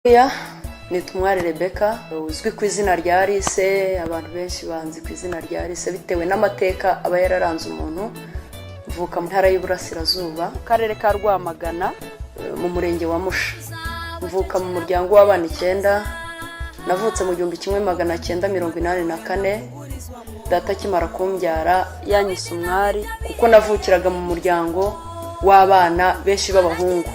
Ya Nitwa Rebecca uzwi ku izina rya Alice. Abantu benshi banzi ku izina rya Alice bitewe n'amateka aba yararanze umuntu. Mvuka mu ntara y'Iburasirazuba mu karere ka Rwamagana mu murenge wa Musha. Mvuka mu muryango w'abana 9. Navutse mu 1984. Data kimara kumbyara yanyise umwari kuko navukiraga mu muryango w'abana benshi b'abahungu.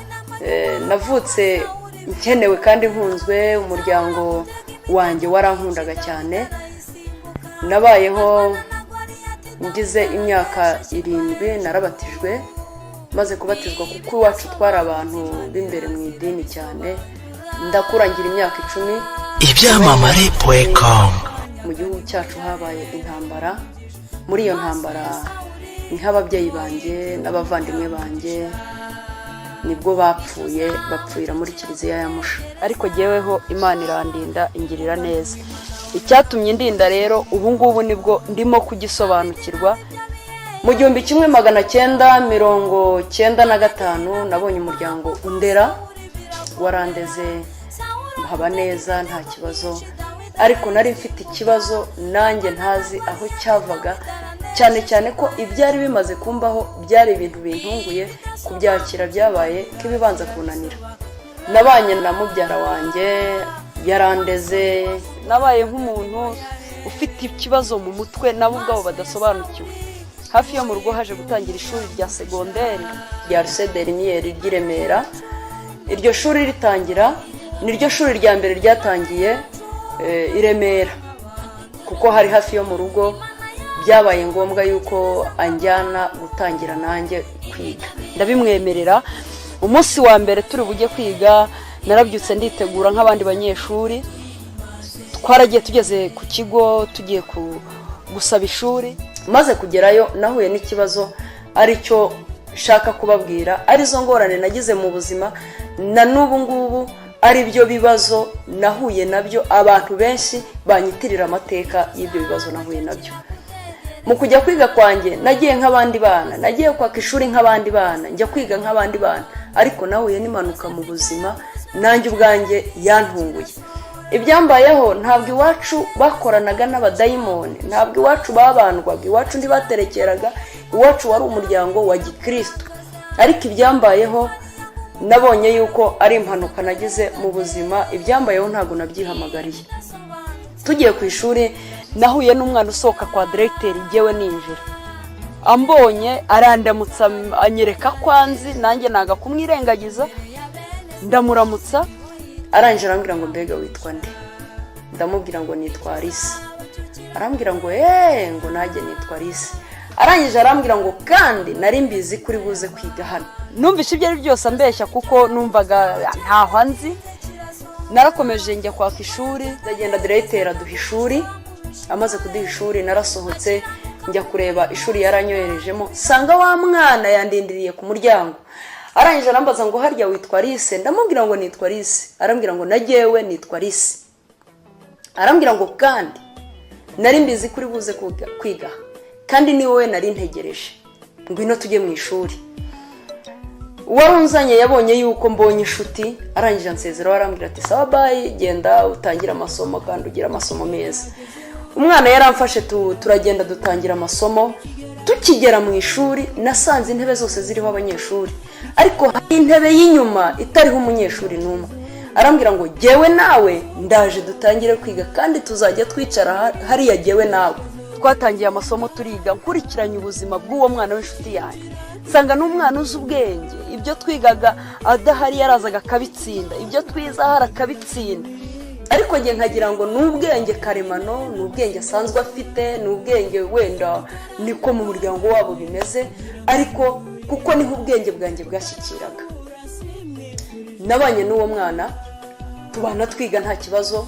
Navutse nkenewe kandi nkunzwe. Umuryango wanjye warankundaga cyane. Nabayeho ngize imyaka 7 narabatijwe. Maze kubatizwa kuko iwacu twari abantu b'imbere mu idini cyane. Ndakurangira imyaka 10. ibyamamare.com. Mu gihugu cyacu habaye intambara. Muri iyo ntambara niho ababyeyi banjye n'abavandimwe banjye nibwo bapfuira muri kiliziya ya Musha. Ariko jyeweho Imana irandinda ingirira neza. Icyatumye ndinda rero ubu ngubu nibwo ndimo kugisobanukirwa. Mu 1995 nabonye umuryango Undera warandeze haba neza nta kibazo. Ariko nari mfite ikibazo nanjye ntazi aho cyavaga, cyane ko ibyari bimaze kumbaho byari ibintu bintunguye kubyakira. Byabaye kibibanza kunanira. Nabanye na mubyara wanjye yarandeze. Nabaye nk'umuntu ufite ikibazo mu mutwe nabo ubwabo badasobanukiwe. Hafi yo mu rugo haje gutangira ishuri rya segonderi rya Lycée Dernier ry'i Remera. Iryo shuri ritangira niryo shuri rya mbere ryatangiye i Remera kuko hari hafi yo mu rugo. Byabaye ngombwa yuko anjyana gutangira nanjye kwiga. Ndabimwemerera. Umunsi wa mbere turi bujye kwiga narabyutse nditegura nk'abandi banyeshuri. Twaragiye tugeze ku kigo tugiye gusaba ishuri. Maze kugerayo nahuye n'ikibazo aricyo shaka kubabwira. Arizo ngorane nagize mu buzima na n'ubu ngubu ari byo bibazo nahuye nabyo. Abantu benshi banyitirira amateka y'ibyo bibazo nahuye nabyo. Mu kujya kwiga kwanjye nagiye nk'abandi bana, nagiye kwaka ishuri nk'abandi bana, njya kwiga nk'abandi bana. Ariko nahuye n'impanuka mu buzima nanjye ubwanjye yantunguye. Ibyambayeho ntabwo iwacu bakoranaga n'abadayimoni, ntabwo iwacu babandwaga, iwacu ndibaterekeraga. Iwacu wari umuryango wa Gikristo. Ariko ibyambayeho nabonye yuko ari impanuka nagize mu buzima. Ibyambayeho ntabwo nabyihamagariye. Tugiye ku ishuri nahuye n'umwana usohoka kwa directeur jyewe ninjira. Ambonye arandamutsa anyereka kwanzi nanjye naga kumwirengagiza. Ndamuramutsa arangije arambwira ngo mbega witwa nde? Ndamubwira ngo nitwa Alice. Arambwira ngo ngo najye nitwa Alice. Arangije arambwira ngo kandi nari mbizi kuri buze kwiga hano. Numvise ibyo ari byose ambeshya kuko numvaga ntaho nzi. Narakomeje njya kwaka ishuri. Ndagenda directeur aduha ishuri. Amaze kuduha ishuri narasohotse njya kureba ishuri yaranyoherejemo. Sanga wa mwana yandindiriye ku muryango. Arangije arambaza ngo harya witwa Alice? Ndamubwira ngo nitwa Alice. Arambwira ngo najewe nitwa Alice. Arambwira ngo kandi nari mbizi kuri buze kwiga kandi ni wowe nari ntegereje. Ngwino tujye mu ishuri. Warunzanye yabonye yuko mbonye inshuti. Arangije ansezera arambwira ati sawa bye, genda utangira amasomo kandi ugira amasomo meza. Umwana yaramfashe turagenda dutangira amasomo. Tukigera mu ishuri nasanze intebe zose ziriho abanyeshuri, ariko hari intebe y'inyuma itariho umunyeshuri n'umwe. Arambwira ngo jyewe nawe ndaje dutangire kwiga kandi tuzajya twicara hariya jyewe nawe. Twatangiye amasomo turiga nkurikiranye ubuzima bw'uwo mwana w'inshuti yanjye. Sanga n'umwana uzi ubwenge. Ibyo twigaga adahari yarazaga akabitsinda, ibyo twiza harakabitsinda. Ariko nge nkagira ngo n'ubwenge karemano, n'ubwenge asanzwe afite, n'ubwenge wenda niko mu muryango wabo bimeze, ariko kuko niho ubwenge bwanjye bwashyikiraga. Nabanye n'uwo mwana tubana twiga nta kibazo.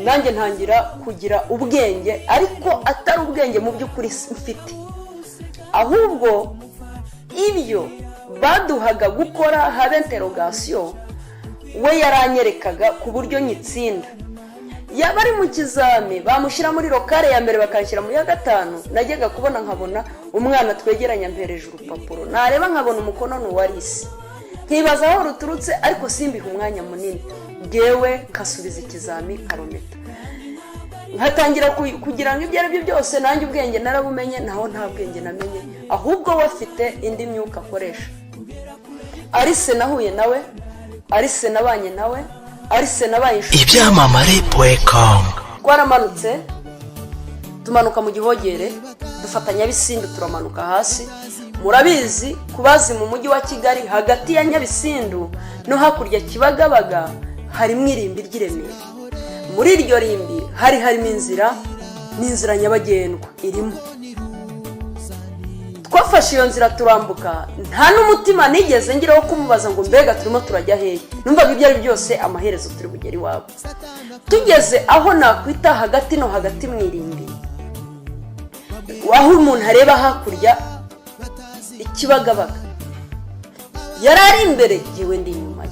Nanjye ntangira kugira ubwenge ariko atari ubwenge mu by'ukuri mfite, ahubwo ibyo baduhaga gukora habe interrogation we yaranyerekaga ku buryo nyitsinda. Yaba ari mu kizami bamushyira muri lokale ya mbere bakanshyira mu ya 5, najyaga kubona nkabona umwana twegeranya mpereje urupapuro, nareba nkabona umukono n'uwarisi. nkibaza aho ruturutse ariko simbiha umwanya munini, ngewe nkasubiza ikizami karometa, nkatangira kugira ngo ibyo ari byo byose nanjye ubwenge narabumenye, naho nta bwenge namenye, ahubwo we afite indi myuka akoresha. Arise nahuye nawe, Arise nabanye nawe, Arise nabaye inshuti. ibyamamare.com. Twaramanutse tumanuka mu Gihogere, dufatanya Nyabisindu turamanuka hasi. Murabizi kubazi mu mujyi wa Kigali hagati ya Nyabisindu no hakurya Kibagabaga harimo irimbi ry'Iremera. Muri iryo rimbi harimo n'inzira nyabagendwa irimo. Twafashe iyo nzira turambuka, nta n'umutima nigeze ngiraho kumubaza ngo mbega turimo turajya hehe. Numvaga ibyo ari byose amaherezo turi bugeri wabo. Tugeze aho nakwita hagati no hagati mu irimbi, aho umuntu areba hakurya Ikibagabaga, yarari imbere yewe ndi inyuma ye.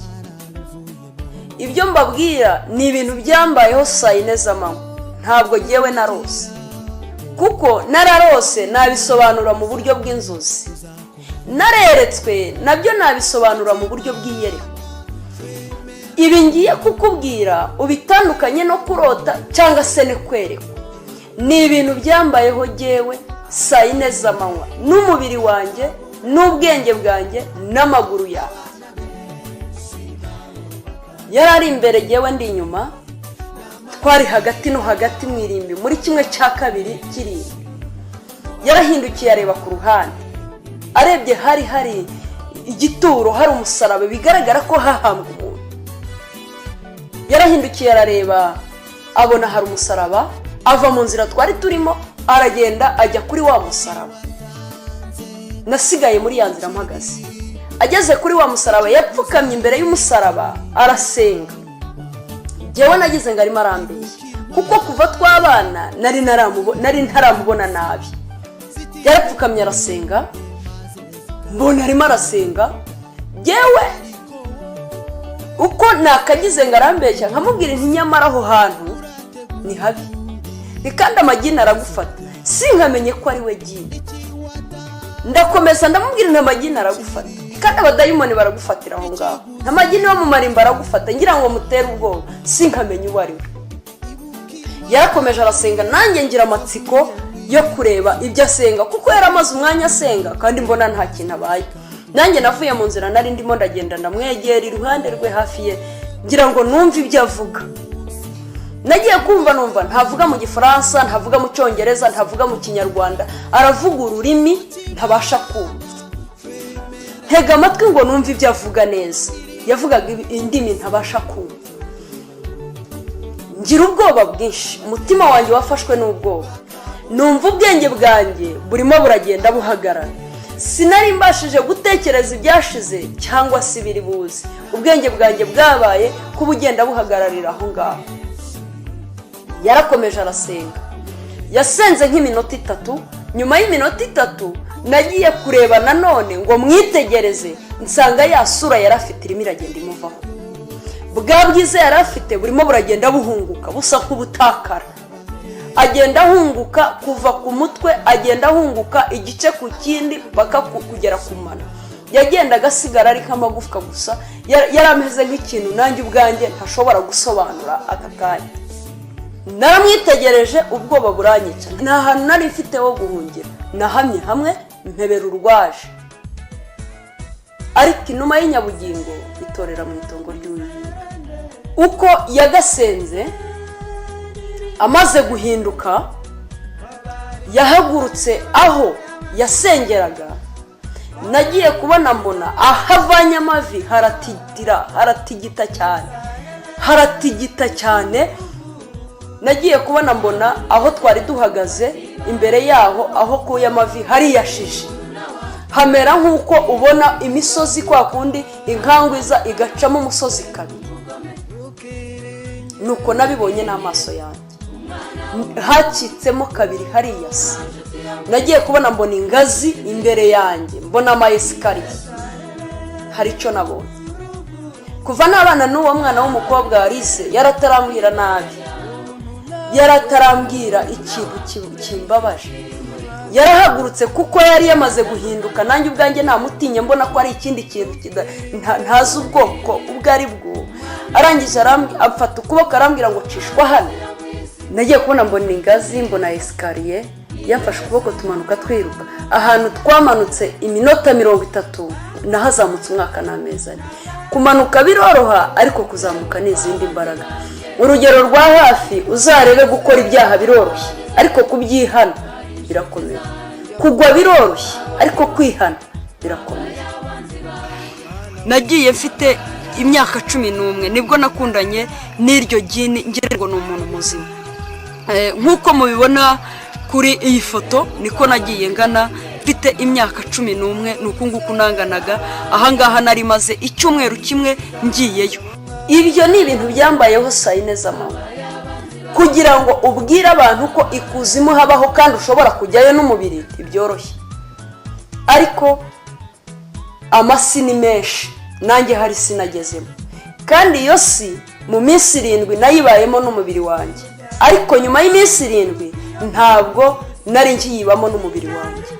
Ibyo mbabwira ni ibintu byambayeho saa yine z'amanywa, ntabwo yewe narose, kuko nararose nabisobanura mu buryo bw'inzozi, nareretswe nabyo nabisobanura mu buryo bw'iyereko. Ibi ngiye kukubwira ubitandukanye no kurota cyangwa se ne kwerekwa, ni ibintu byambayeho yewe saa yine z'amanywa, n'umubiri wanjye n'ubwenge bwanjye n'amaguru yawe. Yarari imbere yewe ndi inyuma, twari hagati no hagati mu irimbi muri kimwe cya kabiri kirimbi. Yarahindukiye areba ku ruhande, arebye hari igituro, hari umusaraba, bigaragara ko hahambwe umuntu. Yarahindukiye arareba, abona hari umusaraba, ava mu nzira twari turimo aragenda ajya kuri wa musaraba. Nasigaye muri ya nzira mpagaze. Ageze kuri wa musaraba yapfukamye imbere y'umusaraba arasenga. Jewe nagize ngo arimo arambeye, kuko kuva twabana nari ntaramubona nabi. Yarapfukamye arasenga, mbona arimo arasenga. Jewe uko nakagize ngo arambeshya, nkamubwira nti nyamara aho hantu ni habi, ni kandi amagini aragufata. Sinkamenye ko ari we gini. Ndakomeza ndamubwira nti amagini aragufata, kandi abadayimoni baragufatira aho ngaho. Amagini yo mu marimba aragufata, ngira ngo mutere ubwoba, sinkamenye uwo ari we. Yarakomeje arasenga, nanjye ngira amatsiko yo kureba ibyo asenga, kuko yaramaze umwanya asenga kandi mbona nta kintu abaye. Nanjye navuye mu nzira nari ndimo ndagenda, ndamwegera iruhande rwe hafi ye, ngira ngo numve ibyo avuga. Nagiye kumva numva ntavuga mu Gifaransa, ntavuga mu Cyongereza, ntavuga mu Kinyarwanda, aravuga ururimi ntabasha kumva. Ntega amatwi ngo numve ibyo avuga neza, yavugaga indimi ntabasha kumva. Ngira ubwoba bwinshi, umutima wanjye wafashwe n'ubwoba. Numva ubwenge bwanjye burimo buragenda buhagarara. Sinari mbashije gutekereza ibyashize cyangwa se biri buze. Ubwenge bwanjye bwabaye kubugenda buhagararira aho ngaho. Yarakomeje arasenga, yasenze nk'iminota 3. Nyuma y'iminota 3 nagiye kureba nanone ngo mwitegereze, nsanga ya sura yarafite irimo iragenda imuvaho. Bwa bwiza yarafite burimo buragenda buhunguka, busa kubutakara. Agenda ahunguka kuva ku mutwe, agenda ahunguka igice ku kindi paka kugera ku mano. Yagendaga asigara ari nk'amagufwa gusa, yarameze nk'ikintu nanjye ubwanjye ntashobora gusobanura aka kanya. Naramwitegereje, ubwoba buranyica, nta hantu nari mfite ho guhungira. Nahamye hamwe mpebera urwaje, ariko inuma y'inyabugingo itorera mu itongo ry'Uwiteka. Uko yagasenze amaze guhinduka, yahagurutse aho yasengeraga. Nagiye kubona mbona ahavanye amavi haratigita cyane. Nagiye kubona mbona aho twari duhagaze imbere yaho, aho kuya amavi hari yashije, hamera nk'uko ubona imisozi kwa kundi inkangu iza igacamo umusozi kabiri. Nuko nabibonye n'amaso yanjye, hacitsemo kabiri hariya se. Nagiye kubona mbona ingazi imbere yanjye, mbona ama esikariye. Hari icyo nabonye. Kuva nabana n'uwo mwana w'umukobwa Arise, yaratarambwira nabi, yaratarambwira ikintu kimbabaje, yarahagurutse kuko yari yamaze guhinduka. Nanjye ubwanjye namutinye mbona ko ari ikindi kintu ntazi ubwoko ubwo ari bwo. Arangije amfata ukuboko arambwira ngo cishwa hano. Nagiye kubona mbona ingazi, mbona escalier, yamfashe ukuboko tumanuka twiruka. Ahantu twamanutse iminota 30 nahazamutse umwaka n'amezi ane. Kumanuka biroroha ariko kuzamuka n'izindi mbaraga. Urugero rwa hafi, uzarebe gukora ibyaha biroroshye ariko kubyihana birakomeye. Kugwa biroroshye ariko kwihana birakomeye. Nagiye mfite imyaka 11 nibwo nakundanye n'iryo gini ngire ngo ni umuntu muzima. Nkuko mubibona kuri iyi foto niko nagiye ngana mfite imyaka 11 nuko nguko nanganaga. Ahangaha nari maze icyumweru kimwe ngiyeyo. Ibyo ni ibintu byambayeho sayine z'amama, kugira ngo ubwire abantu ko ikuzimu habaho kandi ushobora kujyayo n'umubiri ibyoroshye. Ariko amasi ni menshi, nanjye hari sinagezemo, kandi iyo si mu minsi 7 nayibayemo n'umubiri wanjye. Ariko nyuma y'iminsi 7 ntabwo nari nkiyibamo n'umubiri wanjye.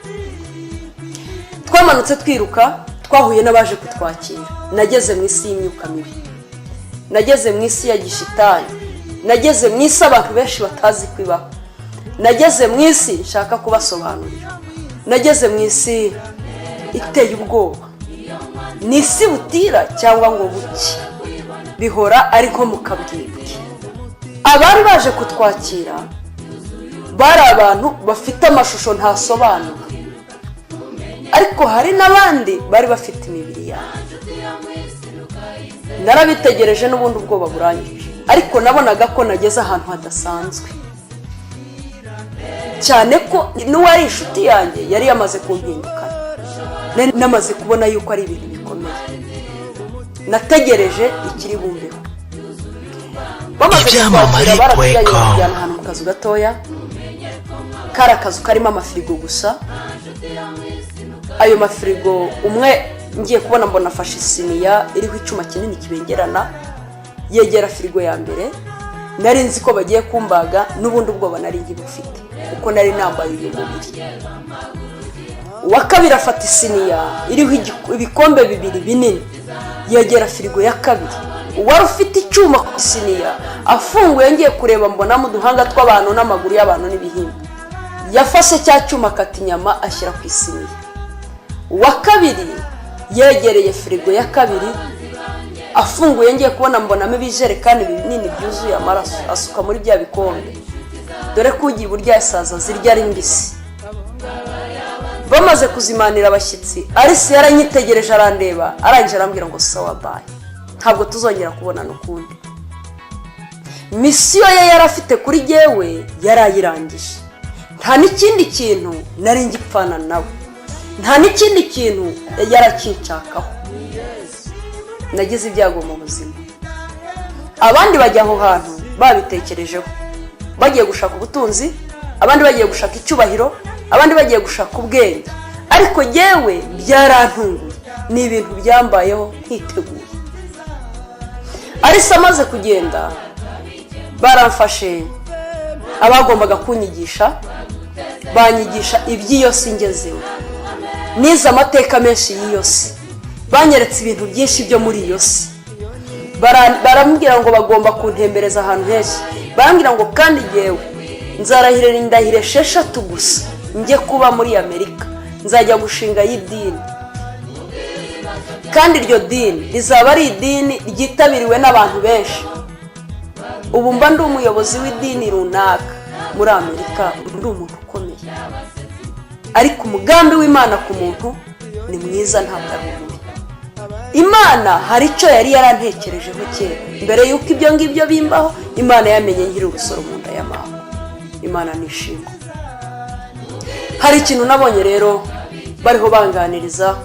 Twamanutse twiruka, twahuye n'abaje kutwakira. Nageze mu isi y'imyuka mibi, nageze mu isi ya gishitani, nageze mu isi abantu benshi batazi kwibaho, nageze mu isi nshaka kubasobanurira, nageze mu isi iteye ubwoba. Ni isi butira cyangwa ngo buki, bihora ari nko mu kabwibwi. Abari baje kutwakira bari abantu bafite amashusho ntasobanura, ariko hari n'abandi bari bafite imibiri yabo. Narabitegereje n'ubundi ubwoba burangije, ariko nabonaga ko nageze ahantu hadasanzwe cyane, ko n'uwari inshuti yanjye yari yamaze kumpindukana. Namaze kubona yuko ari ibintu bikomeye. Nategereje ikiri bumbeho. Ibyamamare.com ahantu mu kazu gatoya, kari akazu karimo amafirigo gusa. Ayo mafirigo umwe ngiye kubona mbona afashe isiniya iriho icyuma kinini kibengerana, yegera firigo ya mbere. Nari nzi ko bagiye kumbaga, n'ubundi ubwoba nari ngibufite kuko nari nambaye uyu mubiri. Uwa kabiri afata isiniya iriho ibikombe 2 binini, yegera firigo ya kabiri. Uwari ufite icyuma ku isiniya afunguye, ngiye kureba mbona mu duhanga tw'abantu n'amaguru y'abantu n'ibihimba. Yafashe cya cyuma akata inyama ashyira ku isiniya. Uwa kabiri yegereye firigo ya kabiri, afunguye, ngiye kubona mbonamo ibijerekani binini byuzuye amaraso, asuka muri bya bikombe. Dore ko ugiye burya isaza zirya ari mbisi. Bamaze kuzimanira abashyitsi, Arisi yaranyitegereje arandeba, arangije arambwira ngo sawa bye, ntabwo tuzongera kubonana ukundi. Misiyo ye yarafite kuri jewe yarayirangije. Nta n'ikindi kintu nari ngipfana nawe, nta n'ikindi kintu yarakinshakaho. Nagize ibyago mu buzima. Abandi bajya aho hantu babitekerejeho, bagiye gushaka ubutunzi, abandi bagiye gushaka icyubahiro, abandi bagiye gushaka ubwenge. Ariko jewe byarantunguye, ni ibintu byambayeho nkiteguye. Arisi amaze kugenda, baramfashe abagombaga kunyigisha, banyigisha iby'iyo si ngezeho. Nize amateka menshi y'iyo si, banyeretse ibintu byinshi byo muri iyo si. Barambwira ngo bagomba kuntembereza ahantu henshi. Barambwira ngo kandi jewe nzarahirira indahire 6 gusa njye kuba muri Amerika, nzajya gushinga y'idini, kandi iryo dini rizaba ari idini ryitabiriwe n'abantu benshi. Ubu mba ndi umuyobozi w'idini runaka muri Amerika, ndi umuntu ukomeye. Ariko umugambi w'Imana ku muntu ni mwiza, ntabwo ari mubi. Imana hari icyo yari yarantekerejeho kera, mbere yuko ibyo ngibyo bimbaho. Imana yamenye nkiri urusoro mu nda ya mama. Imana nishimwe. Hari ikintu nabonye rero bariho banganiriza.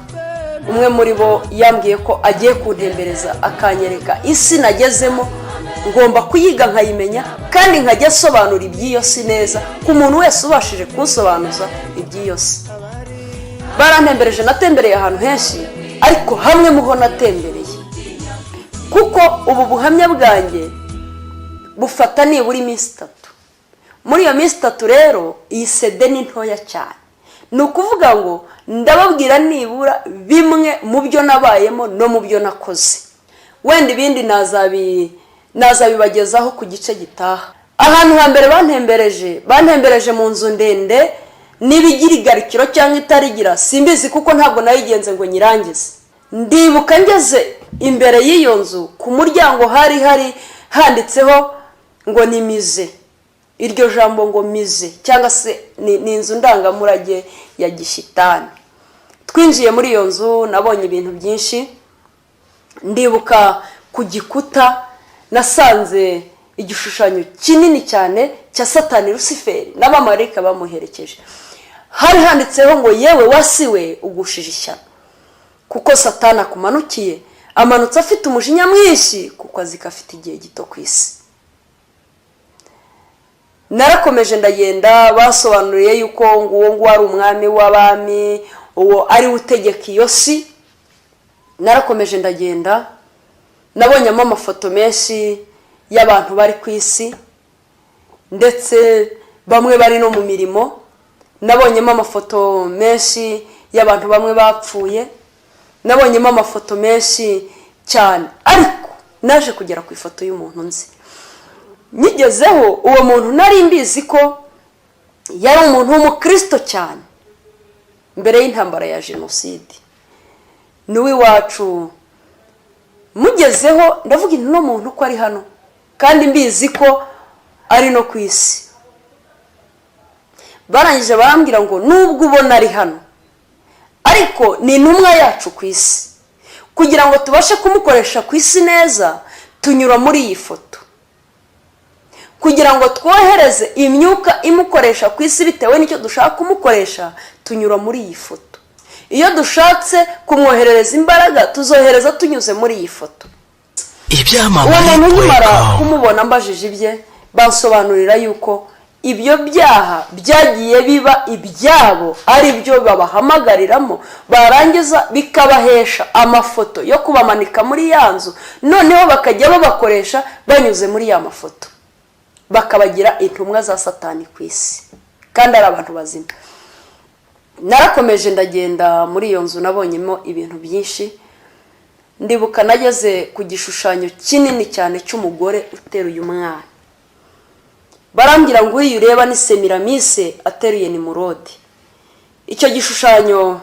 Umwe muri bo yambwiye ko agiye kuntembereza akanyereka isi nagezemo, ngomba kuyiga nkayimenya, kandi nkajya sobanura iby'iyo si neza ku muntu wese ubashije kunsobanuza iby'iyo si. Barantembereje, natembereye ahantu henshi, ariko hamwe muho natembereye, kuko ubu buhamya bwanjye bufata nibura iminsi 3. Muri iyo minsi 3 rero iyi CD ni ntoya cyane, ni ukuvuga ngo ndababwira nibura bimwe mu byo nabayemo no mu byo nakoze, wenda ibindi nazabibagezaho ku gice gitaha. Ahantu hambere bantembereje mu nzu ndende n'ibigira igarukiro cyangwa itarigira simbizi kuko ntabwo nayigenze ngo nyirangize. Ndibuka ngeze imbere y'iyo nzu ku muryango hari handitseho ngo ni mize. Iryo jambo ngo mize cyangwa se ni inzu ndangamurage ya Gishitani. Twinjiye muri iyo nzu nabonye ibintu byinshi. Ndibuka ku gikuta nasanze igishushanyo kinini cyane cya Satani Luciferi n'abamarayika bamuherekeje. Hari handitseho ngo yewe wasiwe ugushije ishyano, kuko Satani akumanukiye, amanutse afite umujinya mwinshi kuko azi ko afite igihe gito ku isi. Narakomeje ndagenda, basobanuriye yuko nguwo ari umwami w'abami, uwo ari utegeka iyo si. Narakomeje ndagenda, nabonyemo amafoto menshi y'abantu bari ku isi, ndetse bamwe bari no mu mirimo. Nabonyemo amafoto menshi y'abantu bamwe bapfuye, nabonyemo amafoto menshi cyane, ariko naje kugera ku ifoto y'umuntu nzi. Nyigezeho uwo muntu nari mbizi ko yari umuntu w'umukristo cyane mbere y'intambara ya jenoside, niwe wacu. Mugezeho ndavuga no muntu ko ari hano kandi mbizi ko ari no ku isi. Barangije barambwira ngo nubwo ubona ari hano ariko ni intumwa yacu ku isi, kugira ngo tubashe kumukoresha ku isi neza tunyura muri iyi foto, kugira ngo twohereze imyuka imukoresha ku isi bitewe n'icyo dushaka kumukoresha tunyura muri iyi foto. Iyo dushatse kumwoherereza imbaraga tuzohereza tunyuze muri iyi foto. Uwo muntu nkimara kumubona mbajije ibye, bansobanurira yuko ibyo byaha byagiye biba ibyabo, ari byo babahamagariramo, barangiza bikabahesha amafoto yo kubamanika muri ya nzu, noneho bakajya babakoresha banyuze muri ya mafoto, bakabagira intumwa za Satani ku isi kandi ari abantu bazima. Narakomeje ndagenda muri iyo nzu, nabonyemo ibintu byinshi. Ndibuka nageze ku gishushanyo kinini cyane cy'umugore uteruye umwana. Barambwira ngo uyu ureba ni Semiramise ateruye Nimurodi. Icyo gishushanyo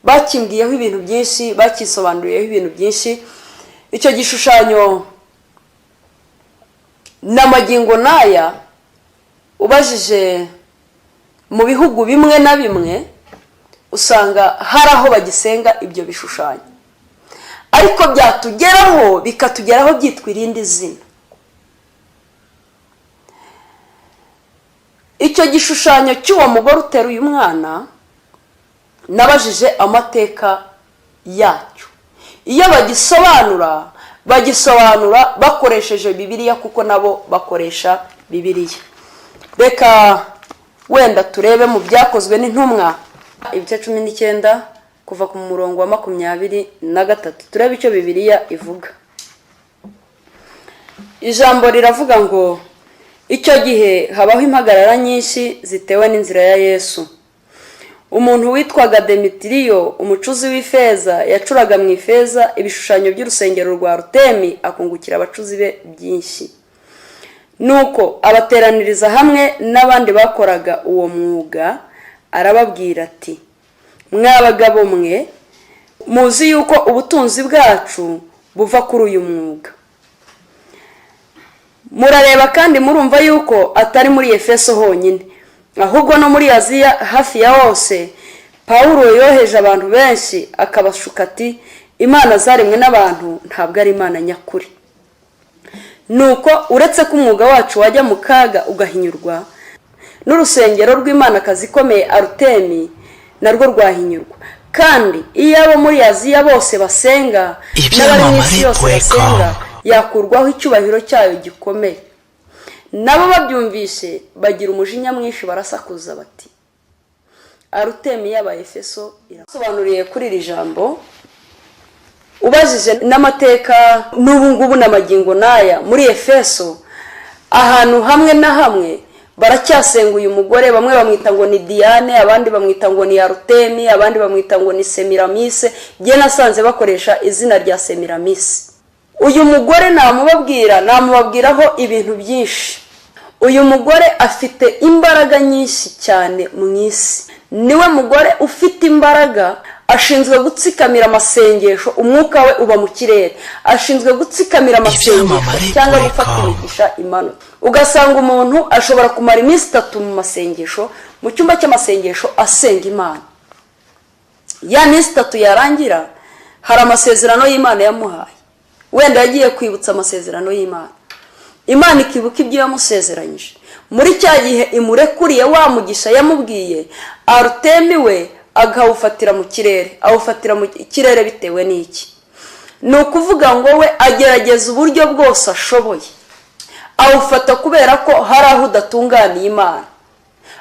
bakimbwiyeho ibintu byinshi, bakisobanuriyeho ibintu byinshi. Icyo gishushanyo n'amagingo naya ubajije mu bihugu bimwe na bimwe usanga hari aho bagisenga ibyo bishushanyo, ariko byatugeraho bikatugeraho byitwa irindi zina. Icyo gishushanyo cy'uwo mugore uteruye umwana nabajije amateka yacyo. Iyo bagisobanura bakoresheje Bibiliya, kuko nabo bakoresha Bibiliya. Reka wenda turebe mu byakozwe n'intumwa ibice 19 kuva ku murongo wa 23, turebe icyo Bibiliya ivuga. Ijambo riravuga ngo icyo gihe habaho impagarara nyinshi zitewe n'inzira ya Yesu. Umuntu witwaga Demetiriyo, umucuzi w'ifeza, yacuraga mu ifeza ibishushanyo by'urusengero rwa Arutemi, akungukira abacuzi be byinshi. Nuko abateraniriza hamwe n'abandi bakoraga uwo mwuga, arababwira ati, mwabagabo mwe muzi yuko ubutunzi bwacu buva kuri uyu mwuga. Murareba kandi murumva yuko atari muri Efeso honyine, ahubwo no muri Aziya hafi ya hose Pawulo yoheje abantu benshi akabashuka ati, imana zaremwe n'abantu ntabwo ari imana nyakuri. Nuko uretse ko umwuga wacu wajya mu kaga ugahinyurwa, n'urusengero rw'imana kazi ikomeye Arutemi narwo rwahinyurwa. Kandi iyo abo muri Aziya bose basenga n'abari mu isi yose basenga, yakurwaho icyubahiro cyayo gikomeye. Nabo babyumvise bagira umujinya mwinshi, barasakuza bati, Arutemi y'Abaefeso irasobanuriye kuri iri jambo. Ubajije n'amateka n'ubu ngubu n'amagingo naya muri Efeso, ahantu hamwe na hamwe baracyasenga uyu mugore. Bamwe bamwita ngo ni Diane, abandi bamwita ngo ni Arutemi, abandi bamwita ngo ni Semiramise. Jye nasanze bakoresha izina rya Semiramise. Uyu mugore namubabwiraho ibintu byinshi. Uyu mugore afite imbaraga nyinshi cyane mu isi. Niwe mugore ufite imbaraga, ashinzwe gutsikamira amasengesho, umwuka we uba mu kirere. Ashinzwe gutsikamira amasengesho cyangwa gufata imigisha imano. Ugasanga umuntu ashobora kumara iminsi 3 mu masengesho, mu cyumba cy'amasengesho asenga Imana. Ya minsi 3 yarangira, hari amasezerano y'Imana yamuhaye. Wenda yagiye kwibutsa amasezerano y'Imana. Imana ikibuka ibyo yamusezeranyije. Muri cya gihe imurekuriye wa mugisha yamubwiye, Arutemi we agawufatira mu kirere. Awufatira mu kirere bitewe n'iki? Ni ukuvuga ngo we agerageza uburyo bwose ashoboye. Awufata kubera ko hari aho udatunganiye Imana.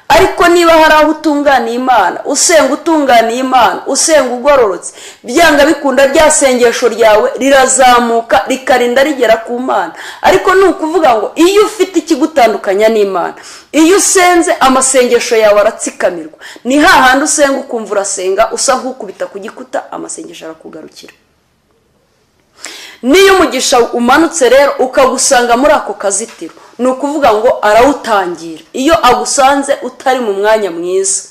Ariko niba hari aho utunganiye Imana, usenga utunganiye Imana, usenga ugororotse, byanga bikunda rya sengesho ryawe rirazamuka rikarinda rigera ku Mana. Ariko ni ukuvuga ngo iyo ufite ikigutandukanya n'Imana, iyo usenze amasengesho yawe aratsikamirwa. Ni hahandi usenga ukumva urasenga usa nk'ukubita ku gikuta, amasengesho arakugarukira. Niyo umugisha umanutse rero ukagusanga muri ako kazitiro, ni ukuvuga ngo arawutangira. Iyo agusanze utari mu mwanya mwiza,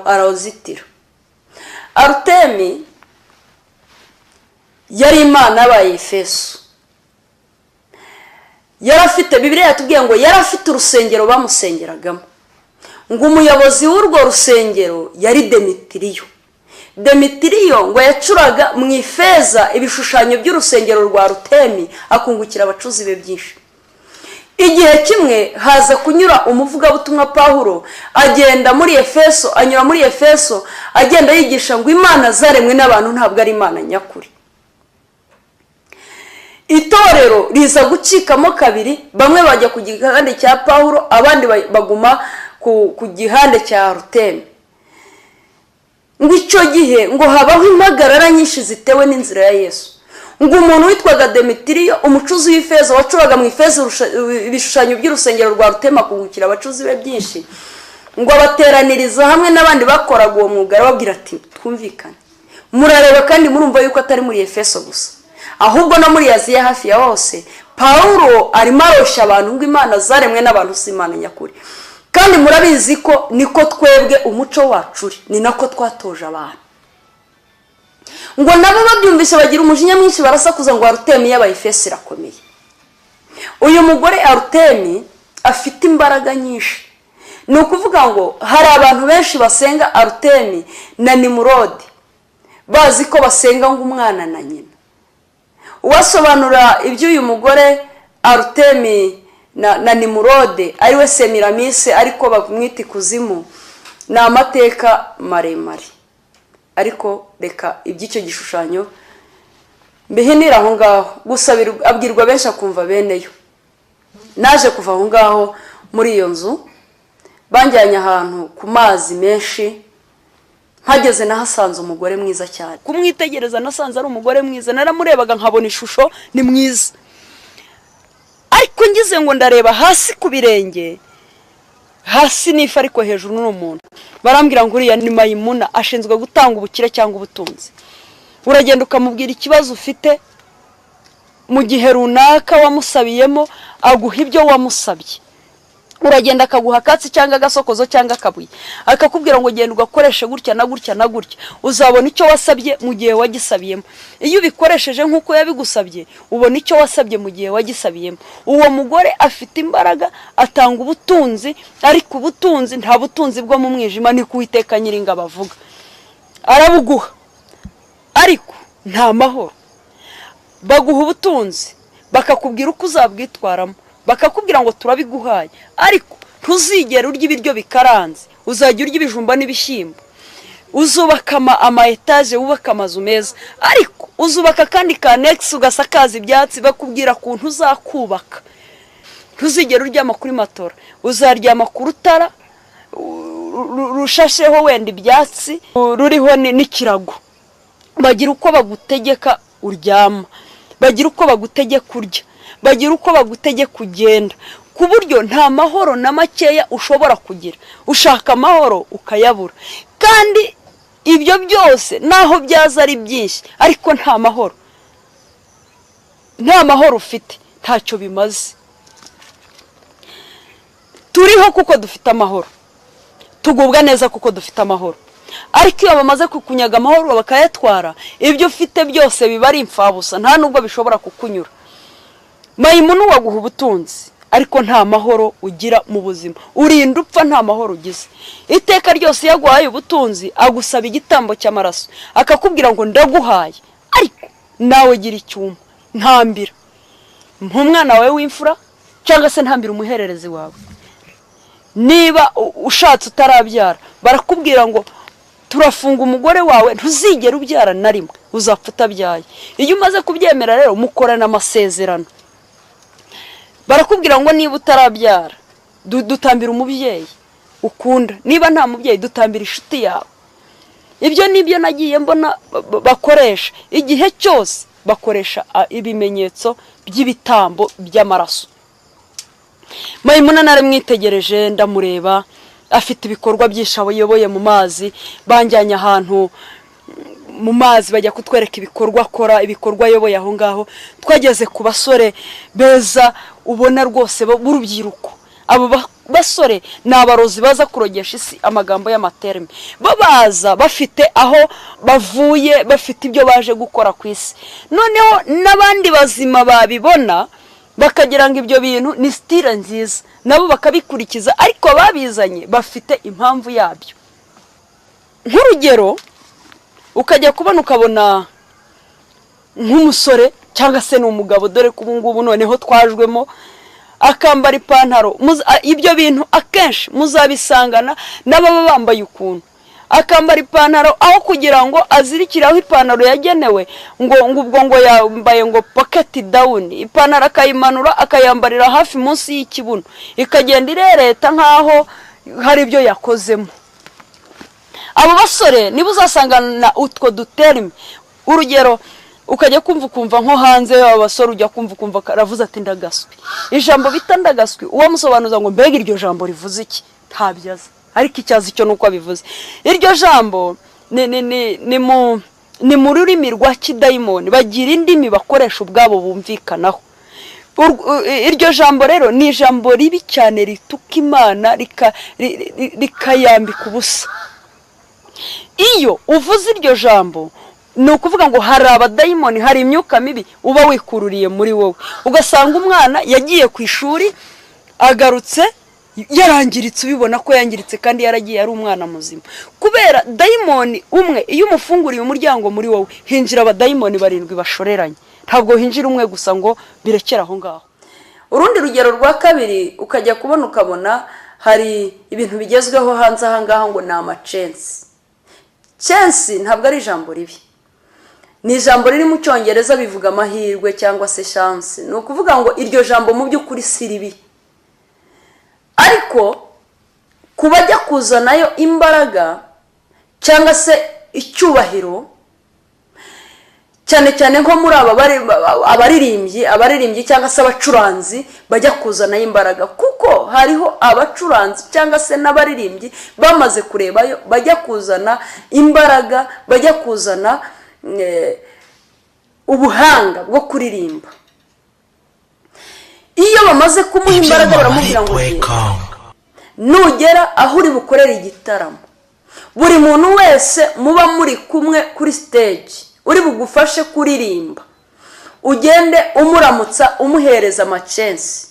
arawuzitira. Arutemi yari imana y'Abayefeso. Yarafite, Bibiliya yatubwiye ngo yarafite urusengero bamusengeragamo. Ngo umuyobozi w'urwo rusengero yari Demetiriyo. Demetiriyo ngo yacuraga mu ifeza ibishushanyo by'urusengero rwa Arutemi, akungukira abacuzi be byinshi. Igihe kimwe haza kunyura umuvugabutumwa Pawulo, agenda muri Efeso, anyura muri Efeso, agenda yigisha ngo imana zaremwe n'abantu ntabwo ari imana nyakuri. Itorero riza gucikamo kabiri, bamwe bajya ku gihande cya Pawulo, abandi baguma ku gihande cya Arutemi. Ngo icyo gihe ngo habaho impagarara nyinshi zitewe n'inzira ya Yesu. Ngo umuntu witwaga Demetiriyo, umucuzi w'ifeza, wacuraga mu ifeza ibishushanyo by'urusengero rwa Arutemi, akungukira abacuzi be byinshi, ngo abateraniriza hamwe n'abandi bakoraga uwo mwuga, arababwira ati twumvikane, murareba kandi murumva yuko atari muri Efeso gusa, ahubwo no muri Aziya hafi ya hose Pawulo arimo arosha abantu ngo imana zaremwe n'abantu si imana nyakuri. Kandi murabizi ko niko twebwe umuco wacu ni nako twatoje abantu. Ngo nabo babyumvise bagira umujinya mwinshi, barasakuza ngo Arutemi y'Abayefeso irakomeye. Uyu mugore Arutemi afite imbaraga nyinshi. Ni ukuvuga ngo hari abantu benshi basenga Arutemi na Nimurodi, bazi ko basenga ngo umwana na nyina. Uwasobanura iby'uyu mugore Arutemi na Nimurode ariwe Semiramise, ariko bamwita ikuzimu, ni amateka maremare. Ariko reka iby'icyo gishushanyo mbihinira aho ngaho, gusa abwirwa benshi akumva beneyo. Naje kuva aho ngaho muri iyo nzu, banjyanye ahantu ku mazi menshi. Hageze nahasanze umugore mwiza cyane. Kumwitegereza nasanze ari umugore mwiza, naramurebaga nkabona ishusho ni mwiza. Ariko ngize ngo ndareba hasi ku birenge, hasi nifa, ariko hejuru n'umuntu. Barambwira ngo uriya ni Mayimuna, ashinzwe gutanga ubukire cyangwa ubutunzi. Uragenda ukamubwira ikibazo ufite, mu gihe runaka wamusabiyemo aguha ibyo wamusabye. Uragenda akaguha katsi cyangwa agasokozo cyangwa akabuye, akakubwira ngo genda ugakoreshe gutya na gutya na gutya, uzabona icyo wasabye mu gihe wagisabiyemo. Iyo ubikoresheje nk'uko yabigusabye, ubona icyo wasabye mu gihe wagisabiyemo. Uwo mugore afite imbaraga, atanga ubutunzi, ariko ubutunzi nta butunzi bwo mu mwijima, ni Uwiteka Nyiringabo avuga. Arabuguha, ariko nta mahoro. Baguha ubutunzi, bakakubwira uko uzabwitwaramo, bakakubwira ngo turabiguhaye, ariko ntuzigera urya ibiryo bikaranze, uzajya urya ibijumba n'ibishyimbo. Uzubaka ama etaje, wubaka amazu meza, ariko uzubaka kandi ka next ugasakaza ibyatsi, bakubwira kuntu uzakubaka. Ntuzigera uryama kuri matora, uzaryama ku rutara rushasheho wenda ibyatsi, ruriho n'ikirago. Bagira uko bagutegeka uryama, bagira uko bagutegeka urya, bagira uko bagutegeka kugenda. ku buryo nta mahoro na makeya ushobora kugira, ushaka amahoro ukayabura, kandi ibyo byose naho byaza ari byinshi ariko nta mahoro ufite ntacyo bimaze. Turiho kuko dufite amahoro, tugubwa neza kuko dufite amahoro, ariko iyo bamaze kukunyaga amahoro bakayatwara, ibyo ufite byose biba ari imfabusa, nta nubwo bishobora kukunyura. Mayimunu waguha ubutunzi ariko nta mahoro ugira mu buzima, urinda upfa nta mahoro ugize. Iteka ryose yaguhaye ubutunzi agusaba igitambo cy'amaraso, akakubwira ngo ndaguhaye, ariko nawe gira icyuma, ntambira nk'umwana wawe w'imfura cyangwa se ntambira umuhererezi wawe. Niba ushatse utarabyara barakubwira ngo turafunga umugore wawe ntuzigera ubyara na rimwe, uzapfa utabyaye. Iyo umaze kubyemera rero mukorana amasezerano, barakubwira ngo niba utarabyara dutambira umubyeyi ukunda, niba nta mubyeyi dutambira inshuti yawe. Ibyo nibyo nagiye mbona bakoresha igihe cyose, bakoresha ibimenyetso by'ibitambo by'amaraso. Mayimuna naramwitegereje ndamureba, afite ibikorwa byinshi ayoboye mu mazi, banjyanye ahantu mu mazi bajya kutwereka ibikorwa akora, ibikorwa ayoboye aho ngaho. Twageze ku basore beza ubona rwose b'urubyiruko. Abo basore ni abarozi baza kurogesha isi amagambo y'amaterme, babaza bafite aho bavuye, bafite ibyo baje gukora ku isi. Noneho n'abandi bazima babibona bakagira ngo ibyo bintu ni style nziza, nabo bakabikurikiza, ariko babizanye bafite impamvu yabyo. Nk'urugero ukajya kubona ukabona nk'umusore cyangwa se n'umugabo, dore ko ubungubu noneho twajwemo, akambara ipantaro. Ibyo bintu akenshi muzabisangana n'ababa bambaye ukuntu, akambara ipantaro aho kugira ngo azirikiraho ipantaro yagenewe ngo yambaye ngo pocket down, ipantaro akayimanura akayambarira hafi munsi y'ikibuno, ikagenda irereta nkaho hari ibyo yakozemo. Abo basore niba uzasangana utwo duterme. Urugero ukajya kumva nko hanze y'abasore, ujya kumva karavuze ati ndagaswi. Ijambo bita ndagaswi uwo musobanuza ngo mbega iryo jambo rivuze iki, ntabyaza, ariko icyazi cyo nuko abivuze. Iryo jambo ni mu rurimi rwa kidayimoni, bagira indimi bakoresha ubwabo bumvikanaho. Iryo jambo rero ni ijambo ribi cyane rituka Imana rikayambika ubusa. Iyo uvuze iryo jambo ni ukuvuga ngo hari abadayimoni, hari imyuka mibi uba wikururiye muri wowe. Ugasanga umwana yagiye ku ishuri agarutse yarangiritse, ubibona ko yangiritse kandi yaragiye ari umwana muzima, kubera dayimoni umwe. Iyo umufunguriye umuryango muri wowe hinjira abadayimoni 7 bashoreranye, ntabwo hinjira umwe gusa ngo birekera aho ngaho. Urundi rugero rwa kabiri ukajya kubona ukabona hari ibintu bigezweho hanze aha ngaha ngo ni amacensi. Chance ntabwo ari ijambo ribi, ni ijambo riri mu Cyongereza bivuga amahirwe cyangwa se chance. Ni ukuvuga ngo iryo jambo mu by'ukuri si ribi, ariko kubajya kuzanayo imbaraga cyangwa se icyubahiro, cyane cyane nko muri abaririmbyi cyangwa se abacuranzi bajya kuzanayo imbaraga, kuko hariho abacuranzi cyangwa se n'abaririmbyi bamaze kurebayo bajya kuzana imbaraga, bajya kuzana ubuhanga bwo kuririmba. Iyo bamaze kumuha imbaraga baramubwira ngo nugera aho uri bukorera igitaramo, buri muntu wese muba muri kumwe kuri stage uri bugufashe kuririmba, ugende umuramutsa umuhereza amacensi.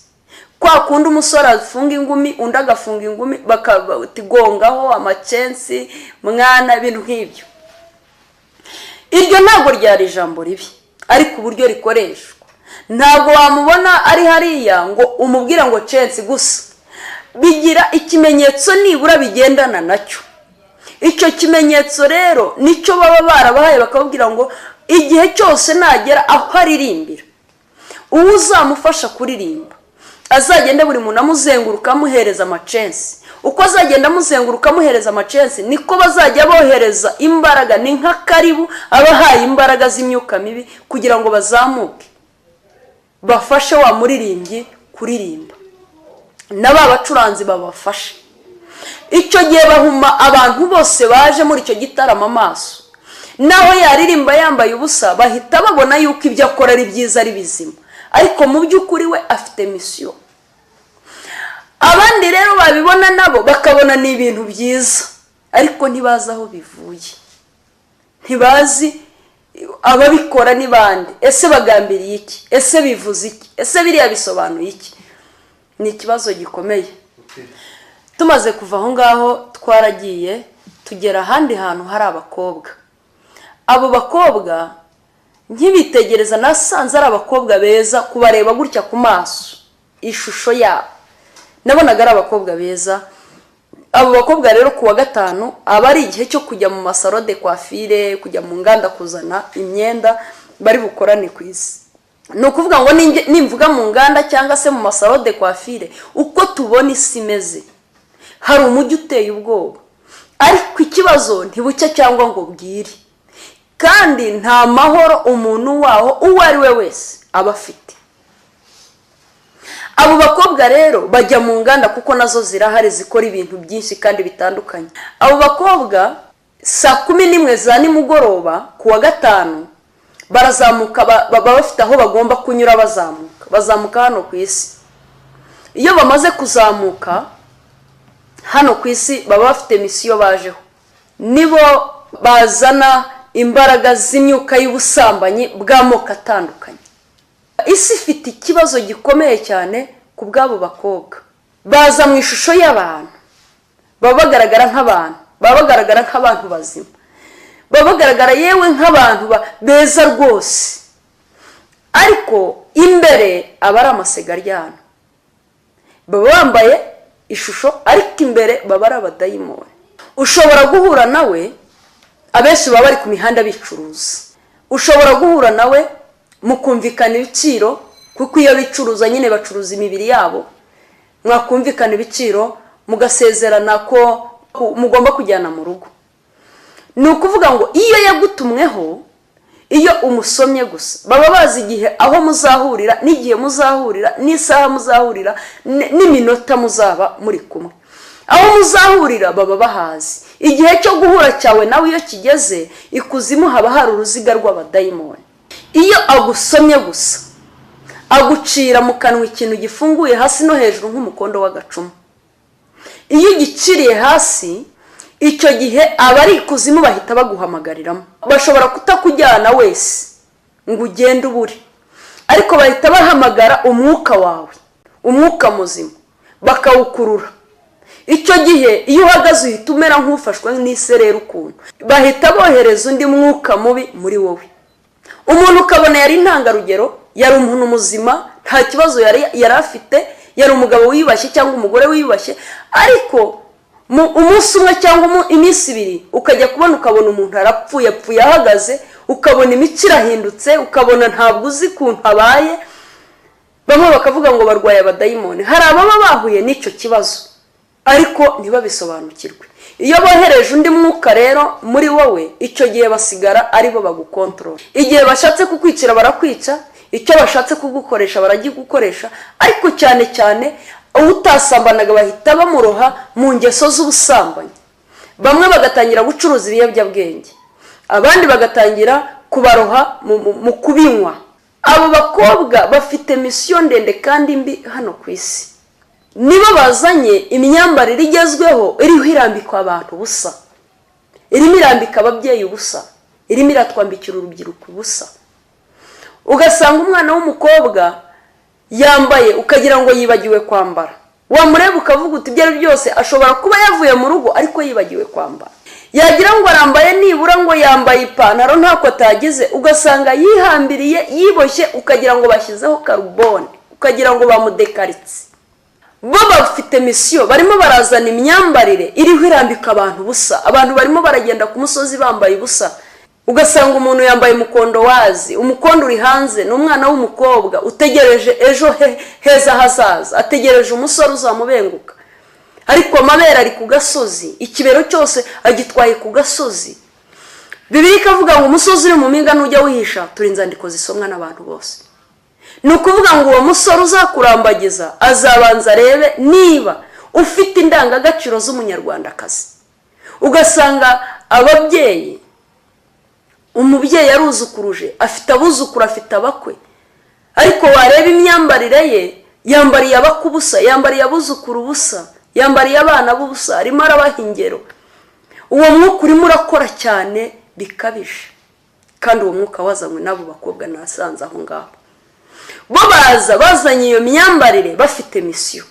Kwa kundi umusore afunga ingumi undi agafunga ingumi, bakatigongaho amacensi mwana, ibintu nk'ibyo. Iryo ntabwo ryari ijambo ribi, ariko uburyo rikoreshwa ntabwo wamubona ari hariya ngo umubwira ngo censi gusa, bigira ikimenyetso nibura bigendana nacyo. Icyo kimenyetso rero nicyo baba barabahaye, bakabwira ngo igihe cyose nagera aho aririmbira, uwo uzamufasha kuririmba azagenda buri muntu amuzenguruka amuhereza amacensi. Uko azagenda amuzenguruka amuhereza amacensi niko bazajya bohereza imbaraga. Ni nka karibu abahaye imbaraga z'imyuka mibi kugira ngo bazamuke bafashe wa muririmbyi kuririmba. n'aba bacuranzi babafashe. Icyo gihe bahuma abantu bose baje muri icyo gitaramo amaso, naho yaririmba yambaye ubusa bahita babona yuko ibyo akora ari byiza ari bizima, ariko mu by'ukuri we afite misiyo. Abandi rero babibona nabo bakabona ni ibintu byiza, ariko ntibazi aho bivuye, ntibazi ababikora ni bande, ese bagambiriye iki, ese bivuze iki, ese biriya bisobanuye iki. Ni ikibazo gikomeye. Tumaze kuva aho ngaho twaragiye tugera ahandi hantu hari abakobwa. Abo bakobwa nkibitegereza nasanze ari abakobwa beza, kubareba gutya ku maso ishusho yabo nabonaga ari abakobwa beza. Abo bakobwa rero kuwa gatanu aba ari igihe cyo kujya mu masaro de coiffure, kujya mu nganda kuzana imyenda bari bukorane ku isi. Ni ukuvuga ngo nimvuga mu nganda cyangwa se mu masaro de coiffure, uko tubona isi imeze hari umujyi uteye ubwoba, ariko ikibazo ntibucya cyangwa ngo bwire, kandi nta mahoro umuntu waho uwo ari we wese aba afite. Abo bakobwa rero bajya mu nganda kuko nazo zirahari zikora ibintu byinshi kandi bitandukanye. Abo bakobwa saa 11 za nimugoroba kuwa gatanu barazamuka, baba bafite aho bagomba kunyura bazamuka hano ku isi. Iyo bamaze kuzamuka hano ku isi baba bafite misiyo bajeho, nibo bazana imbaraga z'imyuka y'ubusambanyi bw'amoko atandukanye. Isi ifite ikibazo gikomeye cyane ku bw'abo bakobwa. Baza mu ishusho y'abantu, baba bagaragara nk'abantu, baba bagaragara nk'abantu bazima, baba bagaragara yewe nk'abantu beza rwose, ariko imbere aba ari amasegaryana. Baba bambaye ishusho ariko imbere baba ari abadayimoni. Ushobora guhura nawe, abenshi baba bari ku mihanda bicuruza, ushobora guhura nawe mukumvikana ibiciro, kuko iyo bicuruza nyine bacuruza imibiri yabo, mwakumvikana ibiciro mugasezerana ko mugomba kujyana mu rugo. Ni ukuvuga ngo iyo yagutumweho, iyo umusomye gusa baba bazi igihe aho muzahurira, n'igihe muzahurira, n'isaha muzahurira, n'iminota muzaba muri kumwe. Aho muzahurira baba bahazi. Igihe cyo guhura cyawe nawe iyo kigeze, ikuzimu haba hari uruziga rw'abadayimoni. Iyo agusomye gusa agucira mu kanwa ikintu gifunguye hasi no hejuru nk'umukondo w'agacumu. Iyo ugiciriye hasi, icyo gihe abari ikuzimu bahita baguhamagariramo. Bashobora kutakujyana wese ngo ugende ubure, ariko bahita bahamagara umwuka wawe, umwuka muzima, bakawukurura. Icyo gihe iyo uhagaze uhita umera nk'ufashwe n'isereri ukuntu, bahita bohereza undi mwuka mubi muri wowe. Umuntu ukabona yari intangarugero, yari umuntu muzima, nta kibazo yari afite, yari umugabo wiyubashye cyangwa umugore wiyubashye, ariko umunsi umwe cyangwa iminsi ibiri ukajya ukabona umuntu arapfuye ahagaze, ukabona imico irahindutse, ukabona ntabwo uzi ukuntu abaye. Bamwe bakavuga ngo barwaye abadayimoni. Hari ababa bahuye n'icyo kibazo ariko ntibabisobanukirwe. Iyo bohereje undi mwuka rero muri wowe, icyo gihe basigara ari bo bagukontorora. Igihe bashatse kukwicira barakwica, icyo bashatse kugukoresha baragigukoresha, ariko cyane cyane utasambanaga bahita bamuroha mu ngeso z'ubusambanyi. Bamwe bagatangira gucuruza ibiyobyabwenge, abandi bagatangira kubaroha mu kubinywa. Abo bakobwa bafite misiyo ndende kandi mbi hano ku isi. Nibo bazanye imyambarire igezweho iriho irambikwa abantu ubusa, irimo irambika ababyeyi ubusa, irimo iratwambikira urubyiruko ubusa. Ugasanga umwana w'umukobwa yambaye ukagira ngo yibagiwe kwambara, wamureba ukavuga uti ibyo byose ashobora kuba yavuye mu rugo ariko yibagiwe kwambara. Yagira ngo arambaye nibura ngo yambaye ipantaro ntako atagize, ugasanga yihambiriye yiboshye, ukagira ngo bashyizeho karubone, ukagira ngo bamudekaritse. Bo bafite misiyo, barimo barazana imyambarire iriho irambika abantu ubusa. Abantu barimo baragenda ku musozi bambaye ubusa, ugasanga umuntu yambaye umukondo wazi, umukondo uri hanze, n'umwana w'umukobwa utegereje ejo heza hazaza, ategereje umusore uzamubenguka, ariko amabere ari ku gasozi, ikibero cyose agitwaye ku gasozi. Bibiliya ikavuga ngo umusozi uri mu mpinga ntujya wihisha, turi inzandiko zisomwa n'abantu bose. ni ukuvuga ngo uwo musore uzakurambagiza azabanza arebe niba ufite indangagaciro z'umunyarwandakazi. Ugasanga ababyeyi, umubyeyi aruzukuruje, afite abuzukuru, afite abakwe, ariko wareba imyambarire ye, yambariye abakubusa, yambariye abuzukuru ubusa, yambariye abana b'ubusa, arimo arabaha ingero. Uwo mwuka urimo urakora cyane bikabije, kandi uwo mwuka wazanywe n'abo bakobwa nasanze aho ngaho. Bo bazanye iyo myambarire bafite misiyo.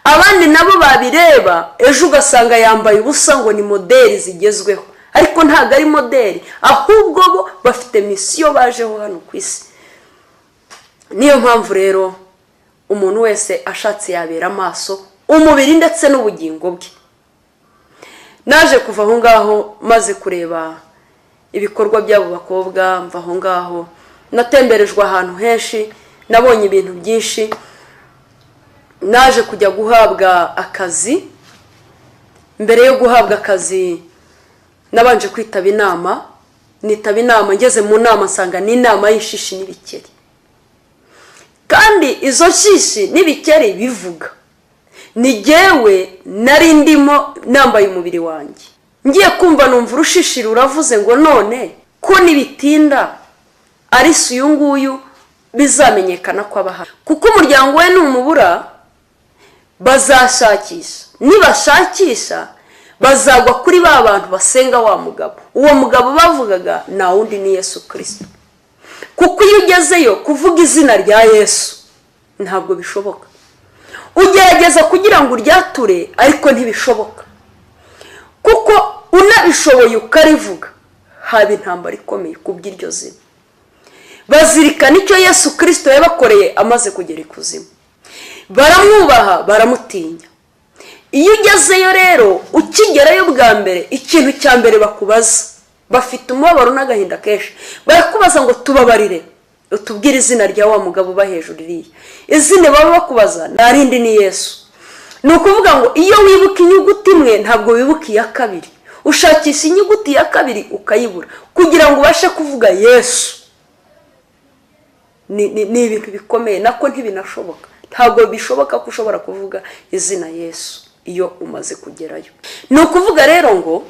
Abandi nabo babireba, ejo ugasanga yambaye ubusa ngo ni modeli zigezweho, ariko ntabwo ari modeli, ahubwo bo bafite misiyo bajeho hano ku isi. Niyo mpamvu rero umuntu wese ashatse yabera amaso umubiri ndetse n'ubugingo bwe. Naje kuva aho ngaho maze kureba ibikorwa by'abo bakobwa, mva aho ngaho natemberejwe ahantu henshi, nabonye ibintu byinshi. Naje kujya guhabwa akazi. Mbere yo guhabwa akazi nabanje kwitaba inama. Nitaba inama, ngeze mu nama nsanga ni inama y'ishishi n'ibikeri, kandi izo shishi n'ibikeri bivuga. Ni jyewe nari ndimo nambaye umubiri wanjye. Ngiye kumva numva urushishi ruravuze ngo none ko nibitinda ari si uyu nguyu bizamenyekana ko abaha, kuko umuryango we numubura bazashakisha. Nibashakisha bazagwa kuri ba bantu basenga wa mugabo. Uwo mugabo bavugaga na wundi ni Yesu Kristo, kuko iyo ugezeyo kuvuga izina rya Yesu ntabwo bishoboka. Ugerageza kugira ngo uryature ariko ntibishoboka, kuko unabishoboye ukarivuga haba intambara ikomeye kubw'iryo zina. Bazirikana icyo Yesu Kristo yabakoreye amaze kugera ikuzimu, baramwubaha, baramutinya. Iyo ugezeyo rero ukigerayo bwa mbere, ikintu cya mbere bakubaza, bafite umubabaro n'agahinda kenshi, barakubaza ngo tubabarire, utubwire izina rya wa mugabo uba hejuru iriya. Izina baba bakubaza narindi ni Yesu. Ni ukuvuga ngo iyo wibuka inyuguti imwe ntabwo wibuka iya kabiri, ushakisha inyuguti ya kabiri ukayibura kugira ngo ubashe kuvuga Yesu. Ni ibintu bikomeye, nako ntibinashoboka. Ntabwo bishoboka ko ushobora kuvuga izina Yesu iyo umaze kugerayo. Ni ukuvuga rero ngo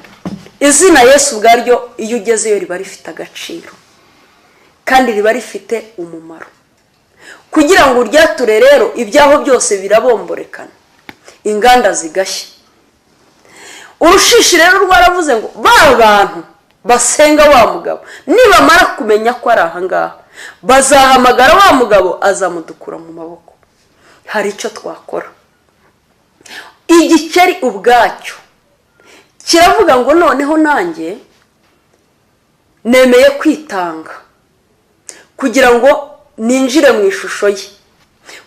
izina Yesu ubwaryo iyo ugezeyo riba rifite agaciro kandi riba rifite umumaro. Kugira ngo uryature rero ibyaho byose birabomborekana, inganda zigashya. Urushishi rero rwaravuze ngo ba bantu basenga wa mugabo nibamara kumenya ko ari aha ngaha bazahamagara wa mugabo azamudukura mu maboko. Hari icyo twakora. Igikeri ubwacyo kiravuga ngo noneho nanjye nemeye kwitanga kugira ngo ninjire mu ishusho ye.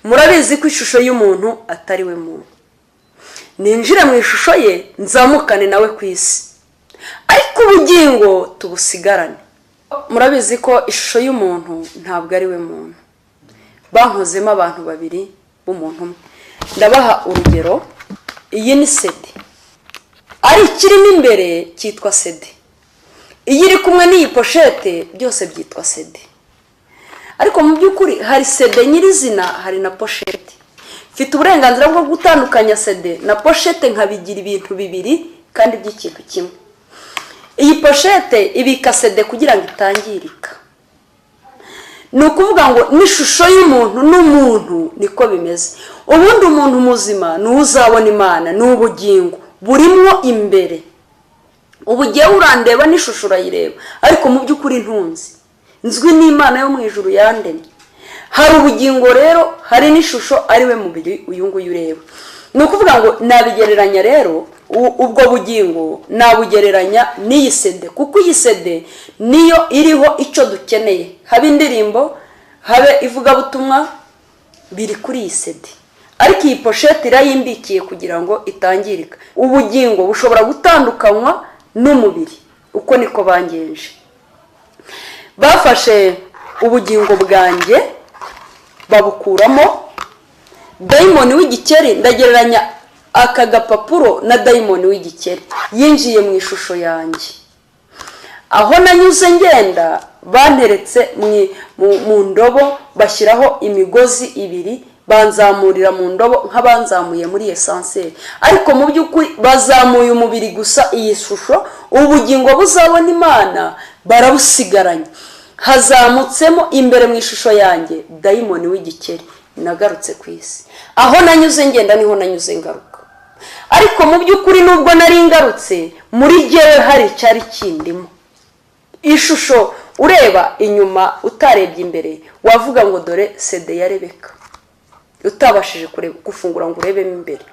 Murabizi ko ishusho y'umuntu atari we muntu. Ninjire mu ishusho ye nzamukane nawe ku isi, ariko ubugingo tubusigarane. Murabizi ko ishusho y'umuntu ntabwo ari we muntu. Bankozemo abantu babiri b'umuntu umwe. Ndabaha urugero. Iyi ni sede, ari ikirimo imbere cyitwa sede. Iyi iri kumwe n'iyi poshete byose byitwa sede. Ariko mu by'ukuri hari sede nyirizina, hari na poshete. Mfite uburenganzira bwo gutandukanya sede na poshete nkabigira ibintu bibiri kandi by'ikintu kimwe. Iyi poshete ibika sede kugira ngo itangirika. Ni ukuvuga ngo n'ishusho y'umuntu n'umuntu niko bimeze. Ubundi umuntu muzima ni uzabona Imana, ni ubugingo burimo imbere. Ubugiye urandeba n'ishusho urayireba, ariko mu by'ukuri ntunzi. Nzwi n'Imana yo mu ijuru yandemye. Hari ubugingo rero, hari n'ishusho ari we mubiri uyu nguyu ureba. Ni ukuvuga ngo nabigereranya rero, ubwo bugingo nabugereranya n'iyi sede, kuko iyi sede niyo iriho icyo dukeneye. Habe indirimbo, habe ivugabutumwa, biri kuri iyi sede. Ariko iyi poshete irayimbikiye kugira ngo itangirika. Ubugingo bushobora gutandukanywa n'umubiri, uko niko bangenje. Bafashe ubugingo bwanjye babukuramo dayimoni w'igikeri. Ndagereranya aka gapapuro na dayimoni w'igikeri yinjiye mu ishusho yanjye. aho nanyuze ngenda banteretse mu ndobo bashyiraho imigozi ibiri banzamurira mu ndobo nk'abanzamuye muri esanseri, ariko mu by'ukuri bazamuye umubiri gusa. iyi shusho ubugingo buzabona Imana barabusigaranye. hazamutsemo imbere mu ishusho yanjye dayimoni w'igikeri. nagarutse ku isi, aho nanyuze ngenda niho nanyuze ngaruka. ariko mu by'ukuri nubwo nari ngarutse, muri jyewe hari icyari kindimo. ishusho ureba inyuma utarebye imbere wavuga ngo dore sede ya Rebeka, utabashije kureba gufungura ngo urebemo imbere.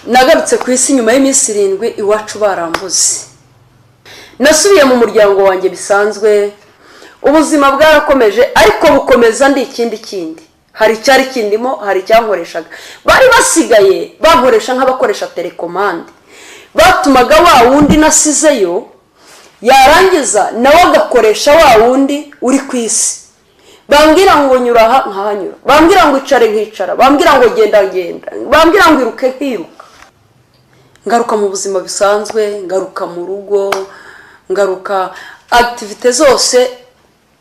nagarutse ku isi nyuma y'iminsi 7 iwacu barambuze. nasubiye mu muryango wanjye bisanzwe, ubuzima bwarakomeje, ariko bukomeza ndi ikindi. hari icyari kindimo, hari icyankoreshaga. bari basigaye bankoresha nk'abakoresha telekomande, batumaga wa wundi nasizeyo yarangiza nawe agakoresha wa wundi uri ku isi. bambwira ngo nyura aha nkahanyura, bambwira ngo icare nkicara, bambwira ngo genda ngenda, bambwira ngo iruke nkiruka. ngaruka mu buzima bisanzwe, ngaruka mu rugo, ngaruka activite zose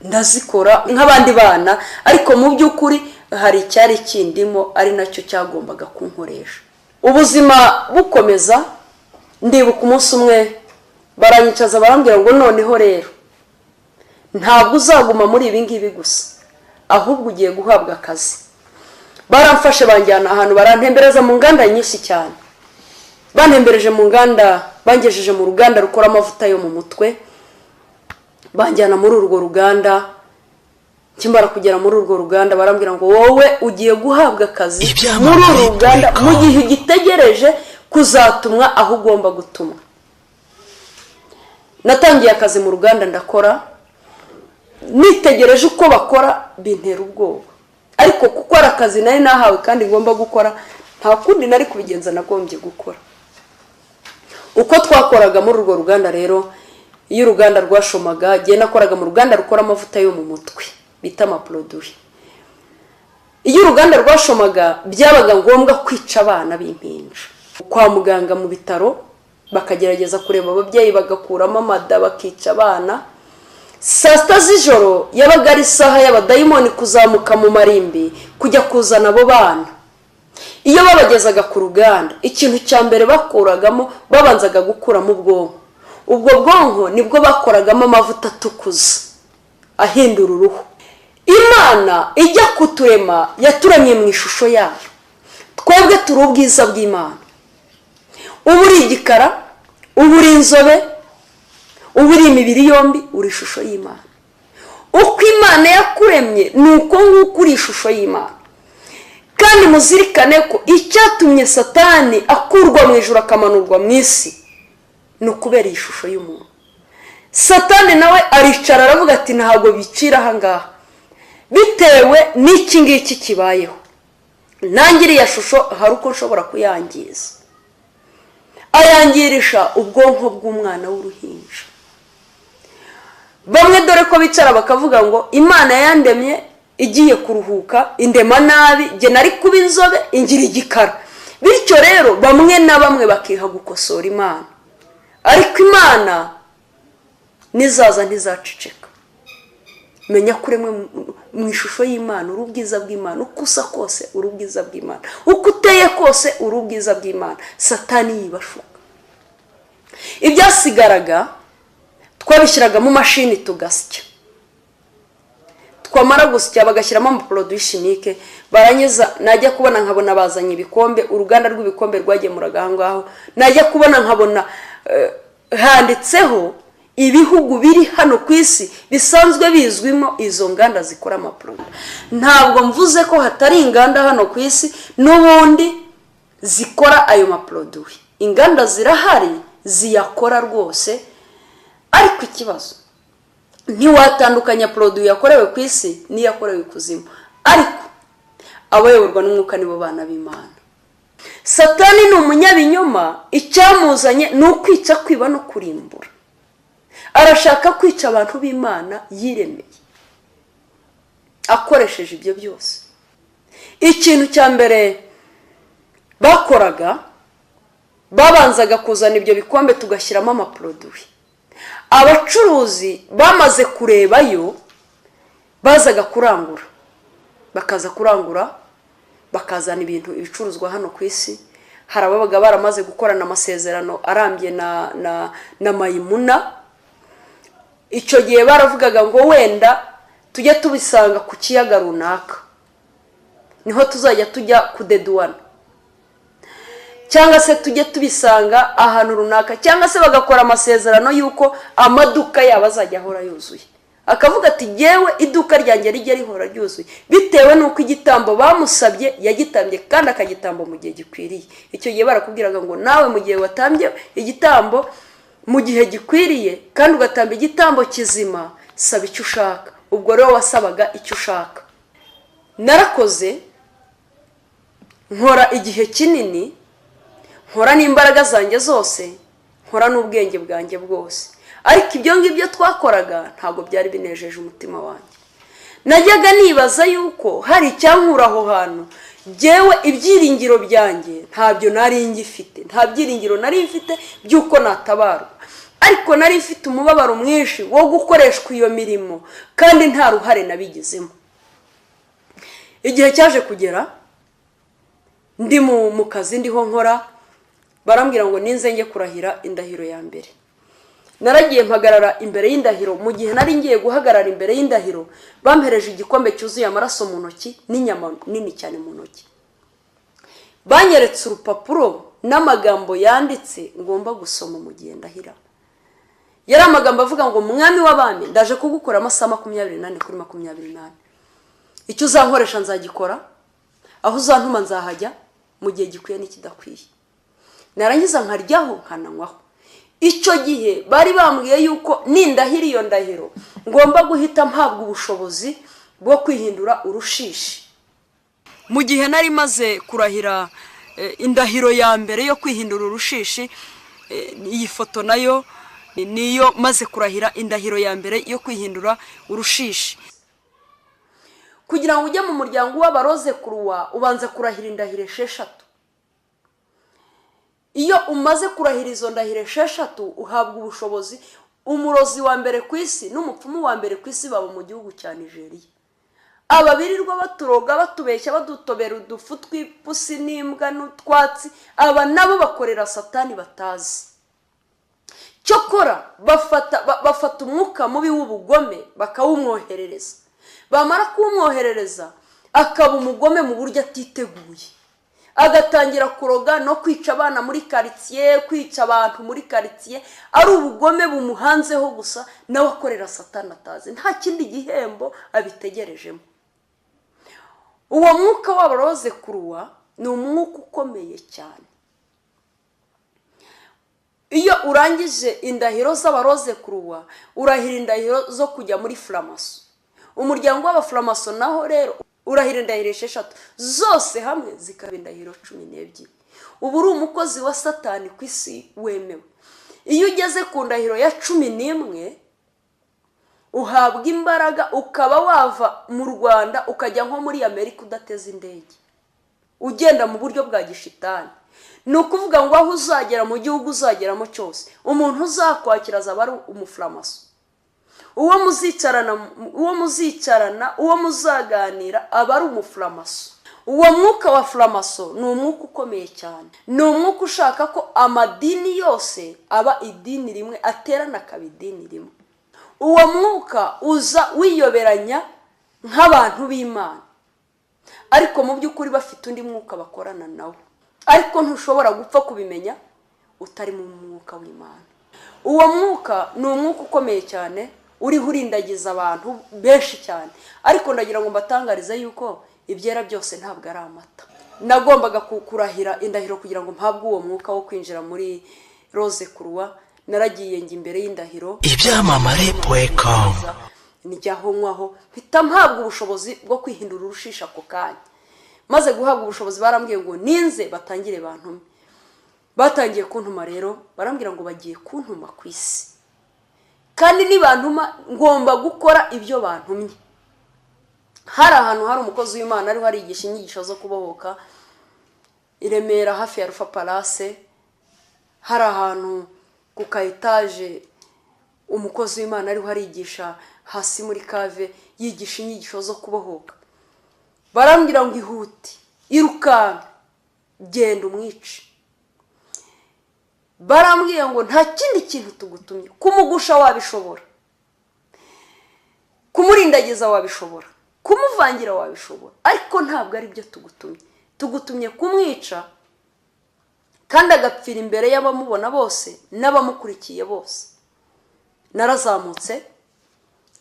ndazikora nk'abandi bana, ariko mu by'ukuri hari icyari kindimo, ari nacyo cyagombaga kunkoresha. ubuzima bukomeza, ndibuka umunsi umwe baranyicaza barambwira ngo noneho rero ntabwo uzaguma muri ibi ngibi gusa, ahubwo ugiye guhabwa akazi. baramfashe banjyana ahantu barantembereza mu nganda nyinshi cyane. bantembereje mu nganda, bangejeje mu ruganda rukora amavuta yo mu mutwe, banjyana muri urwo ruganda. kimara kugera muri urwo ruganda barambwira ngo wowe ugiye guhabwa akazi muri uru ruganda mu gihe gitegereje kuzatumwa aho ugomba gutumwa. natangiye akazi mu ruganda ndakora, nitegereje uko bakora bintera ubwoba, ariko kuko ari akazi nari nahawe kandi ngomba gukora, nta kundi nari kubigenza, nagombye gukora. uko twakoraga muri urwo ruganda rero, iyo uruganda rwashomaga giye nakoraga mu ruganda rukora amavuta yo mu mutwe bita amaproduit. iyo uruganda rwashomaga byabaga ngombwa kwica abana b'impinja kwa muganga mu bitaro, bakagerageza kureba ababyeyi bagakuramo amada bakica abana. saa sita z'ijoro yabaga ari isaha y'abadayimoni kuzamuka mu marimbi kujya kuzana abo bana. iyo babagezaga ku ruganda, ikintu cya mbere bakuragamo babanzaga gukuramo ubwonko. ubwo bwonko nibwo bakoragamo amavuta atukuza ahindura uruhu. Imana ijya kuturema yaturemye mu ishusho yayo, twebwe turi ubwiza bw'Imana. uba uri igikara, uba uri inzobe, uba uri imibiri yombi, uri ishusho y'Imana. uko Imana yakuremye ni uko nguko uri ishusho y'Imana. kandi muzirikane ko icyatumye Satani akurwa mu ijuru akamanurwa mu isi ni ukubera ishusho y'umuntu. Satani nawe aricara aravuga ati ntabwo bicira aha ngaha bitewe n'iki ngiki kibayeho, nanjye iriya shusho hari uko nshobora kuyangiza. ayangirisha ubwonko bw'umwana w'uruhinja. bamwe dore ko bicara bakavuga ngo Imana yandemye igiye kuruhuka, indema nabi, jye nari kuba inzobe ingira igikara. bityo rero bamwe na bamwe bakiha gukosora Imana, ariko Imana nizaza ntizaceceka. menya kuremwe mu ishusho y'Imana, uri ubwiza bw'Imana. uko usa kose uri ubwiza bw'Imana, uko uteye kose uri ubwiza bw'Imana. Satani yibashuka. ibyasigaraga twabishyiraga mu mashini tugasya, twamara gusya bagashyiramo amaproduit chimique. barangiza najya kubona nkabona bazanye ibikombe, uruganda rw'ibikombe rwagemuraga aho ngaho. najya kubona nkabona handitseho ibihugu biri hano ku isi bisanzwe bizwimo izo nganda zikora amaproduit. ntabwo mvuze ko hatari inganda hano ku isi n'ubundi zikora ayo maproduit. inganda zirahari ziyakora rwose, ariko ikibazo ntiwatandukanya produit yakorewe ku isi n'iyakorewe ikuzimu. ariko abayoborwa n'umwuka nibo bana b'Imana. Satani ni umunyabinyoma, icyamuzanye ni ukwica, kwiba no kurimbura. arashaka kwica abantu b'Imana yiremeye akoresheje ibyo byose. ikintu cya mbere bakoraga, babanzaga kuzana ibyo bikombe tugashyiramo amaproduit. abacuruzi bamaze kurebayo bazaga kurangura, bakaza kurangura bakazana ibicuruzwa hano ku isi. Hari ababaga baramaze gukorana amasezerano arambye na Mayimuna. Icyo gihe baravugaga ngo wenda tujye tubisanga ku kiyaga runaka, niho tuzajya tujya kudeduwana, cyangwa se tujye tubisanga ahantu runaka, cyangwa se bagakora amasezerano y'uko amaduka yabo azajya ahora yuzuye. Akavuga ati yewe iduka ryanjye rijye rihora ryuzuye, bitewe n'uko igitambo bamusabye yagitambye kandi akagitambo mu gihe gikwiriye. Icyo gihe barakubwiraga ngo nawe mu gihe watambye igitambo mu gihe gikwiriye kandi ugatamba igitambo kizima, saba icyo ushaka. Ubwo rero wasabaga icyo ushaka. Narakoze nkora igihe kinini, nkora n'imbaraga zanjye zose, nkora n'ubwenge bwanjye bwose, ariko ibyo ngibyo twakoraga ntabwo byari binejeje umutima wanjye. Najyaga nibaza yuko hari icyankura aho hantu, jewe ibyiringiro byanjye ntabyo nari ngifite, nta byiringiro nari mfite by'uko natabarwa, ariko nari mfite umubabaro mwinshi wo gukoreshwa iyo mirimo kandi nta ruhare nabigizemo. Igihe cyaje kugera ndi mu kazi ndiho nkora, barambwira ngo ninze njye kurahira indahiro ya mbere. Naragiye mpagarara imbere y'indahiro. Mu gihe nari ngiye guhagarara imbere y'indahiro, bampereje igikombe cyuzuye amaraso mu ntoki n'inyama nini cyane mu ntoki. Banyeretse urupapuro n'amagambo yanditse ngomba gusoma mu gihe ndahira. Yari amagambo avuga ngo mwami w'abami, ndaje kugukora amasaha 28 kuri 28. Icyo uzankoresha nzagikora, aho uzantuma nzahajya mu gihe gikwiye n'ikidakwiye. Narangiza nkaryaho nkananywaho. Icyo gihe bari bambwiye yuko nindahira iyo ndahiro ngomba guhita mpabwa ubushobozi bwo kwihindura urushishi. Mu gihe nari maze kurahira indahiro ya mbere yo kwihindura urushishi, iyi foto nayo niyo maze kurahira indahiro ya mbere yo kwihindura urushishi. Kugira ngo ujye mu muryango w'abaroze kuruwa ubanza kurahira indahiro 6. Iyo umaze kurahira izo ndahiro 6 uhabwa ubushobozi. Umurozi wa mbere ku isi n'umupfumu wa mbere ku isi baba mu gihugu cya Nigeria. Ababirirwa baturoga batubeshya badutobera udufu tw'ipusi n'imbwa n'utwatsi, aba nabo bakorera Satani batazi. Cyokora bafata umwuka mubi w'ubugome bakawumwoherereza. Bamara kumwoherereza akaba umugome mu buryo atiteguye, agatangira kuroga no kwica abana muri quartier, kwica abantu muri quartier. Ari ubugome bumuhanzeho gusa, nawe akorera Satani atazi, nta kindi gihembo abitegerejemo. Uwo mwuka w'abaroze kuruwa ni umwuka ukomeye cyane. Iyo urangije indahiro z'abaroze kuruwa urahira indahiro zo kujya muri Framaso. Umuryango w'abaframaso naho rero urahira indahiro 6 zose hamwe zikaba indahiro 12. Ubu uri umukozi wa Satani ku isi wemewe. Iyo ugeze ku ndahiro ya 11 uhabwa imbaraga, ukaba wava mu Rwanda ukajya nko muri Amerika udateze indege, ugenda mu buryo bwa gishitani. Ni ukuvuga ngo aho uzagera mu gihugu uzageramo cyose, umuntu uzakwakira azaba ari umuframaso. Uwo muzicarana, uwo muzaganira aba ari umuframaso. Uwo mwuka wa framaso ni umwuka ukomeye cyane. Ni umwuka ushaka ko amadini yose aba idini rimwe, aterana akaba idini rimwe. Uwo mwuka uza wiyoberanya nk'abantu b'Imana, ariko mu by'ukuri bafite undi mwuka bakorana nawo. Ariko ntushobora gupfa kubimenya utari mu mwuka w'Imana. Uwo mwuka ni umwuka ukomeye cyane, uri hurindagiza abantu benshi cyane. Ariko ndagira ngo mbatangarize yuko ibyera byose ntabwo ari amata. Nagombaga kurahira indahiro kugira ngo mpabwe uwo mwuka wo kwinjira muri Rose Kuruwa. Naragiye ngi imbere y'indahiro ibyamamare.com nijyaho nkwaho mpita mpabwa ubushobozi bwo kwihindura urushisha ako kanya. Maze guhabwa ubushobozi barambwiye ngo ninze batangire bantume. Batangiye kuntuma rero, barambwira ngo bagiye kuntuma ku isi, kandi nibantuma ngomba gukora ibyo bantumye. Hari ahantu hari umukozi w'Imana ari harigisha inyigisho zo kubohoka i Remera hafi ya Rufa Palace. Hari ahantu ku kaitaje umukozi w'Imana ariho arigisha hasi muri kave yigisha inyigisho zo kubohoka. Barambwira ngo ihute, irukanka, genda umwice. Barambwira ngo nta kindi kintu tugutumye, kumugusha wabishobora, kumurindagiza wabishobora, kumuvangira wabishobora, ariko ntabwo ari byo tugutumye. Tugutumye kumwica kandi agapfira imbere y'abamubona bose n'abamukurikiye bose. Narazamutse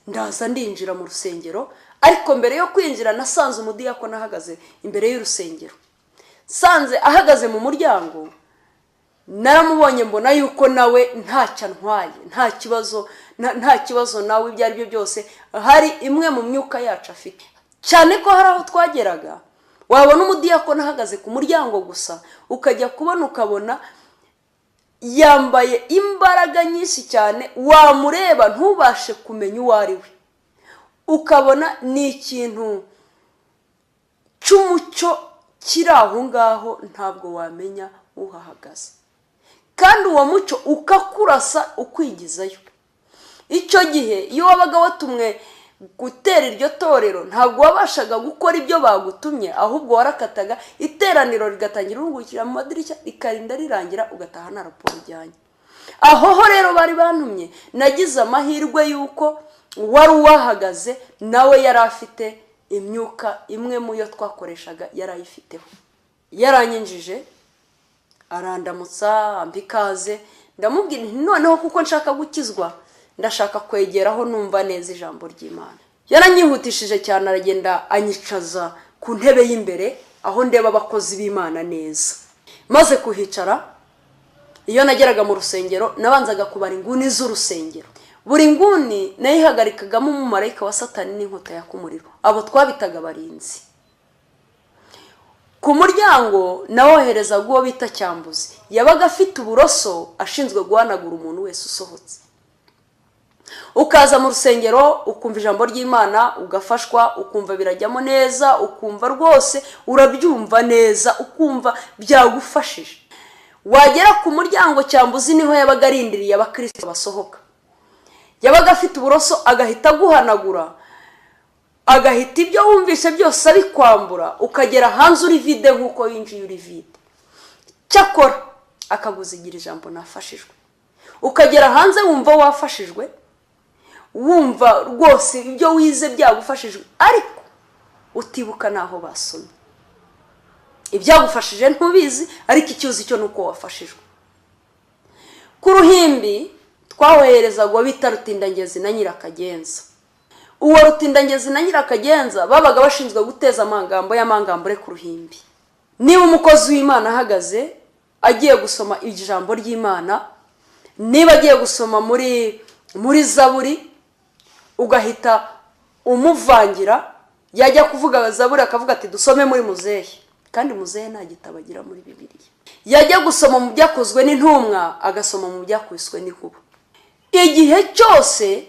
ndaza ndinjira mu rusengero, ariko mbere yo kwinjira nasanze umudiyakoni ahagaze imbere y'urusengero. Sanze ahagaze mu muryango, naramubonye mbona yuko nawe ntacyo antwaye, nta kibazo nawe ibyo ari byo byose, hari imwe mu myuka yacu afite. Cyane ko hari aho twageraga wabona umudiyakoni ahagaze ku muryango gusa, ukajya kubona ukabona yambaye imbaraga nyinshi cyane, wamureba ntubashe kumenya uwo ari we, ukabona ni ikintu cy'umucyo kiri aho ngaho, ntabwo wamenya uhahagaze, kandi uwo mucyo ukakurasa ukwigizayo. Icyo gihe iyo wabaga watumwe gutera iryo torero, ntabwo wabashaga gukora ibyo bagutumye, ahubwo warakataga, iteraniro rigatangira urungukira mu madirishya rikarinda rirangira, ugataha na raporo ijyanye. Aho rero bari bantumye, nagize amahirwe yuko wari uwahagaze nawe yari afite imyuka imwe mu yo twakoreshaga, yari ayifiteho. Yaranyinjije, arandamutsa, ambikaze, ndamubwira nti noneho kuko nshaka gukizwa, ndashaka kwegeraho numva neza ijambo ry'Imana. Yaranyihutishije cyane, aragenda anyicaza ku ntebe y'imbere aho ndeba abakozi b'Imana neza. Maze kuhicara, iyo nageraga mu rusengero nabanzaga kubara inguni z'urusengero. Buri nguni nayihagarikagamo umumarayika wa Satani n'inkota yaka umuriro, abo twabitaga abarinzi. Ku muryango nawoherezaga uwo bita cyambuzi, yabaga afite uburoso ashinzwe guhanagura umuntu wese usohotse. Ukaza mu rusengero ukumva ijambo ry'Imana, ugafashwa, ukumva birajyamo neza, ukumva rwose urabyumva neza, ukumva byagufashije. Wagera ku muryango cyambuzi niho yabaga arindiriye abakristo basohoka. Yabaga afite uburoso agahita guhanagura, agahita ibyo wumvise byose abikwambura, ukagera hanze uri vide nk'uko winjiye uri vide. Cyakora akaguzigira ijambo nafashijwe, ukagera hanze wumva wafashijwe, wumva rwose ibyo wize byagufashijwe, ariko utibuka naho basomye. Ibyagufashije ntubizi, ariko icyuzi cyo nuko wafashijwe. Ku ruhimbi twawoherezaga uwo bita Rutindangezi na Nyirakagenza. Uwo Rutindangezi na Nyirakagenza babaga bashinzwe guteza amagambo y'amangambure ku ruhimbi. Niba umukozi w'Imana ahagaze agiye gusoma ijambo ry'Imana, niba agiye gusoma muri Zaburi, ugahita umuvangira, yajya kuvuga Zaburi akavuga ati dusome muri Muzehe, kandi Muzehe nta gitabo agira muri Bibiliya. Yajya gusoma mu byakozwe n'intumwa, agasoma mu byakwiswe n'inkuba. Igihe cyose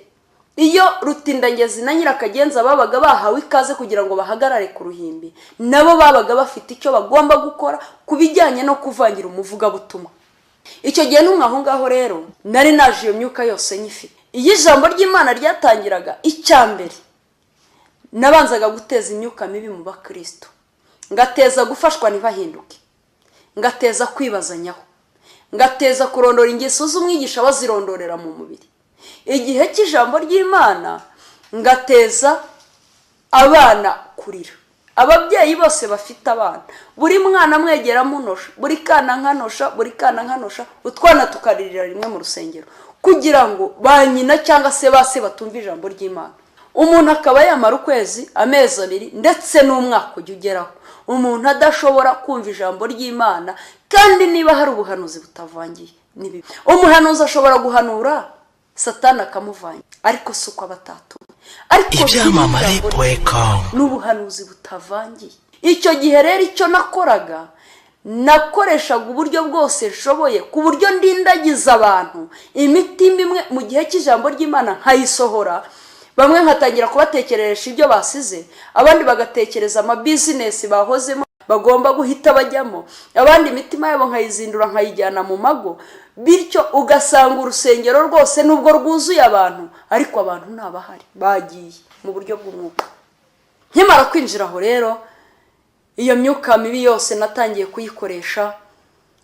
iyo Rutindangezi na Nyirakagenza babaga bahawe ikaze kugira ngo bahagarare ku ruhimbi, nabo babaga bafite icyo bagomba gukora kubijyanye no kuvangira umuvugabutumwa. Icyo gihe n'umwaho ngaho rero nari naje iyo myuka yose nyifite. Iyo ijambo ry'Imana ryatangiraga, icyambere nabanzaga guteza imyuka mibi mu bakristo, ngateza gufashwa ntibahinduke, ngateza kwibazanyaho, ngateza kurondora ingeso z'umwigisha bazirondorera mu mubiri. Igihe cy'ijambo ry'Imana ngateza abana kurira. Ababyeyi bose bafite abana, buri mwana mwegera munosha, buri kana nkanosha, utwana tukaririra rimwe mu rusengero, kugira ngo ba nyina cyangwa se base batumva ijambo ry'Imana. Umuntu akaba yamara ukwezi, amezi abiri, ndetse n'umwaka ujya ugeraho, umuntu adashobora kumva ijambo ry'Imana, kandi niba hari ubuhanuzi butavangiye nibi. Umuhanuzi ashobora guhanura, Satani akamuvanya, ariko si uko abatatu. Ariko ibyamamare.com n'ubuhanuzi butavangiye. Icyo gihe rero icyo nakoraga, nakoreshaga uburyo bwose nshoboye ku buryo ndindagiza abantu imitima imwe mu gihe cy'ijambo ry'Imana nkayisohora. Bamwe nkatangira kubatekereresha ibyo basize, abandi bagatekereza ama business bahozemo, bagomba guhita bajyamo, abandi imitima yabo nkayizindura nkayijyana mu mago, bityo ugasanga urusengero rwose nubwo rwuzuye abantu ariko abantu ntabahari, bagiye mu buryo bw'umwuka. Nkimara kwinjira aho rero, iyo myuka mibi yose natangiye kuyikoresha.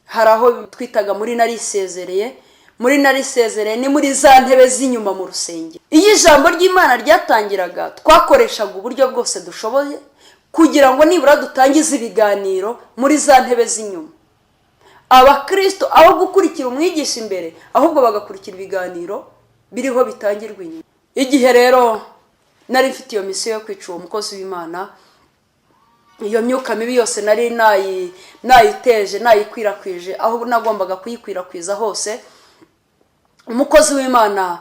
Hari aho twitaga muri narisezereye. Muri narisezereye ni muri za ntebe z'inyuma mu rusengero. Iyo ijambo ry'Imana ryatangiraga, twakoreshaga uburyo bwose dushoboye kugira ngo nibura dutangize ibiganiro muri za ntebe z'inyuma. Abakristo aho gukurikira umwigisha imbere, ahubwo bagakurikira ibiganiro biriho bitangirwa inyuma. Igihe rero nari mfite iyo misiyo yo kwica uwo mukozi w'Imana, iyo myuka mibi yose nari nayiteje, nayikwirakwije aho nagombaga kuyikwirakwiza hose. Umukozi w'Imana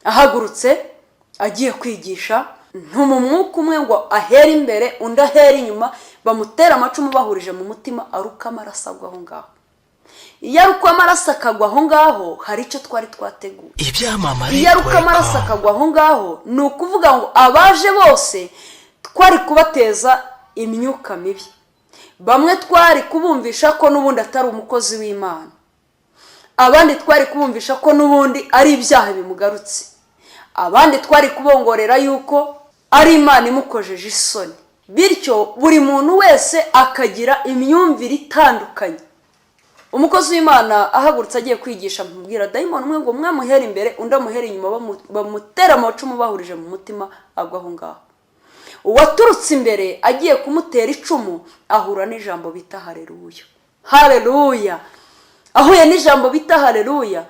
ahagurutse agiye kwigisha, ntuma umwuka umwe ngo ahere imbere undi ahere inyuma, bamutera amacumu bahurije mu mutima, aruka amaraso agwa aho ngaho. Iyo aruka amaraso akagwa aho ngaho, hari icyo twari twateguye. Iyo aruka amaraso akagwa aho ngaho, ni ukuvuga ngo abaje bose twari kubateza imyuka mibi. Bamwe twari kubumvisha ko n'ubundi atari umukozi w'Imana, abandi twari kubumvisha ko n'ubundi ari ibyaha bimugarutse, abandi twari kubongorera yuko ari Imana imukojeje isoni. Bityo buri muntu wese akagira imyumvire itandukanye. Umukozi w'Imana ahagurutse agiye kwigisha, mubwira dayimoni umwe ngo mwamuhere imbere undi amuhere inyuma, bamutera amacumu bahurije mu mutima, agwa aho ngaho. Uwaturutse imbere agiye kumutera icumu ahura n'ijambo bita haleluya. Haleluya! Ahuye n'ijambo bita haleluya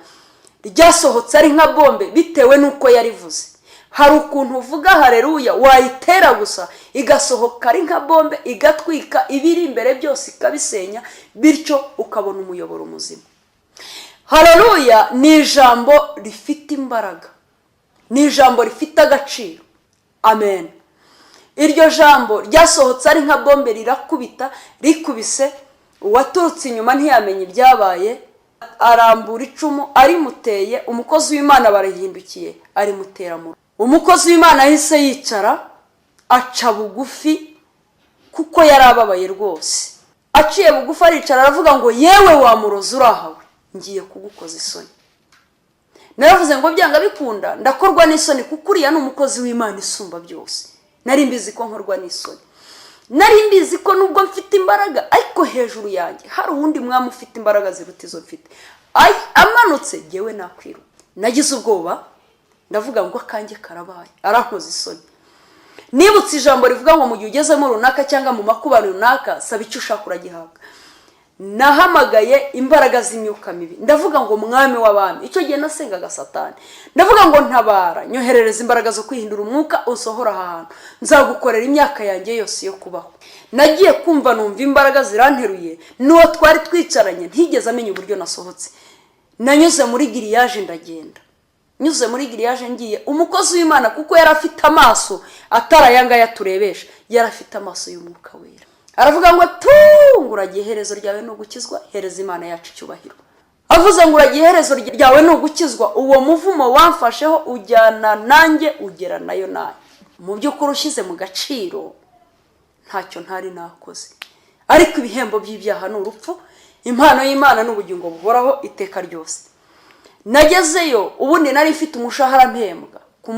ryasohotse ari nka bombe bitewe nuko yarivuze. Hari ukuntu uvuga haleluya wayitera gusa igasohoka ari nka bombe, igatwika ibiri imbere byose ikabisenya, bityo ukabona umuyoboro muzima. Haleluya ni ijambo rifite imbaraga, ni ijambo rifite agaciro. Amen. Iryo jambo ryasohotse ari nka bombe, rirakubita, rikubise uwaturutse inyuma ntiyamenye ibyabaye, arambura icumu arimuteye. Umukozi w'Imana barahindukiye arimutera mu. Umukozi w'Imana yahise yicara aca bugufi kuko yari ababaye rwose. Aciye bugufi aricara aravuga ngo yewe wamurozi urahawe, ngiye kugukoza isoni. Naravuze ngo byanga bikunda ndakorwa n'isoni kuko uriya ni umukozi w'Imana isumba byose. Nari mbizi ko nkorwa n'isoni, nari mbizi ko nubwo mfite imbaraga ariko hejuru yanjye hari uwundi mwami ufite imbaraga ziruta izo mfite. Amanutse jyewe nakwiruka. Nagize ubwoba ndavuga ngo akanjye karabaye, arankoza isoni. Nibutse ijambo rivuga ngo mu gihe ugezemo runaka cyangwa mu makuba runaka, saba icyo ushaka uragihabwa. Nahamagaye imbaraga z'imyuka mibi, ndavuga ngo mwami w'abami. Icyo gihe nasengaga Satani, ndavuga ngo ntabara, nyoherereza imbaraga zo kwihindura umwuka usohora aha hantu, nzagukorera imyaka yanjye yose yo kubaho. Nagiye kumva numva imbaraga ziranteruye, n'uwo twari twicaranye ntigeze amenya uburyo nasohotse. Nanyuze muri giriyaje ndagenda. Nyuze muri giriyaje ngiye, umukozi w'Imana kuko yari afite amaso atarayanga yaturebesha, yari afite amaso y'umwuka wera. Aravuga ngo uragiye iherezo ryawe no gukizwa, hereza Imana yacu icyubahiro. Avuze ngo uragiye iherezo ryawe no gukizwa, uwo muvumo wamfasheho ujyana nanjye ugera nayo nayo. Mu by'ukuri ushyize mu gaciro ntacyo ntari nakoze, ariko ibihembo by'ibyaha ni urupfu, impano y'Imana n'ubugingo buhoraho iteka ryose. Nagezeyo ubundi nari mfite umushahara mpembwa ku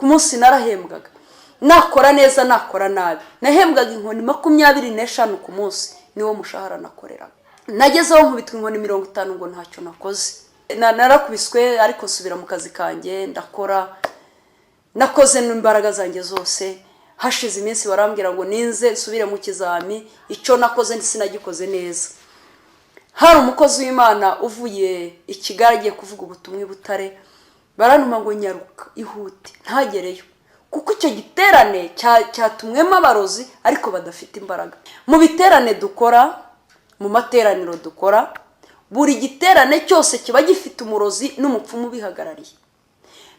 munsi narahembwaga, nakora neza nakora nabi nahembwaga inkoni 25 ku munsi, niwo mushahara nakoreraga. Nagezeho nkubitwa inkoni 50 ngo ntacyo nakoze. Narakubiswe ariko nsubira mu kazi kanjye ndakora, nakoze n'imbaraga zanjye zose. Hashize iminsi barambwira ngo ninze nsubire mu kizami, icyo nakoze sinagikoze neza. Hari umukozi w'Imana uvuye i Kigali agiye kuvuga ubutumwa i Butare, baranuma ngo nyaruka ihute ntagereyo kuko icyo giterane cyatumwemo abarozi ariko badafite imbaraga. Mu biterane dukora, mu materaniro dukora, buri giterane cyose kiba gifite umurozi n'umupfumu bihagarariye.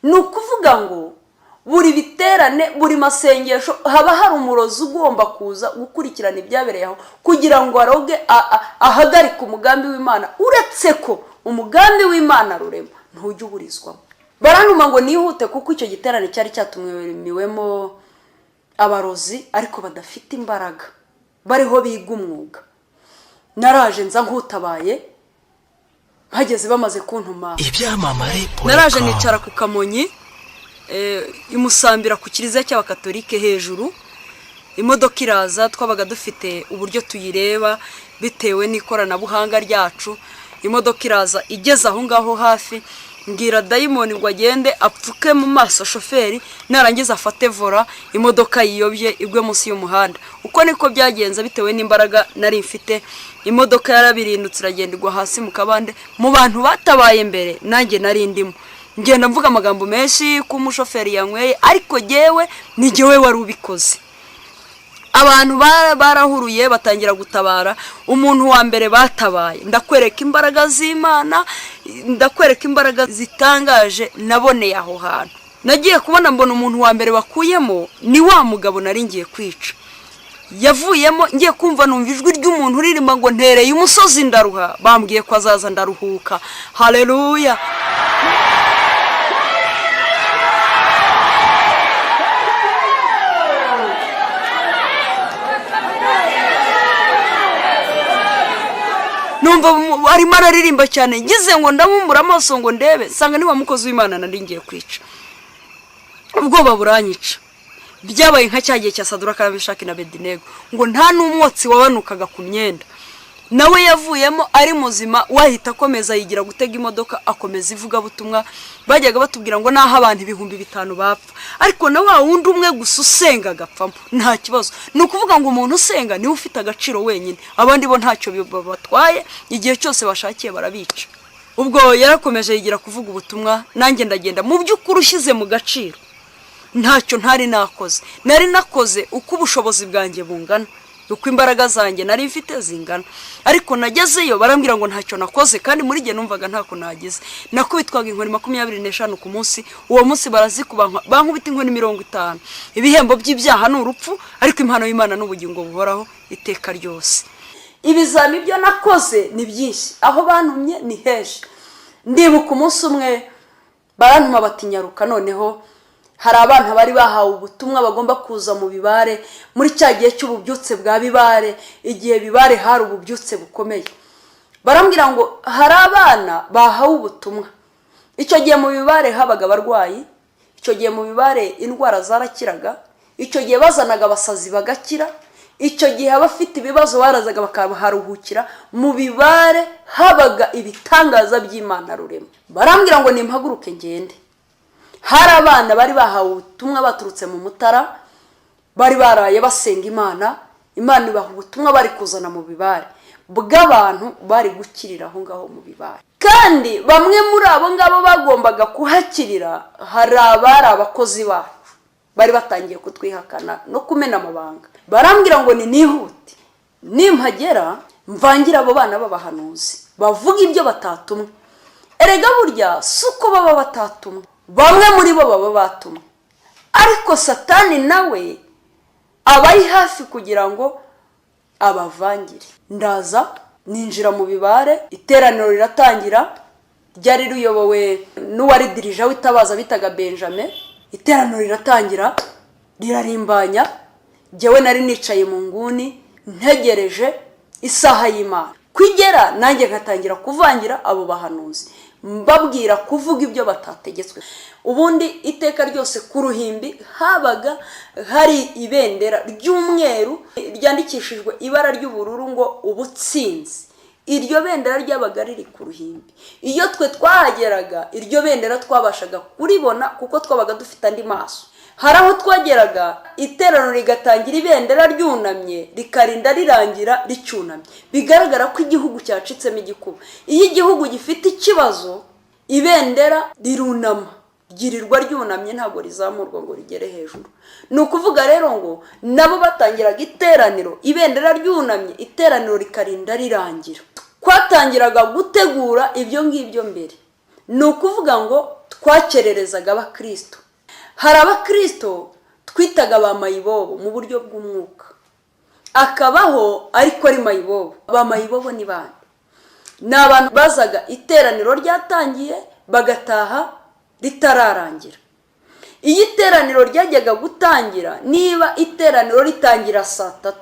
Ni ukuvuga ngo buri biterane, buri masengesho haba hari umurozi ugomba kuza gukurikirana ibyabereye aho kugira ngo aroge ahagarike umugambi w'Imana, uretse ko umugambi w'Imana rurema ntujya uburizwamo. Baranuma ngo nihute kuko icyo giterane cyari cyatumwemiwemo abarozi ariko badafite imbaraga, bariho biga umwuga. Naraje nza nkutabaye, hageze bamaze kuntuma ibyamamare. Naraje nicara ku Kamonyi imusambira ku kiliziya cy'abakatolike hejuru. Imodoka iraza, twabaga dufite uburyo tuyireba bitewe n'ikoranabuhanga ryacu. Imodoka iraza igeze aho ngaho hafi, ngira dayimoni ngo agende apfuke mu maso shoferi, narangiza afate vora, imodoka yiyobye igwe munsi y'umuhanda. Uko niko byagenze bitewe n'imbaraga nari mfite. Imodoka yarabirindutse iragenda igwa hasi mu kabande. Mu bantu batabaye mbere nanjye nari ndimo, ngenda mvuga amagambo menshi ko umushoferi yanyweye, ariko jewe ni jewe wari ubikoze. Abantu barahuruye batangira gutabara. Umuntu wa mbere batabaye, ndakwereka imbaraga z'Imana, ndakwereka imbaraga zitangaje naboneye aho hantu. Nagiye kubona mbona umuntu wa mbere bakuyemo ni wa mugabo nari ngiye kwica. Yavuyemo ngiye kumva numva ijwi ry'umuntu uririmba ngo ntereye umusozi ndaruha, bambwiye ko azaza ndaruhuka. Haleluya. Numva arimo araririmba cyane, ngize ngo ndamumbura amaso ngo ndebe, sanga ni wa mukozi w'Imana nari ngiye kwica. Ubwoba buranyica. Byabaye nka cyagiye cya Saduraka Meshaki na Abedinego, ngo nta n'umwotsi wabanukaga ku myenda. Nawe yavuyemo ari muzima, wahita akomeza yigira gutega imodoka, akomeza ivuga butumwa. Bajyaga batubwira ngo naho abantu 5,000 bapfa, ariko na wa wundi umwe gusa usenga agapfamo nta kibazo. Ni ukuvuga ngo umuntu usenga niwe ufite agaciro wenyine, abandi bo ntacyo babatwaye, igihe cyose bashakiye barabica. Ubwo yarakomeje yigira kuvuga ubutumwa, nanjye ndagenda mu by'ukuri ushyize mu gaciro. Ntacyo ntari nakoze, nari nakoze uko ubushobozi bwanjye bungana, uko imbaraga zanjye nari mfite zingana. Ariko nagezeyo barambwira ngo ntacyo nakoze, kandi muri gihe numvaga ntako nagize. Nakubitwaga inkoni 25 ku munsi. Uwo munsi barazikubanka, bankubita inkoni 50. Ibihembo by'ibyaha n'urupfu, ariko impano y'Imana n'ubugingo buhoraho iteka ryose. Ibizami byo nakoze ni byinshi, aho bantumye ni heje. Ndibuka umunsi umwe barantuma batinyaruka, noneho hari abana bari bahawe ubutumwa bagomba kuza mu bibare muri cya gihe cy'ububyutse bwa bibare. Igihe bibare hari ububyutse bukomeye, barambwira ngo hari abana bahawe ubutumwa. Icyo gihe mu bibare habaga abarwayi, icyo gihe mu bibare indwara zarakiraga, icyo gihe bazanaga abasazi bagakira, icyo gihe abafite ibibazo barazaga bakaharuhukira. Mu bibare habaga ibitangaza by'Imana rurema. Barambwira ngo nimpaguruke ngende. Hari abana bari bahawe ubutumwa baturutse mu Mutara, bari baraye basenga Imana, Imana ibaha ubutumwa bari kuzana mu bibare bw'abantu bari gukirira aho ngaho mu bibare. Kandi bamwe muri abo ngabo bagombaga kuhakirira, hari abari abakozi bacu bari batangiye kutwihakana no kumena amabanga. Barambwira ngo ni nihute, nimpagera mvangira abo bana b'abahanuzi bavuga ibyo batatumwe. Erega burya suko baba batatumwe, bamwe muri bo baba batumwe, ariko Satani nawe abayi hafi kugira ngo abavangire. Ndaza ninjira mu bibare, iteraniro riratangira. Ryari ruyobowe n'uwari dirija w'itabaza bitaga Benjamin. Iteraniro riratangira, rirarimbanya. Jewe nari nicaye mu nguni ntegereje isaha y'Imana kwigera, nanjye nkatangira kuvangira abo bahanuzi, mbabwira kuvuga ibyo batategetswe. Ubundi iteka ryose ku ruhimbi habaga hari ibendera ry'umweru ryandikishijwe ibara ry'ubururu ngo ubutsinzi. Iryo bendera ryabaga riri ku ruhimbi. Iyo twe twahageraga, iryo bendera twabashaga kuribona kuko twabaga dufite andi maso. Hari aho twageraga iteraniro rigatangira ibendera ryunamye, rikarinda rirangira ricyunamye, bigaragara ko igihugu cyacitsemo igikuba. Iyo igihugu gifite ikibazo, ibendera rirunama, girirwa ryunamye, ntabwo rizamurwa ngo rigere hejuru. Ni ukuvuga rero ngo nabo batangiraga iteraniro ibendera ryunamye, iteraniro rikarinda rirangira. Twatangiraga gutegura ibyo ngibyo mbere. Ni ukuvuga ngo twakererezaga abakristo. Hari abakristo twitaga ba mayibobo mu buryo bw'umwuka, akabaho ariko ari mayibobo. Ba mayibobo ni bande? Ni abantu bazaga iteraniro ryatangiye bagataha ritararangira. Iyi iteraniro ryajyaga gutangira, niba iteraniro ritangira saa 3,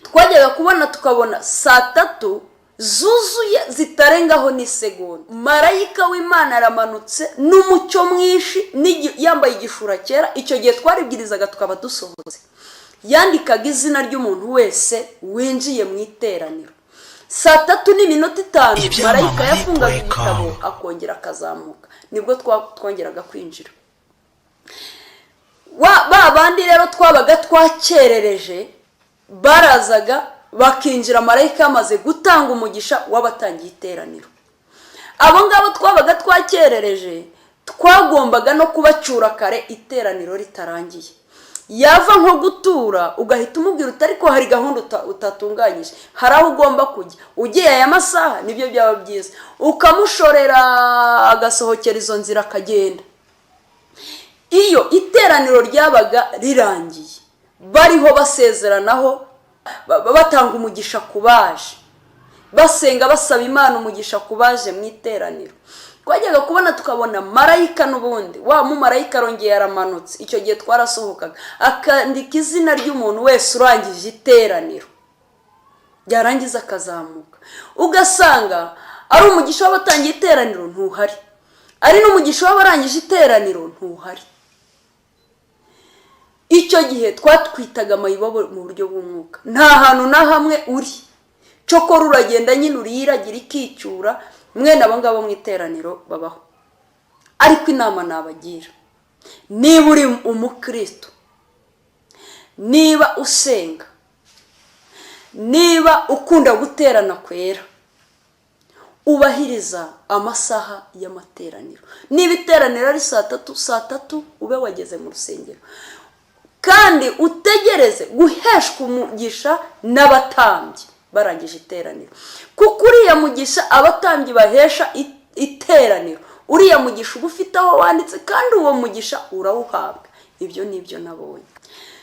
twajyaga kubona tukabona saa 3 zuzuye zitarengaho n'isegonda. Marayika w'Imana aramanutse n'umucyo mwinshi yambaye igishura cyera. Icyo gihe twaribwirizaga tukaba dusohotse, yandikaga izina ry'umuntu wese winjiye mu iteraniro. Saa 3:05 marayika yafungaga igitabo akongera akazamuka, nibwo twongeraga kwinjira. Ba bandi rero twabaga twakerereje barazaga bakinjira marayika yamaze gutanga umugisha w'abatangiye iteraniro. Abo ngabo twabaga twakerereje twagombaga no kubacura kare iteraniro ritarangiye. Yava nko gutura ugahita umubwira utari ko hari gahunda utatunganyije, hari aho ugomba kujya, ugiye aya masaha nibyo byaba byiza, ukamushorera agasohokera izo nzira akagenda. Iyo iteraniro ryabaga rirangiye bariho basezeranaho batanga umugisha kubaje, basenga basaba Imana umugisha kubaje mu iteraniro. Twajyaga kubona tukabona marayika n'ubundi wa mu marayika arongeye aramanutse. Icyo gihe twarasohokaga akandika izina ry'umuntu wese urangije iteraniro, yarangiza akazamuka. Ugasanga ari umugisha w'abatangiye iteraniro ntuhari, ari n'umugisha w'abarangije iteraniro ntuhari. Icyo gihe twatwitaga amayibobo mu buryo bw'umwuka. Nta hantu na hamwe uri, cyokora uragenda nyine uriragira ikicyura. Mwene abo ngabo mu iteraniro babaho. Ariko inama nabagira, niba uri umukristo, niba usenga, niba ukunda guterana kwera, ubahiriza amasaha y'amateraniro. Niba iteraniro ari saa 3 ube wageze mu rusengero, kandi utegereze guheshwa umugisha n'abatambyi barangije iteraniro. Kuko uriya mugisha abatambyi bahesha iteraniro, uriya mugisha uba ufite aho wanditse kandi uwo mugisha urawuhabwa. Ibyo nibyo nabonye.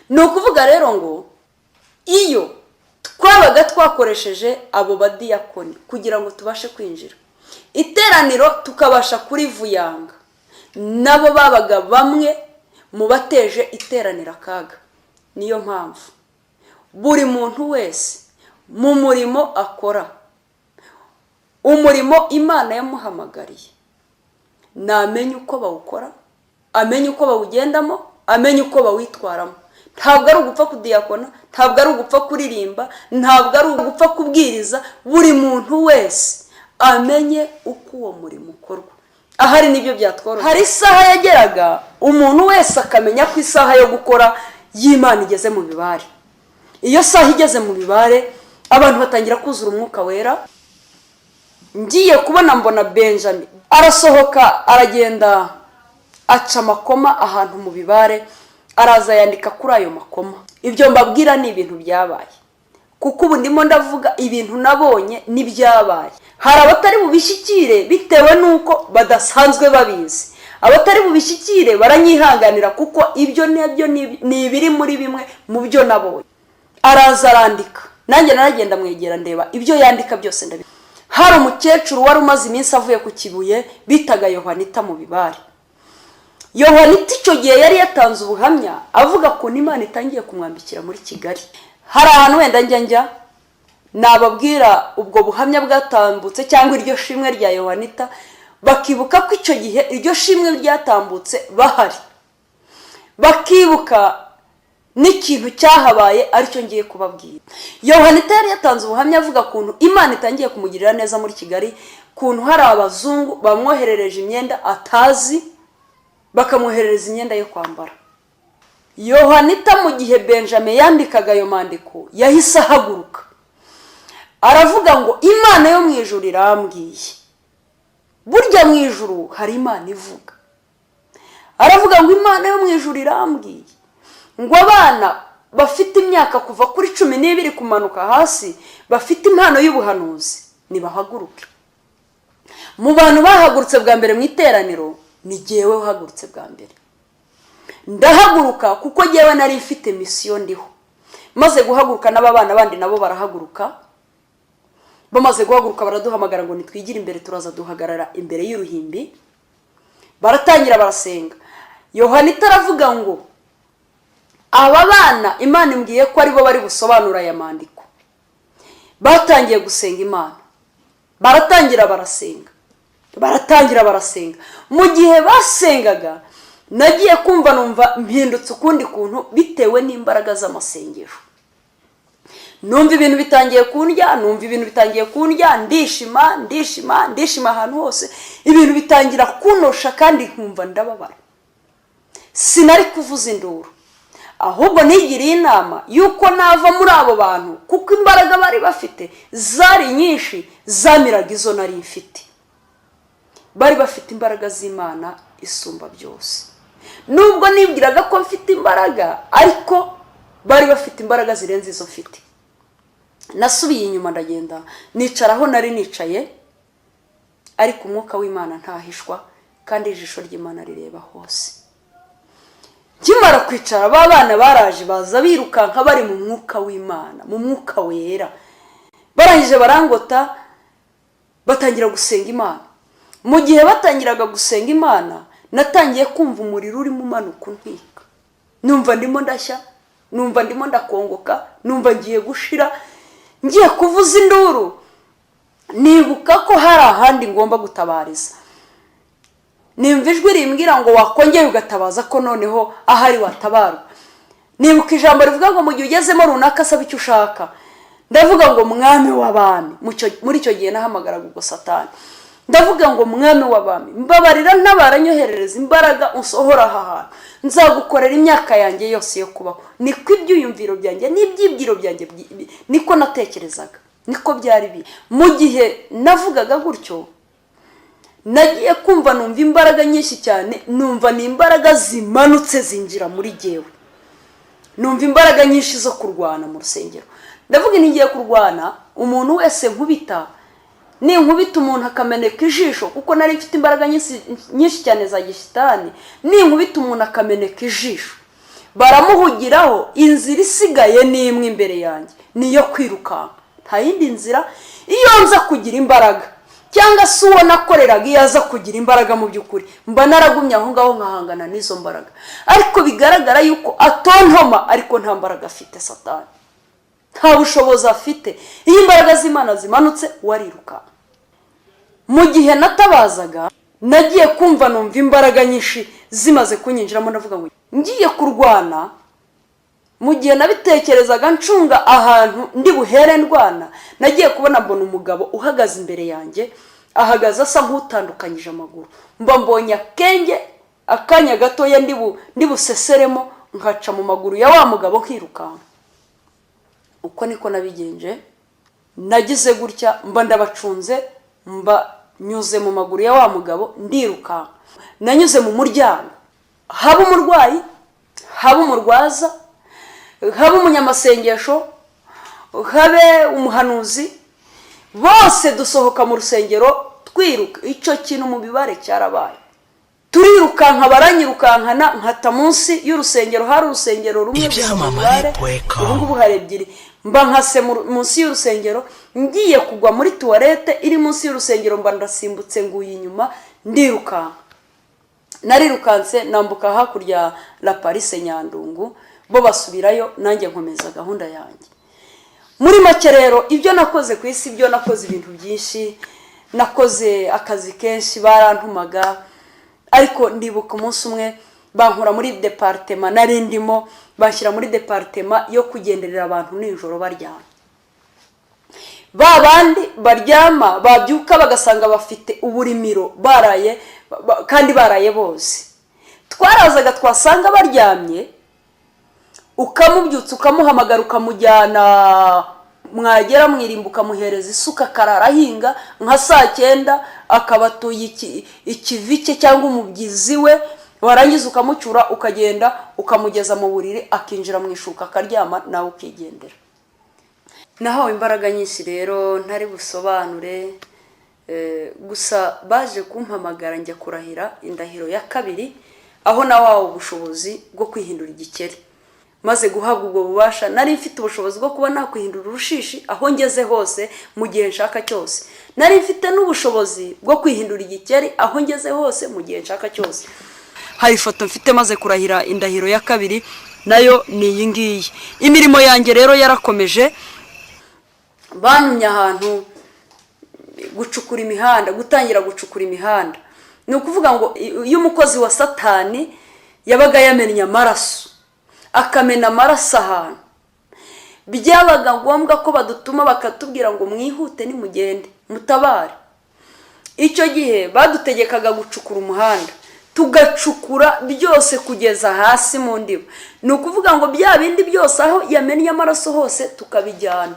Ni ukuvuga rero ngo iyo twabaga twakoresheje abo badiyakoni kugira ngo tubashe kwinjira iteraniro tukabasha kurivuyanga, nabo babaga bamwe mu bateje iteraniro akaga. Niyo mpamvu buri muntu wese mu murimo akora, umurimo Imana yamuhamagariye, namenye uko bawukora, amenye uko bawugendamo, amenye uko bawitwaramo. Ntabwo ari ugupfa kudiyakona, ntabwo ari ugupfa kuririmba, ntabwo ari ugupfa kubwiriza. Buri muntu wese amenye uko uwo murimo ukorwa. Ahari nibyo byatworohera. Hari isaha yageraga umuntu wese akamenya ko isaha yo gukora y'Imana igeze mu bibare. Iyo saha igeze mu bibare abantu batangira kuzura umwuka wera. Ngiye kubona mbona Benjamin arasohoka aragenda aca amakoma ahantu mu bibare, araza yandika kuri ayo makoma. Ibyo mbabwira ni ibintu byabaye, kuko ubu ndimo ndavuga ibintu nabonye n'ibyabaye. Hari abatari bubishyikire bitewe nuko badasanzwe babizi, abatari bubishyikire baranyihanganira kuko ibyo nabyo ni ibiri muri bimwe mu byo nabonye. Araza arandika, nanjye naragenda mwegera ndeba ibyo yandika byose ndabona. Hari umukecuru wari umaze iminsi avuye ku Kibuye bitaga Yohanita mu bibare. Yohanita icyo gihe yari yatanze ubuhamya avuga ko Imana itangiye kumwambikira muri Kigali. Hari ahantu wenda njya nababwira ubwo buhamya bwatambutse cyangwa iryo shimwe rya Yohanita, bakibuka ko icyo gihe iryo shimwe ryatambutse bahari, bakibuka n'ikintu cyahabaye aricyo ngiye kubabwira. Yohanita yari yatanze ubuhamya avuga kuntu Imana itangiye kumugirira neza muri Kigali, kuntu hari abazungu bamwoherereje imyenda atazi, bakamwoherereza imyenda yo kwambara. Yohanita mu gihe Benjamin yandikaga ayo mandiko yahise ahaguruka aravuga ngo Imana yo mu ijuru irambwiye. Burya mu ijuru hari Imana ivuga. Aravuga ngo Imana yo mu ijuru irambwiye ngo abana bafite imyaka kuva kuri 12 kumanuka hasi bafite impano y'ubuhanuzi nibahaguruke. Mu bantu bahagurutse bwa mbere mu iteraniro ni jyewe uhagurutse bwa mbere. Ndahaguruka kuko jyewe nari mfite mission ndiho. Maze guhaguruka n'abana bandi nabo barahaguruka. Bamaze guhaguruka baraduhamagara ngo nitwigire imbere, turaza duhagarara imbere y'uruhimbi. Baratangira barasenga. Yohanita aravuga ngo aba bana Imana imbwiye ko ari bo bari busobanura aya mandiko. batangiye gusenga Imana, baratangira barasenga. Mu gihe basengaga nagiye kumva numva mpindutse ukundi kuntu bitewe n'imbaraga z'amasengero. Numva ibintu bitangiye kundya, ndishima ahantu hose, ibintu bitangira kunosha kandi nkumva ndababara. Sinari kuvuza induru, ahubwo nigiriye inama yuko nava muri abo bantu, kuko imbaraga bari bafite zari nyinshi zamiraga izo nari mfite. Bari bafite imbaraga z'Imana isumba byose. Nubwo nibwiraga ko mfite imbaraga, ariko bari bafite imbaraga zirenze izo mfite. Nasubiye inyuma ndagenda nicara aho nari nicaye, ariko umwuka w'Imana ntahishwa kandi ijisho ry'Imana rireba hose. Kimara kwicara bana baraje baza birukanka bari mu mwuka w'Imana, mu mwuka wera. Barangije barangota batangira gusenga Imana. Mu gihe batangiraga gusenga Imana, natangiye kumva umuriro urimo umanuka untwika. Numva ndimo ndashya, numva ndimo ndakongoka, numva ngiye gushira, ngiye kuvuza induru. Nibuka ko hari ahandi ngomba gutabariza. Nimva ijwi rimbwira ngo wakongeye ugatabaza ko noneho ahari watabarwa. Nibuka ijambo rivuga ngo mu gihe ugezemo runaka saba icyo ushaka. Ndavuga ngo mwami w'abami. Muri icyo gihe nahamagaraga ubwo Satani. Ndavuga ngo mwami w'abami, mbabarira ntabaranyoherereza imbaraga unsohora aha hantu. Nzagukorera imyaka yanjye yose yo kubaho. Niko ibyiyumviro byanjye n'ibyibwiro byanjye niko natekerezaga. Niko byari biri. Mu gihe navugaga gutyo, nagiye kumva numva imbaraga nyinshi cyane, numva ni imbaraga zimanutse zinjira muri jyewe. Numva imbaraga nyinshi zo kurwana mu rusengero. Ndavuga ngiye kurwana, umuntu wese nkubita, ninkubita umuntu akameneka ijisho, kuko nari mfite imbaraga nyinshi cyane za gishitani. Ninkubita umuntu akameneka ijisho, baramuhugiraho, inzira isigaye n'imwe imbere yanjye niyo kwirukanka. Nta yindi nzira. Iyo nza kugira imbaraga cyangwa se uwo nakoreraga iyo aza kugira imbaraga mu by'ukuri, mba naragumye aho ngaho nkahangana n'izo mbaraga. Ariko bigaragara yuko atontoma, ariko nta mbaraga afite Satani, nta bushobozi afite. Iyo imbaraga z'Imana zimanutse wariruka. Mu gihe natabazaga, nagiye kumva numva imbaraga nyinshi zimaze kunyinjiramo. Ndavuga ngo ngiye kurwana. Mu gihe nabitekerezaga ncunga ahantu ndi buhere ndwana, nagiye kubona mbona umugabo uhagaze imbere yanjye, ahagaze asa nk'utandukanyije amaguru. Mba mbonye akenge, akanya gatoya ndi buseseremo, nkaca mu maguru ya wa mugabo nkirukanka. Uko niko nabigenje. Nagize gutya, mba ndabacunze, mba nyuze mu maguru ya wa mugabo ndirukanka. Nanyuze mu muryango, haba umurwayi, haba umurwaza, haba umunyamasengesho, habe umuhanuzi, bose dusohoka mu rusengero twiruka. Icyo kintu mu bibare cyarabaye. Turirukanka, baranyirukankana, nkata munsi y'urusengero. Hari urusengero rumwe rw'ibibare, ubu hari ebyiri. Mba nkase munsi y'urusengero, ngiye kugwa muri tuwarete iri munsi y'urusengero, mba ndasimbutse nguye inyuma ndirukanka. Narirukanse nambuka hakurya La Parise Nyandungu, bo basubirayo, nanjye nkomeza gahunda yanjye. Muri make rero ibyo nakoze ku isi, ibyo nakoze ibintu byinshi, nakoze akazi kenshi, barantumaga. Ariko ndibuka umunsi umwe bankura muri departement nari ndimo, bashyira muri departement yo kugenderera abantu nijoro baryama. Babandi baryama babyuka bagasanga bafite uburimiro, baraye kandi baraye bose. Twarazaga twasanga baryamye, ukamubyutsa ukamuhamagara ukamujyana, mwagera mwirimbuka muhereza isuka kararahinga nka saa 9, akabatuye ikivike cyangwa umubyizi we. Warangiza ukamucyura ukagenda ukamugeza mu buriri, akinjira mu ishuka akaryama, nawe ukigendera. Nahawe imbaraga nyinshi rero ntari busobanure. Gusa baje kumpamagara njya kurahira indahiro ya kabiri, aho nawawe ubushobozi bwo kwihindura igikeri. Maze guhabwa ubwo bubasha, nari mfite ubushobozi bwo kuba nakwihindura urushishi aho ngeze hose mu gihe nshaka cyose. Nari mfite n'ubushobozi bwo kwihindura igikeri aho ngeze hose mu gihe nshaka cyose. Hari ifoto mfite maze kurahira indahiro ya kabiri, nayo ni iyi ngiyi. Imirimo yanjye rero yarakomeje. bantumye ahantu gucukura imihanda, gutangira gucukura imihanda. Ni ukuvuga ngo iyo umukozi wa Satani yabaga yamennye amaraso, akamena amaraso ahantu, byabaga ngombwa ko badutuma bakatubwira ngo mwihute nimugende mutabare. Icyo gihe badutegekaga gucukura umuhanda, tugacukura byose kugeza hasi mu ndiba. Ni ukuvuga ngo bya bindi byose aho yamennye amaraso hose tukabijyana.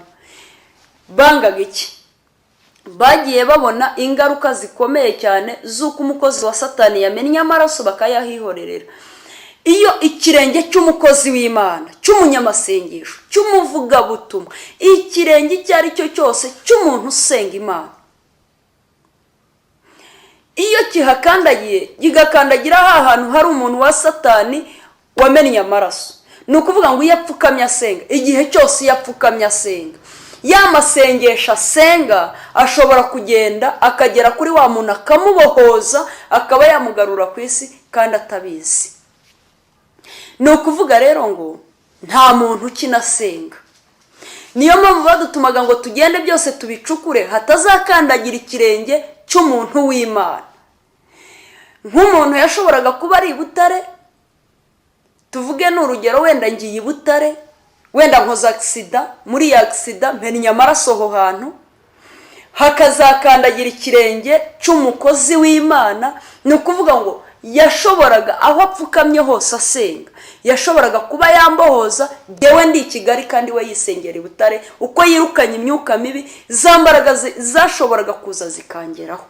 Bangaga iki? Bagiye babona ingaruka zikomeye cyane z'uko umukozi wa Satani yamennye amaraso bakayahihorerera. Iyo ikirenge cy'umukozi w'Imana, cy'umunyamasengesho, cy'umuvugabutumwa, ikirenge icyo ari cyo cyose cy'umuntu usenga Imana, iyo kihakandagiye kigakandagira hantu hari umuntu wa Satani wamennye amaraso, ni ukuvuga ngo iyo apfukamye asenga, igihe cyose iyo apfukamye asenga, ya masengesho asenga ashobora kugenda akagera kuri wa muntu akamubohoza, akaba yamugarura ku isi kandi atabizi. Ni ukuvuga rero ngo nta muntu ukinasenga. Niyo mpamvu badutumaga ngo tugende byose tubicukure hatazakandagira ikirenge cy'umuntu w'Imana. Nk'umuntu yashoboraga kuba ari i Butare, tuvuge n'urugero, wenda ngiye i Butare, wenda nkoze agisida, muri ya agisida mpennye amaraso aho hantu, hakazakandagira ikirenge cy'umukozi w'Imana. Ni ukuvuga ngo yashoboraga aho apfukamye hose asenga, yashoboraga kuba yambohoza, yewe ndi i Kigali kandi we yisengera i Butare, uko yirukanye imyuka mibi, za mbaraga zashoboraga kuza zikangeraho.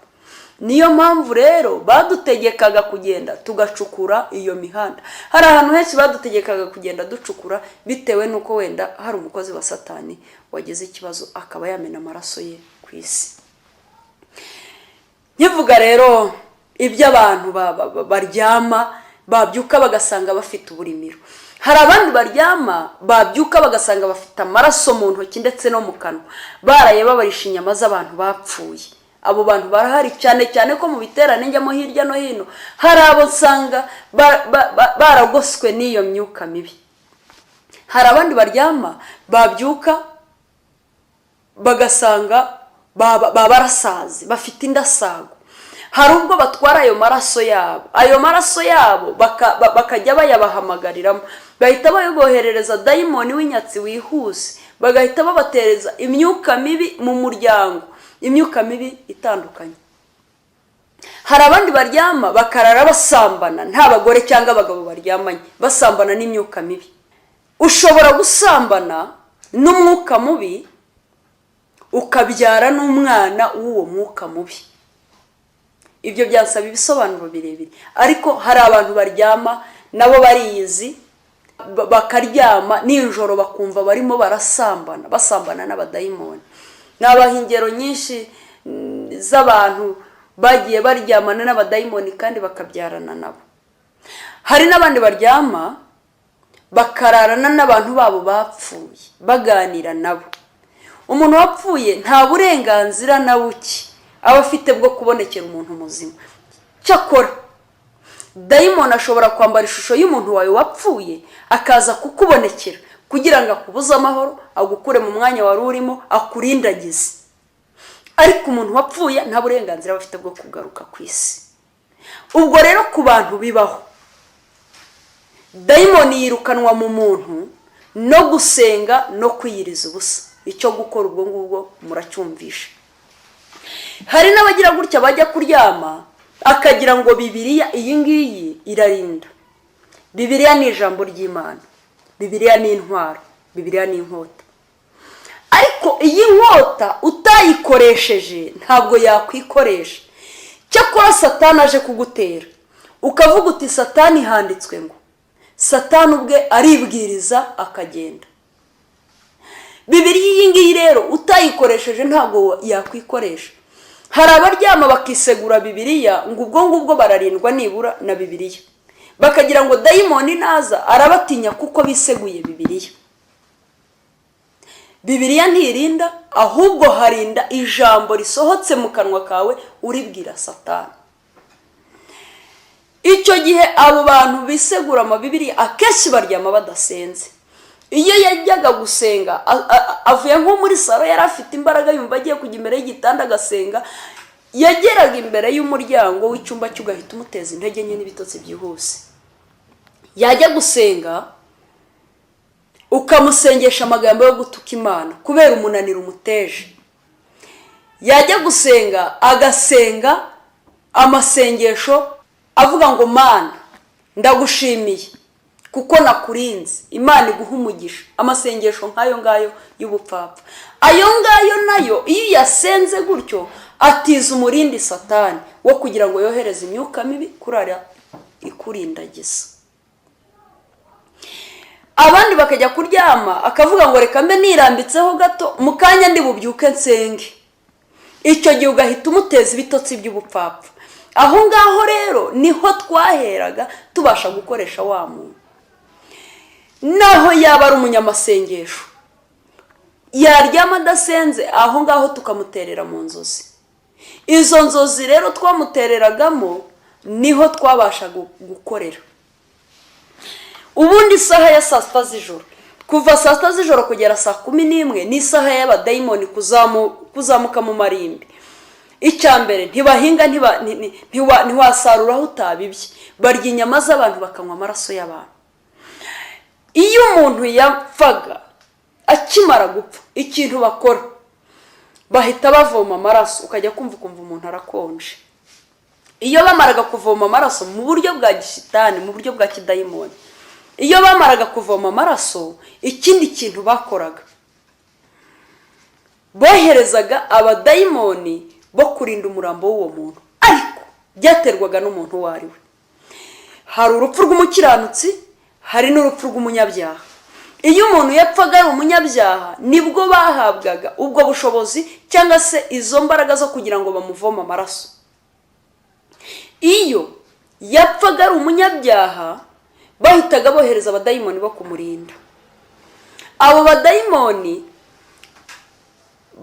Niyo mpamvu rero badutegekaga kugenda tugacukura iyo mihanda. Hari ahantu henshi badutegekaga kugenda ducukura bitewe n'uko wenda hari umukozi wa Satani wagize ikibazo akaba yamena amaraso ye ku isi. Nkivuga rero ibyo abantu baryama babyuka bagasanga bafite uburimiro. Hari abandi baryama babyuka bagasanga bafite amaraso mu ntoki ndetse no mu kanwa, baraye babarisha inyama z'abantu bapfuye. Abo bantu barahari cyane cyane ko mu biterane njyamo hirya no hino, hari abo nsanga baragoswe n'iyo myuka mibi. Hari abandi baryama babyuka bagasanga barasaze, bafite indasago. Hari ubwo batwara ayo maraso yabo bakajya bayabahamagariramo, bahita bayoboherereza dayimoni w'inyatsi wihuse, bagahita babatereza imyuka mibi mu muryango, imyuka mibi itandukanye. Hari abandi baryama bakarara basambana, nta bagore cyangwa abagabo baryamanye, basambana n'imyuka mibi. Ushobora gusambana n'umwuka mubi ukabyara n'umwana w'uwo mwuka mubi. Ibyo byasaba ibisobanuro birebire, ariko hari abantu baryama nabo bariyizi, bakaryama nijoro bakumva barimo basambana n'abadayimoni. Nabaha ingero nyinshi z'abantu bagiye baryamana n'abadayimoni kandi bakabyarana nabo. Hari n'abandi baryama bakararana n'abantu babo bapfuye, baganira nabo. Umuntu wapfuye nta burenganzira na buke aba afite bwo kubonekera umuntu muzima. Cyakora dayimoni ashobora kwambara ishusho y'umuntu wawe wapfuye akaza kukubonekera kugira ngo akubuze amahoro, agukure mu mwanya wari urimo, akurindagize. Ariko umuntu wapfuye nta burenganzira bafite bwo kugaruka ku isi. Ubwo rero ku bantu bibaho, dayimoni yirukanwa mu muntu no gusenga no kwiyiriza ubusa. Icyo gukora ubwo ngubwo muracyumvisha. Hari n'abagira gutya bajya kuryama akagira ngo Bibiliya iyi ngiyi irarinda. Bibiliya ni ijambo ry'Imana, Bibiliya ni intwaro, Bibiliya ni inkota. Ariko iyi nkota utayikoresheje ntabwo yakwikoresha. Cyakora Satani aje kugutera, ukavuga uti Satani handitswe ngo, Satani ubwe aribwiriza akagenda. Bibiliya iyi ngiyi rero utayikoresheje ntabwo yakwikoresha. Hari abaryama bakisegura Bibiliya ngo ubwo ngubwo bararindwa nibura na Bibiliya, bakagira ngo dayimoni naza arabatinya kuko biseguye Bibiliya. Bibiliya ntirinda, ahubwo harinda ijambo risohotse mu kanwa kawe uribwira Satani. Icyo gihe abo bantu bisegura ama Bibiliya akenshi baryama badasenze. iyo yajyaga gusenga avuye nko muri salo yari afite imbaraga yumva agiye kujya imbere y'igitanda agasenga, yageraga imbere y'umuryango w'icyumba cye ugahita umuteza intege nke n'ibitotsi byihuse. Yajya gusenga ukamusengesha amagambo yo gutuka Imana kubera umunaniro umuteje. Yajya gusenga agasenga amasengesho avuga ngo Mana ndagushimiye kuko nakurinze, Imana iguha umugisha. Amasengesho nk'ayo ngayo y'ubupfapfa, ayo ngayo nayo iyo yasenze gutyo atiza umurindi Satani wo kugira ngo yohereze imyuka mibi kurara ikurindagiza. Abandi bakajya kuryama akavuga ngo reka mbe nirambitseho gato mu kanya ndi bubyuke nsenge. Icyo gihe ugahita umuteza ibitotsi by'ubupfapfa. Aho ngaho rero niho twaheraga tubasha gukoresha wa muntu. Naho yaba ari umunyamasengesho yaryama adasenze, aho ngaho tukamuterera mu nzozi. Izo nzozi rero twamutereragamo niho twabasha gukorera. Ubundi isaha ya saa sita z'ijoro, kuva saa sita z'ijoro kugera saa 11 ni isaha y'abadayimoni kuzamuka mu marimbi. Icyambere ntibahinga, ntiwasarura aho utabibye, barya inyama z'abantu bakanywa amaraso y'abantu. Iyo umuntu yapfaga akimara gupfa, ikintu bakora bahita bavoma amaraso, ukajya kumva umuntu arakonje. Iyo bamaraga kuvoma amaraso mu buryo bwa gishitani, mu buryo bwa kidayimoni, iyo bamaraga kuvoma amaraso, ikindi kintu bakoraga boherezaga abadayimoni bo kurinda umurambo w'uwo muntu, ariko byaterwaga n'umuntu wari we. Hari urupfu rw'umukiranutsi, hari n'urupfu rw'umunyabyaha. Iyo umuntu yapfaga ari umunyabyaha nibwo bahabwaga ubwo bushobozi cyangwa se izo mbaraga zo kugira ngo bamuvome amaraso. Iyo yapfaga ari umunyabyaha bahitaga bohereza abadayimoni bo kumurinda. Abo badayimoni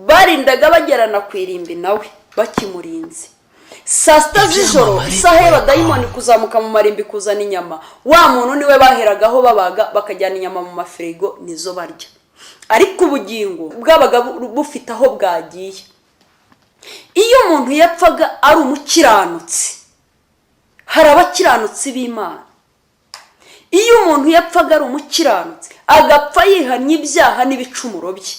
barindaga bagerana kwirimbi nawe bakimurinze. Saa sita z'ijoro isaha y'abadayimoni kuzamuka mu marimbi kuzana inyama, wa muntu niwe baheragaho babaga bakajyana inyama mu mafirigo nizo barya. Ariko ubugingo bwabaga bufite aho bwagiye. Iyo umuntu yapfaga ari umukiranutsi, hari abakiranutsi b'Imana. Iyo umuntu yapfaga ari umukiranutsi agapfa yihannye ibyaha n'ibicumuro bye,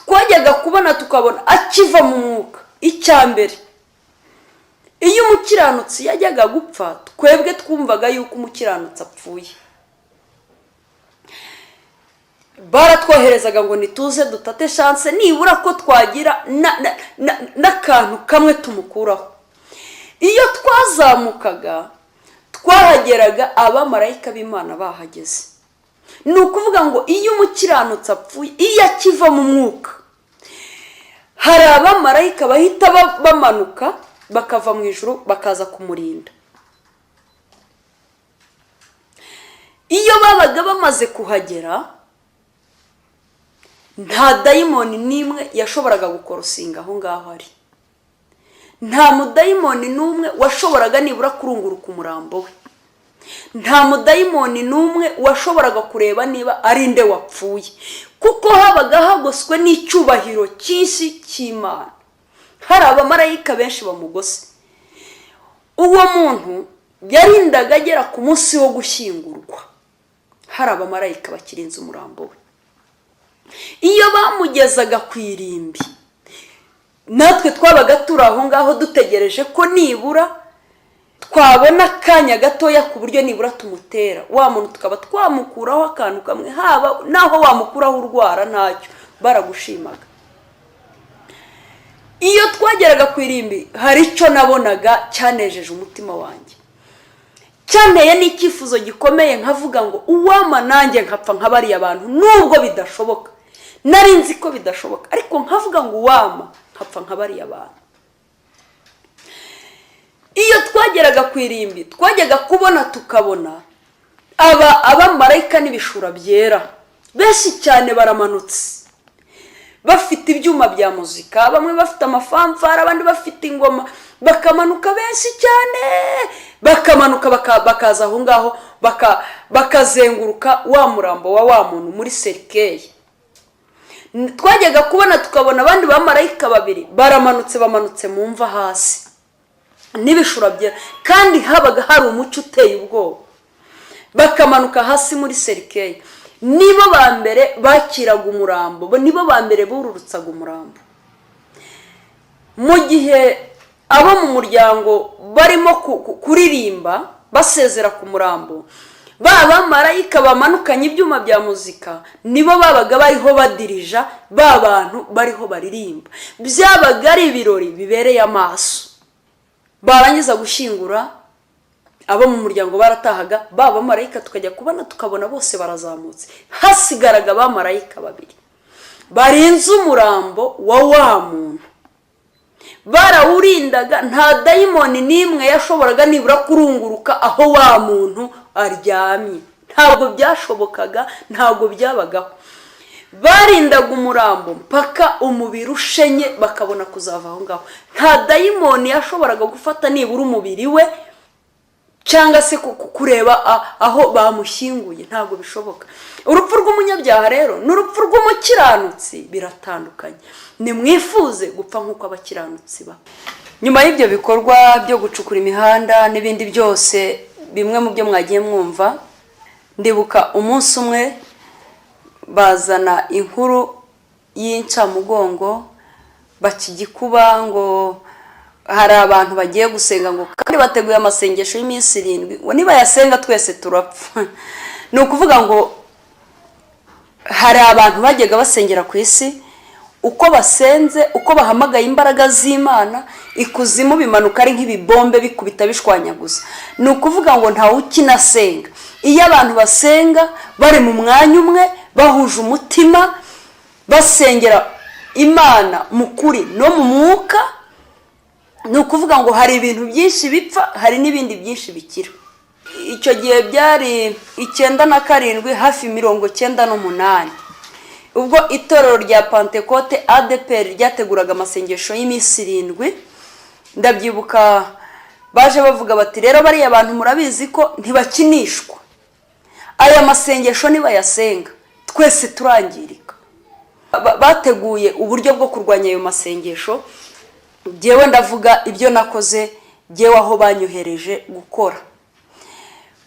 twajyaga kubona tukabona akiva mu mwuka. Icyambere, iyo umukiranutsi yajyaga gupfa, twebwe twumvaga yuko umukiranutsi apfuye. Baratwoherezaga ngo nituze dutate chance nibura ko twagira n'akantu kamwe tumukuraho. Iyo twazamukaga twahageraga abamarayika b'Imana bahageze. Ni ukuvuga ngo iyo umukiranutsi apfuye, iyo akiva mu mwuka, hari abamarayika bahita bamanuka bakava mu ijuru bakaza kumurinda. Iyo babaga bamaze kuhagera, nta dayimoni n'imwe yashoboraga gukorosinga aho ngaho ari. Nta mudayimoni n'umwe washoboraga nibura kurunguruka umurambo we. Nta mudayimoni n'umwe washoboraga kureba niba ari nde wapfuye, kuko habaga hagoswe n'icyubahiro cyinshi cy'Imana. Hari abamarayika benshi bamugose. Uwo muntu yarindaga agera ku munsi wo gushyingurwa, hari abamarayika bakirinze umurambo we. Iyo bamugezaga ku irimbi, natwe twabaga turi aho ngaho dutegereje ko nibura twabona akanya gatoya ku buryo nibura tumutera. Wa muntu tukaba twamukuraho akantu kamwe, haba naho wamukuraho urwara ntacyo, baragushimaga. Iyo twageraga ku irimbi, hari icyo nabonaga cyanejeje umutima wanjye, cyanteye n'icyifuzo gikomeye, nkavuga ngo uwama nanjye nkapfa nk'abari abantu, nubwo bidashoboka. Nari nzi ko bidashoboka, ariko nkavuga ngo uwama nkapfa nk'abari abantu. Iyo twageraga ku irimbi, twajyaga kubona tukabona abamarayika n'ibishura byera benshi cyane baramanutse, bafite ibyuma bya muzika, bamwe bafite amafamfara, abandi bafite ingoma, bakamanuka benshi cyane bakamanuka bakaza aho ngaho bakazenguruka wa murambo wa muntu muri serikeyi. Twajyaga kubona tukabona abandi bamarayika babiri bamanutse mu mva hasi n'ibishura byera, kandi habaga hari umucyo uteye ubwoba, bakamanuka hasi muri serikeyi. Nibo ba mbere bakiraga umurambo, nibo ba mbere bururutsaga umurambo. Mu gihe abo mu muryango barimo kuririmba basezera ku murambo, bamarayika bamanukanye ibyuma bya muzika nibo babaga bariho badirija bantu bariho baririmba. Byabaga ari ibirori bibereye amaso. Barangiza gushyingura, abo mu muryango baratahaga, bamarayika tukajya kubona tukabona bose barazamutse, hasigaraga bamarayika babiri barinze umurambo wa muntu. Barawurindaga, nta dayimoni n'imwe yashoboraga nibura kurunguruka aho wa muntu aryamye. Ntabwo byashobokaga, ntabwo byabagaho. Barindaga umurambo mpaka umubiri ushenye bakabona kuzava aho ngaho. Nta dayimoni yashoboraga gufata nibura umubiri we cyangwa se kureba aho bamushyinguye, ntabwo bishoboka. Urupfu rw'umunyabyaha rero n'urupfu rw'umukiranutsi biratandukanye. Nimwifuze gupfa nk'uko abakiranutsi ba. Nyuma y'ibyo bikorwa byo gucukura imihanda n'ibindi byose bimwe mu byo mwagiye mwumva, ndibuka umunsi umwe bazana inkuru y'incamugongo bakigikuba ngo hari abantu bagiye gusenga ngo kandi bateguye amasengesho y'iminsi 7 ngo niba yasenga twese turapfa. Ni ukuvuga ngo hari abantu bajyaga basengera ku isi, uko basenze, uko bahamagaye imbaraga z'Imana, ikuzimu bimanuka ari nk'ibibombe bikubita bishwanyaguza. Ni ukuvuga ngo ntawe ukinasenga. Iyo abantu basenga bari mu mwanya umwe, bahuje umutima, basengera Imana mu kuri no mu mwuka, ni ukuvuga ngo hari ibintu byinshi bipfa, hari n'ibindi byinshi bikira. Icyo gihe byari 97 hafi 98, ubwo itorero rya Pentecote ADPR ryateguraga amasengesho y'iminsi 7. Ndabyibuka baje bavuga bati rero bari abantu murabizi ko ntibakinishwa, aya masengesho niba yasenga twese turangirika. Bateguye uburyo bwo kurwanya ayo masengesho. Jewe ndavuga ibyo nakoze, jewe aho banyohereje gukora.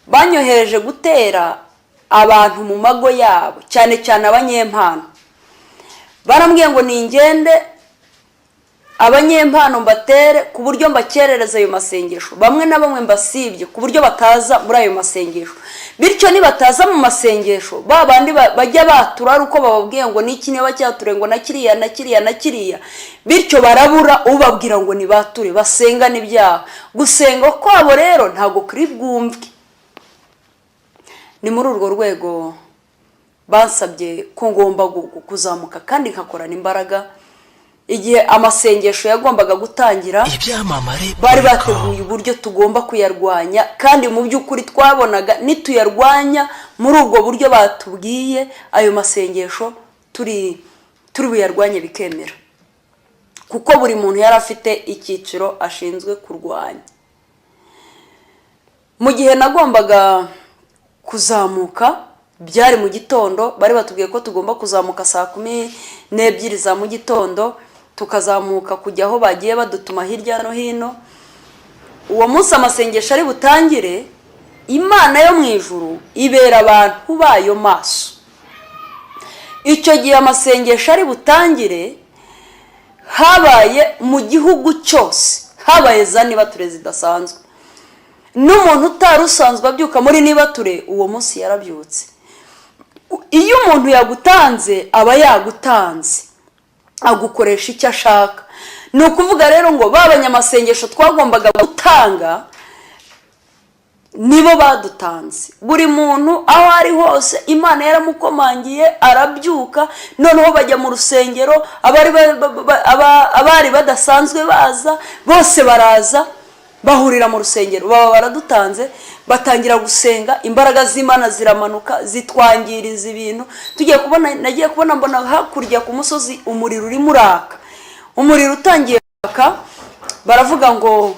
Banyohereje gutera abantu mu mago yabo, cyane cyane abanyempano. Barambwiye ngo ningende abanyempano mbatere ku buryo mbakerereza ayo masengesho. Bamwe na bamwe mbasibye ku buryo bataza muri ayo masengesho. Bityo nibataza mu masengesho, babandi bajya batura ari uko bababwiye ngo niki niba cyature ngo nakiriya. Bityo barabura ubabwira ngo nibature, basenga n'ibyaha. Gusenga kwabo rero ntago kuri bwumvwe. Ni muri urwo rwego bansabye ko ngomba kuzamuka kandi nkakorana imbaraga. Igihe amasengesho yagombaga gutangira, bari bateguye uburyo tugomba kuyarwanya, kandi mu by'ukuri twabonaga nituyarwanya muri ubwo buryo batubwiye, ayo masengesho turi buyarwanye bikemera, kuko buri muntu yari afite icyiciro ashinzwe kurwanya. Mu gihe nagombaga kuzamuka, byari mu gitondo, bari batubwiye ko tugomba kuzamuka saa 12 za mu gitondo, tukazamuka kujya aho bagiye badutuma hirya no hino. Uwo munsi amasengesho ari butangire, Imana yo mu ijuru ibera abantu bayo maso. Icyo gihe amasengesho ari butangire, habaye mu gihugu cyose, habaye za nibature zidasanzwe. N'umuntu utari usanzwe abyuka muri nibature uwo munsi yarabyutse. Iyo umuntu yagutanze aba yagutanze, agukoresha icyo ashaka. Ni ukuvuga rero ngo babanyamasengesho twagombaga gutanga nibo badutanze. Buri muntu aho ari hose Imana yaramukomangiye, arabyuka. Noneho bajya mu rusengero, abari badasanzwe baza, bose baraza bahurira mu rusengero, baba baradutanze, batangira gusenga. Imbaraga z'Imana ziramanuka zitwangiriza ibintu. Nagiye kubona mbona hakurya ku musozi umuriro urimo uraka. Umuriro utangiye kwaka, baravuga ngo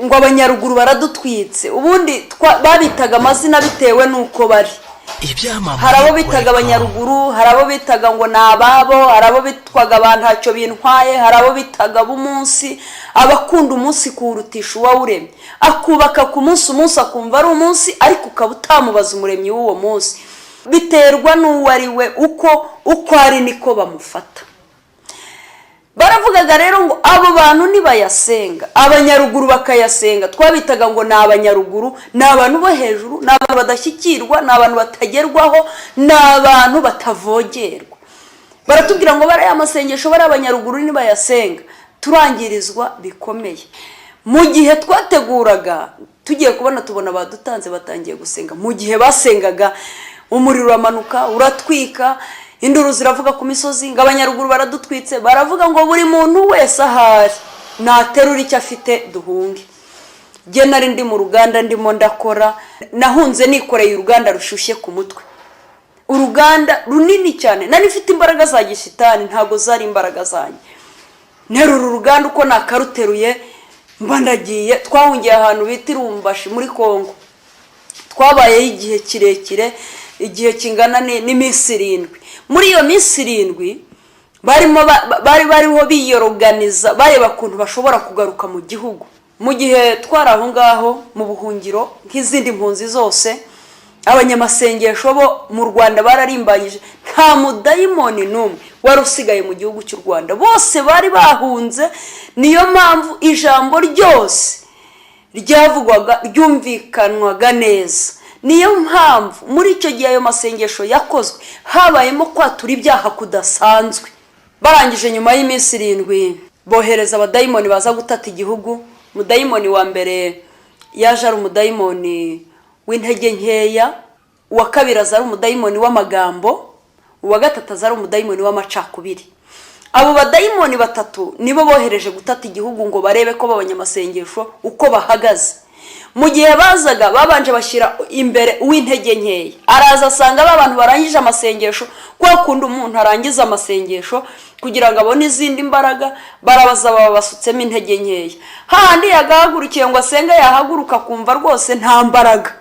ngo abanyaruguru baradutwitse. Ubundi babitaga amazina bitewe n'uko bari. Hari abo bitaga abanyaruguru, hari abo bitaga ngo ni ababo, hari abo bitwaga abantu ntacyo bintwaye, hari abo bitaga b'umunsi, abakunda umunsi kuwurutisha uwawuremye, akubaka ku munsi umunsi akumva ari umunsi, ariko ukaba utamubaza umuremyi w'uwo munsi. Biterwa n'uwo ari we, uko ari niko bamufata. Baravugaga rero ngo abo bantu nibayasenga, abanyaruguru bakayasenga. Twabitaga ngo ni abanyaruguru, ni abantu bo hejuru, ni abantu badashyikirwa, ni abantu batagerwaho, ni abantu batavogerwa. Baratubwira ngo bariya amasengesho bari abanyaruguru nibayasenga turangirizwa bikomeye. Mu gihe twateguraga tugiye tubona badutanze batangiye gusenga. Mu gihe basengaga umuriro uramanuka uratwika, induru ziravuga ku misozi ngo abanyaruguru baradutwitse. Baravuga ngo buri muntu wese ahari naterura icyo afite duhunge. Jye nari ndi mu ruganda ndimo ndakora, nahunze nikoreye uruganda rushyushye ku mutwe, uruganda runini cyane. Nari mfite imbaraga za gishitani, ntago zari imbaraga zanjye. Nterura uruganda uko nakaruteruye mba ndagiye. Twahungiye ahantu bita Irumbashi muri Kongo. Twabayeho igihe kirekire, igihe kingana n'iminsi 7. Muri iyo minsi 7 bariho biyoroganiza bareba kuntu bashobora kugaruka mu gihugu. Mu gihe twari aho ngaho mu buhungiro nk'izindi mpunzi zose, abanyamasengesho bo mu Rwanda bararimbanyije. Nta mudayimoni n'umwe wari usigaye mu gihugu cy'u Rwanda, bose bari bahunze. Niyo mpamvu ijambo ryose ryavugwaga ryumvikanwaga neza. Niyo mpamvu muri icyo gihe ayo masengesho yakozwe habayemo kwatura ibyaha kudasanzwe. Barangije nyuma y'iminsi 7 bohereza abadayimoni baza gutata igihugu. Mudayimoni wa mbere yaje ari umudayimoni w'intege nkeya, uwa kabiri azari umudayimoni w'amagambo, uwa gatatu azari umudayimoni w'amacakubiri. Abo badayimoni batatu nibo bohereje gutata igihugu ngo barebe ko babanyamasengesho uko bahagaze. Mu gihe bazaga babanje bashyira imbere uw'intege nkeya. Araza asanga abantu barangije amasengesho, kwa kundi umuntu arangiza amasengesho kugira ngo abone izindi mbaraga, barabaza babasutsemo intege nkeya. Handi yagahagurukiye ngo asenga, yahaguruka kumva rwose nta mbaraga.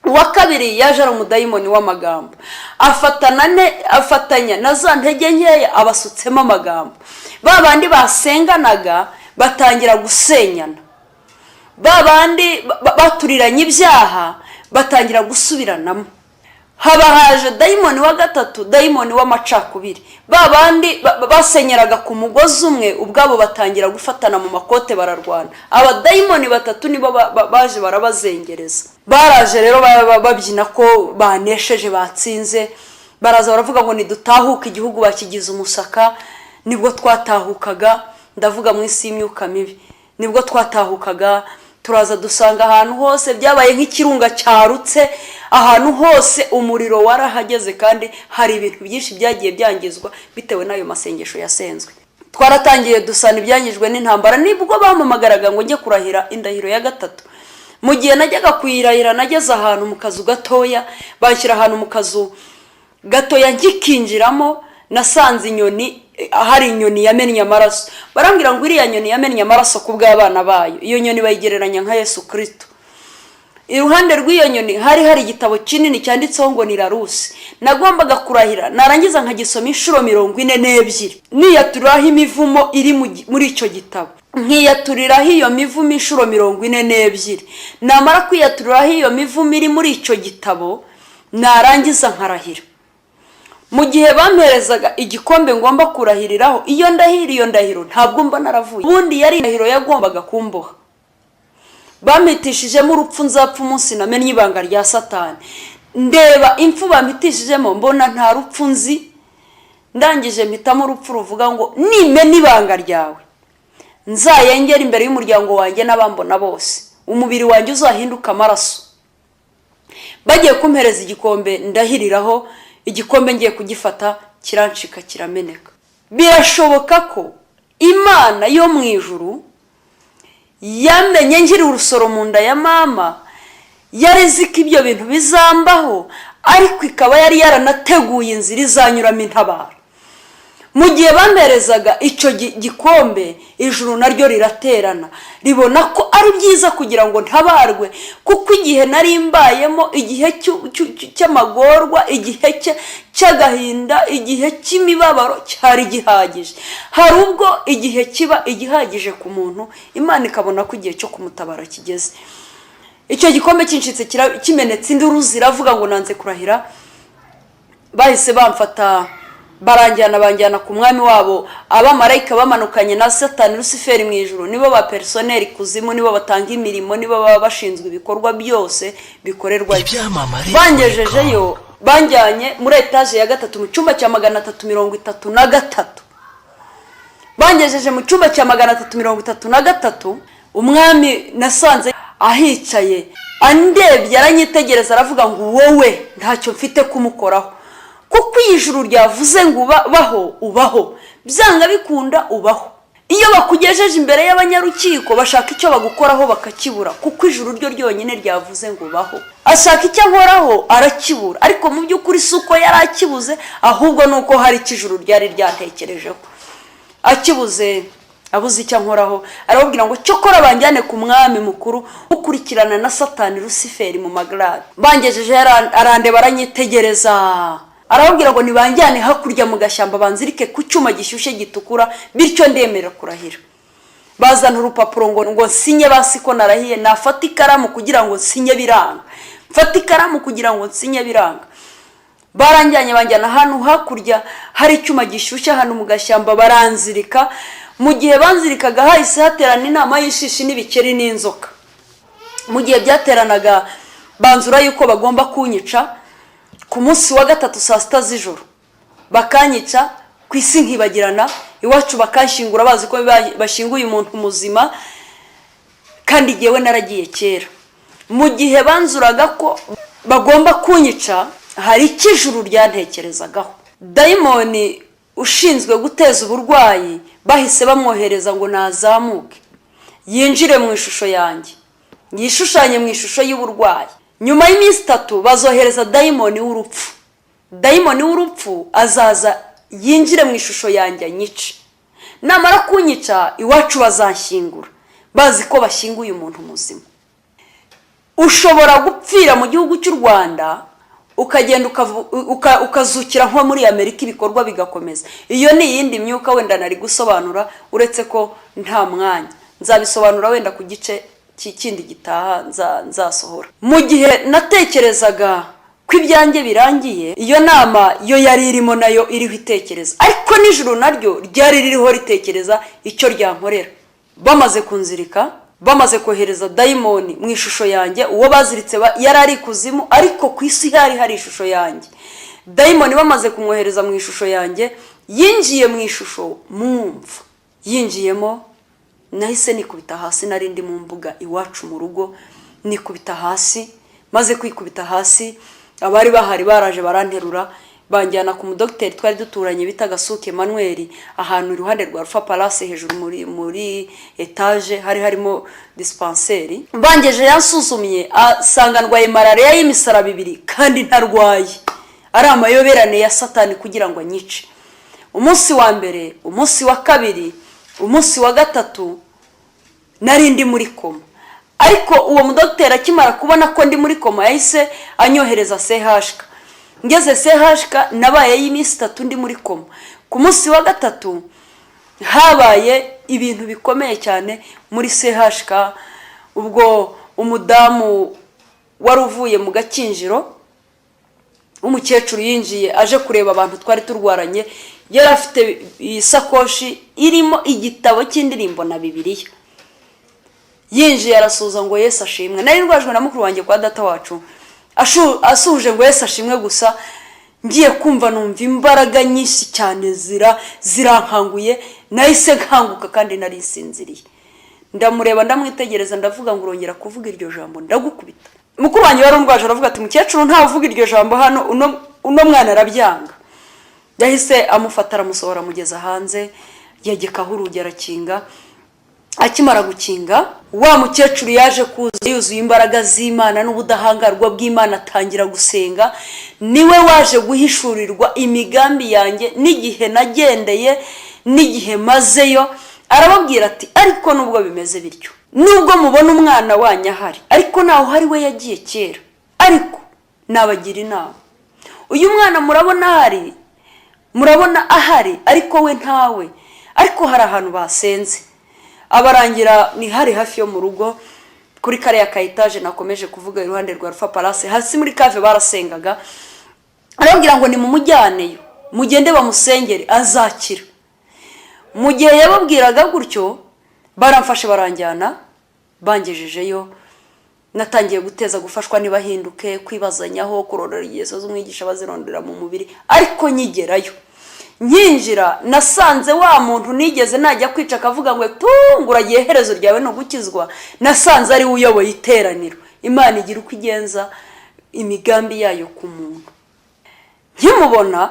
Uwa kabiri yaje ari umudayimoni w'amagambo, afatanya na za ntege nkeya abasutsemo amagambo. Babandi basenganaga batangira gusenyana, babandi baturiranye ibyaha batangira gusubiranamo. Haba haje dayimoni wa gatatu, dayimoni w'amacakubiri. Babandi basenyeraga ku mugozi umwe, ubwabo batangira gufatana mu makote bararwana. Aba dayimoni batatu nibo baje barabazengereza. Baraje rero babyina ko banesheje batsinze. Baraza baravuga ngo nidutahuka igihugu bakigize umusaka. Nibwo twatahukaga, ndavuga mu isi y'imyuka mibi, nibwo twatahukaga. Turaza dusanga ahantu hose byabaye nk'ikirunga cyarutse, ahantu hose umuriro warahageze, kandi hari ibintu byinshi byagiye byangizwa bitewe n'ayo masengesho yasenzwe. Twaratangiye dusana ibyangijwe n'intambara. Nibwo bamamagaraga ngo njye kurahira indahiro ya gatatu. Mu gihe najyaga kuyirahira nageze ahantu mu kazu gatoya, banshyira ahantu mu kazu gatoya, ngikinjiramo nasanze inyoni, hari inyoni yamennye amaraso. Barambwira ngo iriya nyoni yamennye amaraso ku bw'abana bayo. Iyo nyoni bayigereranya nka Yesu Kristo. Iruhande rw'iyo nyoni hari igitabo kinini cyanditseho ngo ni Larusi. Nagombaga kurahira, narangiza nkagisoma inshuro 42, niyaturiraho imivumo iri muri icyo gitabo. Nkiyaturiraho iyo mivumo inshuro 42. Namara kwiyaturiraho iyo mivumo iri muri icyo gitabo, narangiza nkarahira. Mu gihe bamperezaga igikombe ngomba kurahiriraho, iyo ndahiro ntabwo mba naravuye. Ubundi yari indahiro yagombaga kumboha. Bampitishijemo urupfu nzapfa umunsi namenye ibanga rya Satani. Ndeba impfu bampitishijemo mbona nta rupfu nzi. Ndangije mpitamo urupfu ruvuga ngo nimena ibanga ryawe nzayengera imbere y'umuryango wanjye n'abambona bose, umubiri wanjye uzahinduka amaraso. Bagiye kumpereza igikombe ndahiriraho, igikombe ngiye kugifata kirancika kirameneka. Birashoboka ko Imana yo mu ijuru yamenye nkiri urusoro mu nda ya mama, yarezi ko ibyo bintu bizambaho, ariko ikaba yari yaranateguye inzira izanyuramo intabara. mu gihe bamperezaga icyo gikombe ijuru naryo riraterana ribona ko ari byiza kugira ngo ntabarwe, kuko igihe nari mbayemo igihe cy'amagorwa, igihe cy'agahinda, igihe cy'imibabaro cyari gihagije. Hari ubwo igihe kiba igihagije ku muntu Imana ikabona ko igihe cyo kumutabara kigeze. Icyo gikombe kinshitse kimenetse induru ziravuga ngo nanze kurahira, bahise bamfata banjyana ku mwami wabo. Abamarayika bamanukanye na Satani Luciferi mu ijuru nibo ba personnel kuzimu, nibo batanga imirimo, nibo baba bashinzwe ibikorwa byose bikorerwa. Bangejejeyo, banjyanye muri etage ya gatatu mu cyumba cya 333. Bangejeje mu cyumba cya 333, umwami nasanze ahicaye andebye aranyitegereza aravuga ngo wowe ntacyo mfite kumukoraho, kuko ijuru ryavuze ngo ubaho byanga bikunda ubaho. Iyo bakugejeje imbere y'abanyarukiko bashaka icyo bagukoraho bakakibura, kuko ijuru ryo ryonyine ryavuze ngo ubaho. Ashaka icyo nkoraho arakibura, ariko mu by'ukuri suko yari akibuze, ahubwo nuko hari ijuru ryari ryatekerejeho. Akibuze abuze icyo nkoraho arababwira ngo cyokora banjyane ku mwami mukuru ukurikirana na Satani Luciferi mu magrade. Bangejeje arandeba aranyitegereza arababwira ngo nibanjyane hakurya mu gashyamba banzirike ku cyuma gishyushye gitukura, bityo ndemera kurahira. Bazana urupapuro ngo nsinye basi ko narahiye, nafata ikaramu kugira ngo nsinye biranga, mfata ikaramu kugira ngo nsinye biranga. Baranjyanye banjyana hano hakurya hari icyuma gishyushye hano mu gashyamba baranzirika. Mu gihe banzirikaga hahise haterana inama y'ishishi n'ibikeri n'inzoka. Mu gihe byateranaga banzura yuko bagomba kunyica ku munsi wa gatatu saa sita z'ijoro, bakanyica ku isi nkibagirana, iwacu bakanshyingura bazi ko bashyinguye umuntu muzima, kandi igihe naragiye kera. Mu gihe banzuraga ko bagomba kunyica hari ikijuru ryantekerezagaho. Dayimoni ushinzwe guteza uburwayi bahise bamwohereza ngo nazamuke yinjire mu ishusho yanjye, yishushanye mu ishusho y'uburwayi. Nyuma y'iminsi 3 bazohereza dayimoni w'urupfu. Dayimoni w'urupfu azaza yinjire mu ishusho yanjye anyice. Namara kunyica iwacu bazanshyingura bazi ko bashyinguye umuntu muzima. Ushobora gupfira mu gihugu cy'u Rwanda ukagenda ukazukira nko muri Amerika ibikorwa bigakomeza. Iyo ni yindi myuka wenda nari gusobanura, uretse ko nta mwanya nzabisobanura wenda ku gice kindi gitaha nzasohora. Mu gihe natekerezaga ko ibyanjye birangiye, iyo nama yo yari irimo nayo iriho itekereza, ariko n'ijuru naryo ryari ririho ritekereza icyo ryankorera. Bamaze kunzirika, bamaze kohereza dayimoni mu ishusho yanjye, uwo baziritse yari ari kuzimu, ariko ku isi hari ishusho yanjye. Dayimoni bamaze kumwohereza mu ishusho yanjye, yinjiye mu ishusho mwumva. Yinjiyemo nahise nikubita hasi, nari ndi mu mbuga iwacu mu rugo, nikubita hasi. Maze kwikubita hasi, abari bahari baraje baranterura banjyana ku mudokiteri twari duturanye bita Gasuke Emmanuel, ahantu iruhande rwa Alpha Palace hejuru muri etage harimo dispenseri. Bangeje yansuzumye asanga ndwaye malaria y'imisara 2 kandi ntarwaye, ari amayoberane ya Satani kugira ngo anyice. Umunsi wa mbere, umunsi wa kabiri, umunsi wa gatatu nari ndi muri koma, ariko uwo mudokiteri akimara kubona ko ndi muri koma yahise anyohereza CHK. Ngeze CHK nabaye y'iminsi 3 ndi muri koma. Ku munsi wa gatatu habaye ibintu bikomeye cyane muri CHK, ubwo umudamu wari uvuye mu Gakinjiro umukecuru yinjiye aje kureba abantu twari turwaranye, yari afite isakoshi irimo igitabo cy'indirimbo na Bibiliya. Yinjiye arasuza ngo Yesu ashimwe. Nari rwajwe na mukuru wanjye kwa data wacu, asuje ngo Yesu ashimwe gusa, ngiye kumva numva imbaraga nyinshi cyane zirankanguye, nahise nkanguka kandi nari nsinziriye. Ndamureba ndamwitegereza ndavuga ngo urongera kuvuga iryo jambo ndagukubita. Mukuru wanjye warumvaje aravuga ati mukecuru nta uvuga iryo jambo hano, uno mwana arabyanga. Yahise amufata aramusohora mugeza hanze, yegekaho urugi arakinga. akimara gukinga wa mukecuru yaje kuza yuzuye imbaraga z'Imana n'ubudahangarwa bw'Imana atangira gusenga. Niwe waje guhishurirwa imigambi yanjye n'igihe nagendeye n'igihe mazeyo. Arababwira ati ariko nubwo bimeze bityo, nubwo mubona umwana wanyu ahari ariko naho hari we yagiye kera, ariko nabagira inama. Uyu mwana murabona ahari ariko we ntawe, ariko hari ahantu basenze. Abarangira ni hari hafi yo mu rugo kuri kariya ka etage nakomeje kuvuga iruhande rwa Alpha Palace, hasi muri cave barasengaga. Arababwira ngo ni mumujyaneyo mugende bamusengere azakira. Mu gihe yababwiraga gutyo baramfashe baranjyana bangejejeyo. Natangiye guteza gufashwa nibahinduke, kwibazanyaho, kurorera ingeso z'umwigisha bazirondera mu mubiri. Ariko nyigerayo nyinjira nasanze wa muntu nigeze najya kwica akavuga ngo tunguragiye herezo ryawe no gukizwa, nasanze ari uyoboye iteraniro. Imana igira uko igenza imigambi yayo ku muntu. Nkimubona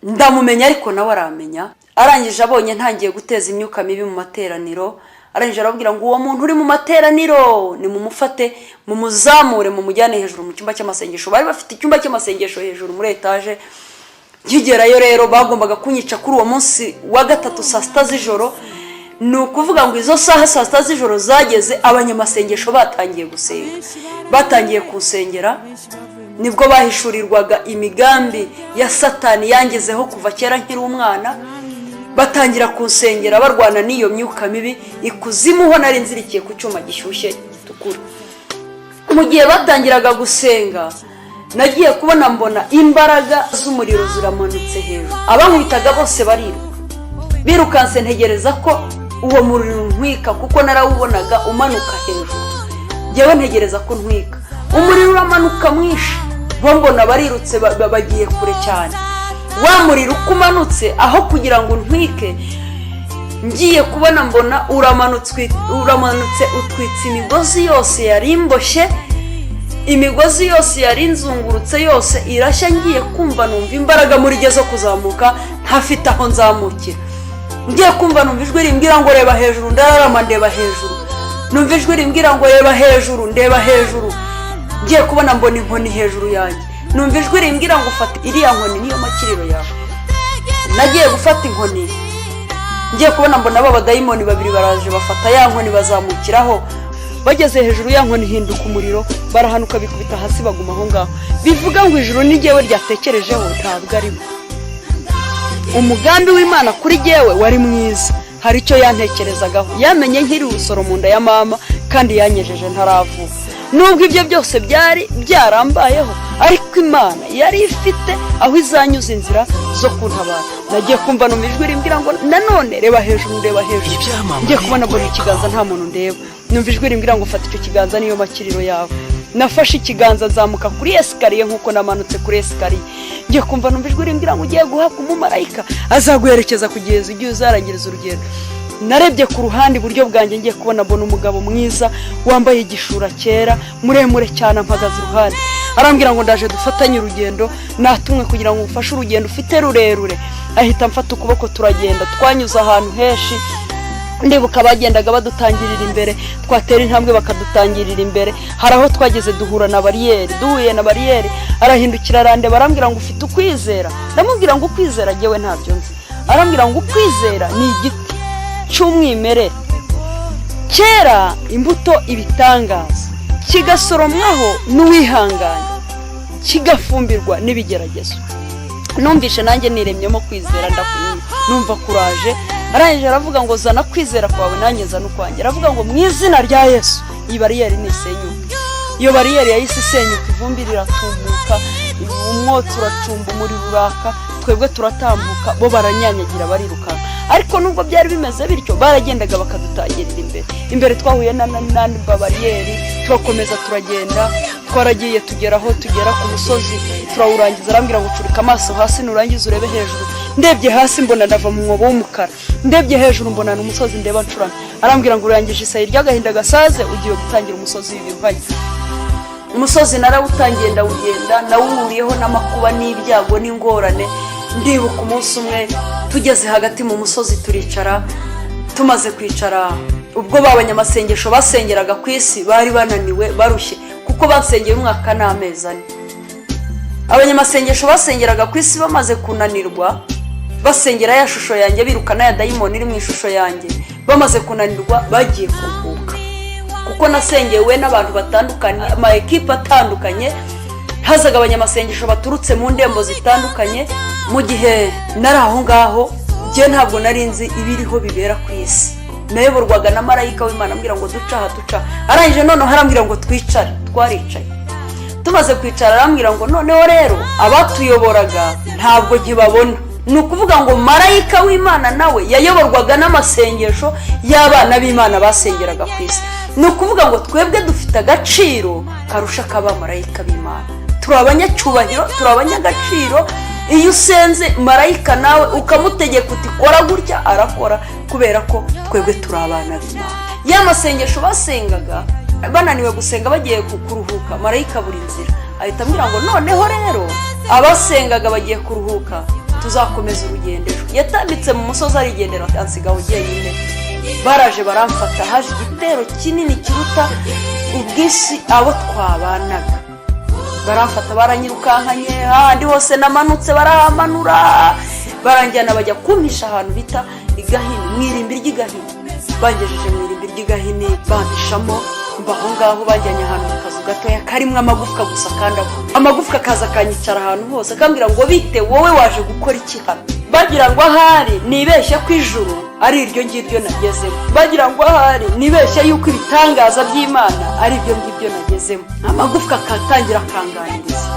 ndamumenya ariko nawe aramenya. Arangije abonye ntangiye guteza imyuka mibi mu materaniro, arangije arabwira ngo uwo muntu uri mu materaniro ni mumufate mumuzamure mumujyane hejuru mu cyumba cy'amasengesho. Bari bafite icyumba cy'amasengesho hejuru muri etage. Nkigerayo rero bagombaga kunyica kuri uwo munsi wa gatatu saa 6 z'ijoro. Ni ukuvuga ngo izo saha saa 6 z'ijoro zageze abanyamasengesho batangiye gusenga. Batangiye kusengera nibwo bahishurirwaga imigambi ya Satani yangezeho kuva kera nkiri umwana. Batangira kusengera barwana n'iyo myuka mibi ikuzimu ho nari nzirikiye ku cyuma gishyushye tukura. Mu gihe batangiraga gusenga nagiye kubona mbona imbaraga z'umuriro ziramanutse hejuru. Abankwitaga bose birukanse ntegereza ko uwo muriro ntwika kuko narawubonaga umanuka hejuru. Ngewe ntegereza ko ntwika. Umuriro uramanuka mwinshi, bo mbona barirutse bagiye kure cyane. Wa muriro ukumanutse aho kugira ngo ntwike, ngiye kubona mbona uramanutse utwitse imigozi yose yari imboshye. Imigozi yose yari nzungurutse yose irashya. Ngiye kumva numva imbaraga muri gezo kuzamuka ntafite aho nzamukira. Ngiye kumva numva ijwi rimbwira ngo reba hejuru, ndararama ndeba hejuru. Numva ijwi rimbwira ngo reba hejuru, ndeba hejuru. Ngiye kubona mbona inkoni hejuru yanjye. Numva ijwi rimbwira ngo fata iriya nkoni niyo makiriro yawe. Nagiye gufata inkoni. Ngiye kubona mbona abadayimoni babiri baraje bafata ya nkoni bazamukiraho. Bageze hejuru ya nkoni hinduka umuriro, barahanuka bikubita hasi baguma aho ngaho. Bivuga ngo ijuru ni jyewe ryatekerejeho ntabwo ari bo. Umugambi w'Imana kuri jyewe wari mwiza. Hari icyo yantekerezagaho. Yamenye nkiri urusoro mu nda ya mama kandi yanyejeje ntaravuka. Nubwo ibyo byose byari byarambayeho, ariko Imana yari ifite aho izanyuza inzira zo kuntabara. Nagiye kumva numva ijwi rimbwira ngo nanone reba hejuru, ndeba hejuru. Ngiye kubona mbona ikiganza nta muntu ndeba. Numva ijwi rimbwira ngo fata icyo kiganza niyo makiriro yawe. Nafashe ikiganza nzamuka kuri esikariye nkuko namanutse kuri esikariye. Ngiye kumva numva ijwi rimbwira ngo ugiye guhabwa umumarayika azaguherekeza kugeza igihe uzarangiriza urugendo. Narebye ku ruhande iburyo bwanjye ngiye kubona mbona umugabo mwiza wambaye igishura cyera muremure cyane ampagaze iruhande. Arambwira ngo ndaje dufatanye urugendo, natumwe kugira ngo ufashe urugendo ufite rurerure. Ahita mfata ukuboko turagenda, twanyuze ahantu henshi. Ndibuka bagendaga badutangirira imbere, twatera intambwe bakadutangirira imbere. Hari aho twageze duhura na bariyeri, duhuye na bariyeri. Arahindukira arande barambwira ngo ufite ukwizera. Ndamubwira ngo ukwizera jyewe ntabyo nzi. Arambwira ngo ukwizera ni igiti cy'umwimerere kera imbuto ibitangaza, kigasoromwaho n'uwihanganye, kigafumbirwa n'ibigeragezo. Numvishe nanjye niremyemo kwizera ndakunyura, numva kuraje. Arangije aravuga ngo zana kwizera kwawe nanjye zana ukwanjye. Aravuga ngo mu izina rya Yesu iyi bariyeri nisenyuka. Iyo bariyeri yahise isenyuka, ivumbi riratumuka, umwotsi uracumba, umuriro uraka, twebwe turatambuka, bo baranyanyagira bariruka. Ariko nubwo byari bimeze bityo baragendaga bakadutangirira imbere twahuye n'andi bariyeri, turakomeza turagenda. Twaragiye tugera ku musozi turawurangiza. Arambwira ngo curika amaso hasi nurangiza urebe hejuru. Ndebye hasi mbona ndava mu mwobo w'umukara, ndebye hejuru mbona n'umusozi ndeba ncurana. Arambwira ngo urangije isayi ry'agahinda gasaze ugiye gutangira umusozi w'ibiruhanye. Umusozi narawutangiye ndawugenda, nawuriyeho n'amakuba n'ibyago n'ingorane. Ndibuka umunsi umwe tugeze hagati mu musozi turicara. Tumaze kwicara ubwo babanyamasengesho basengeraga ku isi bari bananiwe barushye kuko basengeye umwaka n'amezi 4. Abanyamasengesho basengeraga ku isi bamaze kunanirwa basengera ya shusho yanjye birukana ya dayimoni iri mu ishusho yanjye, bamaze kunanirwa bagiye kuruhuka kuko nasengewe n'abantu batandukanye, ama equipe atandukanye, hazaga abanyamasengesho baturutse mu ndembo zitandukanye. Mu gihe nari aho ngaho je ntabwo nari nzi ibiriho bibera ku isi, nayoborwaga na marayika w'Imana ambwira ngo duca arangije noneho harambwira ngo twicare. Twaricaye, tumaze kwicara arambwira ngo noneho rero abatuyoboraga ntabwo nkibabona. Ni ukuvuga ngo marayika w'Imana nawe yayoborwaga n'amasengesho y'abana b'Imana basengeraga ku isi. Ni ukuvuga ngo twebwe dufite agaciro karusha kaba marayika b'Imana, turi abanyacyubahiro, turi abanyagaciro. Iyo usenze marayika nawe ukamutegeka uti kora gutya arakora, kubera ko twebwe turi abana b'Imana. Ya masengesho basengaga bananiwe gusenga bagiye kuruhuka, marayika buri nzira ahita ambwira ngo noneho rero abasengaga bagiye kuruhuka, tuzakomeza urugendo. Yatambitse mu musozi arigendera ansigaho jyenyine. Baraje baramfata, haje igitero kinini kiruta ubwisi abo twabanaga. Baramfata baranyirukankanye, ahandi hose namanutse baramanura, baranjyana bajya kumpisha ahantu bita Igahini, mwirimbi ry'Igahini. Bangejeje mwirimbi ry'Igahini bampishamo, mbaho ngaho bajyanye ahantu mu kazu gatoya karimwe amagufwa gusa, kandi amagufwa kaza kanyicara ahantu hose akambwira ngo bite wowe waje gukora iki hano. Bagira ngo ahari nibeshye ku ijuru ari iryo ngiryo nagezemo, bagira ngo ahari nibeshye yuko ibitangaza by'Imana ari iryo ngiryo nagezemo. Amagufwa katangira kanganiriza,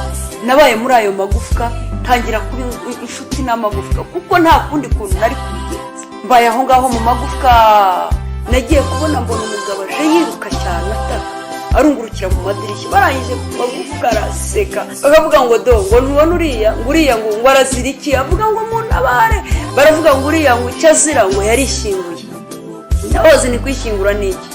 nabaye muri ayo magufwa tangira kuba inshuti n'amagufwa kuko nta kundi kuntu nari kubigenza. Mbaye aho ngaho mu magufwa nagiye kubona mbona umugabo aje yiruka cyane arungurukira mu madirishya. Barangije ku magufwa araseka bakavuga ngo ngo ntubona uriya ngo arazira iki, avuga ngo muntabare. Baravuga ngo uriya ngo icyo azira ngo yarishyinguye. Nahoze ni kwishingura niki,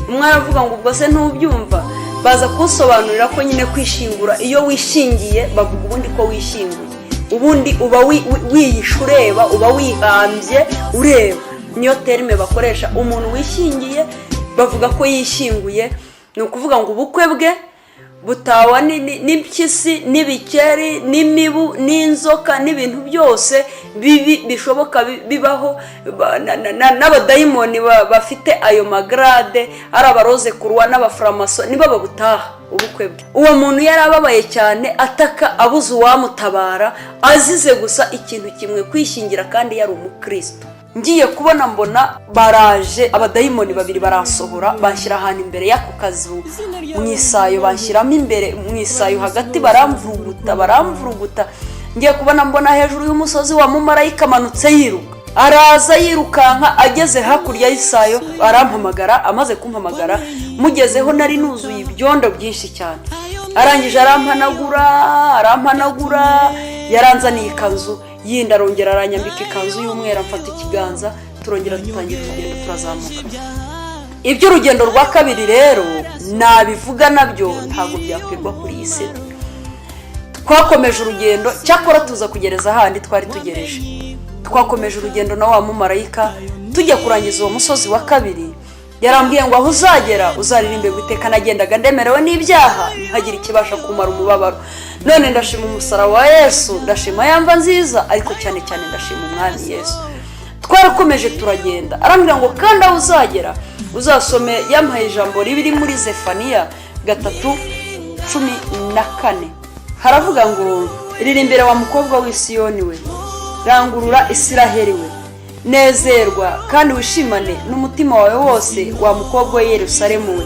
umwana avuga ngo ubwo se ntubyumva. Baza kusobanurira ko nyine kwishingura iyo wishingiye bavuga ubundi ko wishinguye, ubundi uba wiyishureba, uba wihambye ureba. Niyo terime bakoresha, umuntu wishingiye bavuga ko yishinguye. Ni ukuvuga ngo ubukwe bwe butawa n'impyisi n'ibikeri n'imibu n'inzoka n'ibintu byose bibi bishoboka bibaho, n'abadayimoni bafite ayo magrade, ari abaroze kurwa n'abaframaso nibo babutaha ubukwe bwe. Uwo muntu yarababaye cyane, ataka abuze uwamutabara, azize gusa ikintu kimwe, kwishingira, kandi yari umukristo. Ngiye kubona mbona baraje abadayimoni babiri barasohora, bashyira ahantu imbere y'ako kazu mu isayo, bashyiramo imbere mu isayo hagati, baramvuruguta. Ngiye kubona mbona hejuru y'umusozi wa mumarayika amanutse yiruka, araza yirukanka, ageze hakurya y'isayo arampamagara. Amaze kumpamagara mugezeho nari nuzuye ibyondo byinshi cyane, arangije arampanagura, yaranzaniye ikanzu yindi, arongera aranyambika ikanzu y'umweru, amfata ikiganza, turongera dutangira urugendo, turazamuka. Iby'urugendo rwa kabiri rero nabivuga nabyo ntabwo byakwirwa kuri iyi si. Twakomeje urugendo, cyakora tuza kugereza ahandi twari tugereje. Twakomeje urugendo na wa mumarayika, tujya kurangiza uwo musozi wa kabiri. Yarambwiye ngo aho uzagera uzaririmbe guteka. Nagendaga ndemerewe n'ibyaha, ntihagire ikibasha kumara umubabaro. None ndashima umusaraba wa Yesu, ndashima yamva nziza, ariko cyane cyane ndashima umwami Yesu. Twarakomeje turagenda, arambwira ngo kandi aho uzagera uzasome, yampaye ijambo ribiri muri Zefaniya 3:14. Haravuga ngo ririmbira wa mukobwa w'i Siyoni we, rangurura Isiraheli we, nezerwa kandi wishimane n'umutima wawe wose wa mukobwa w'i Yerusalemu we.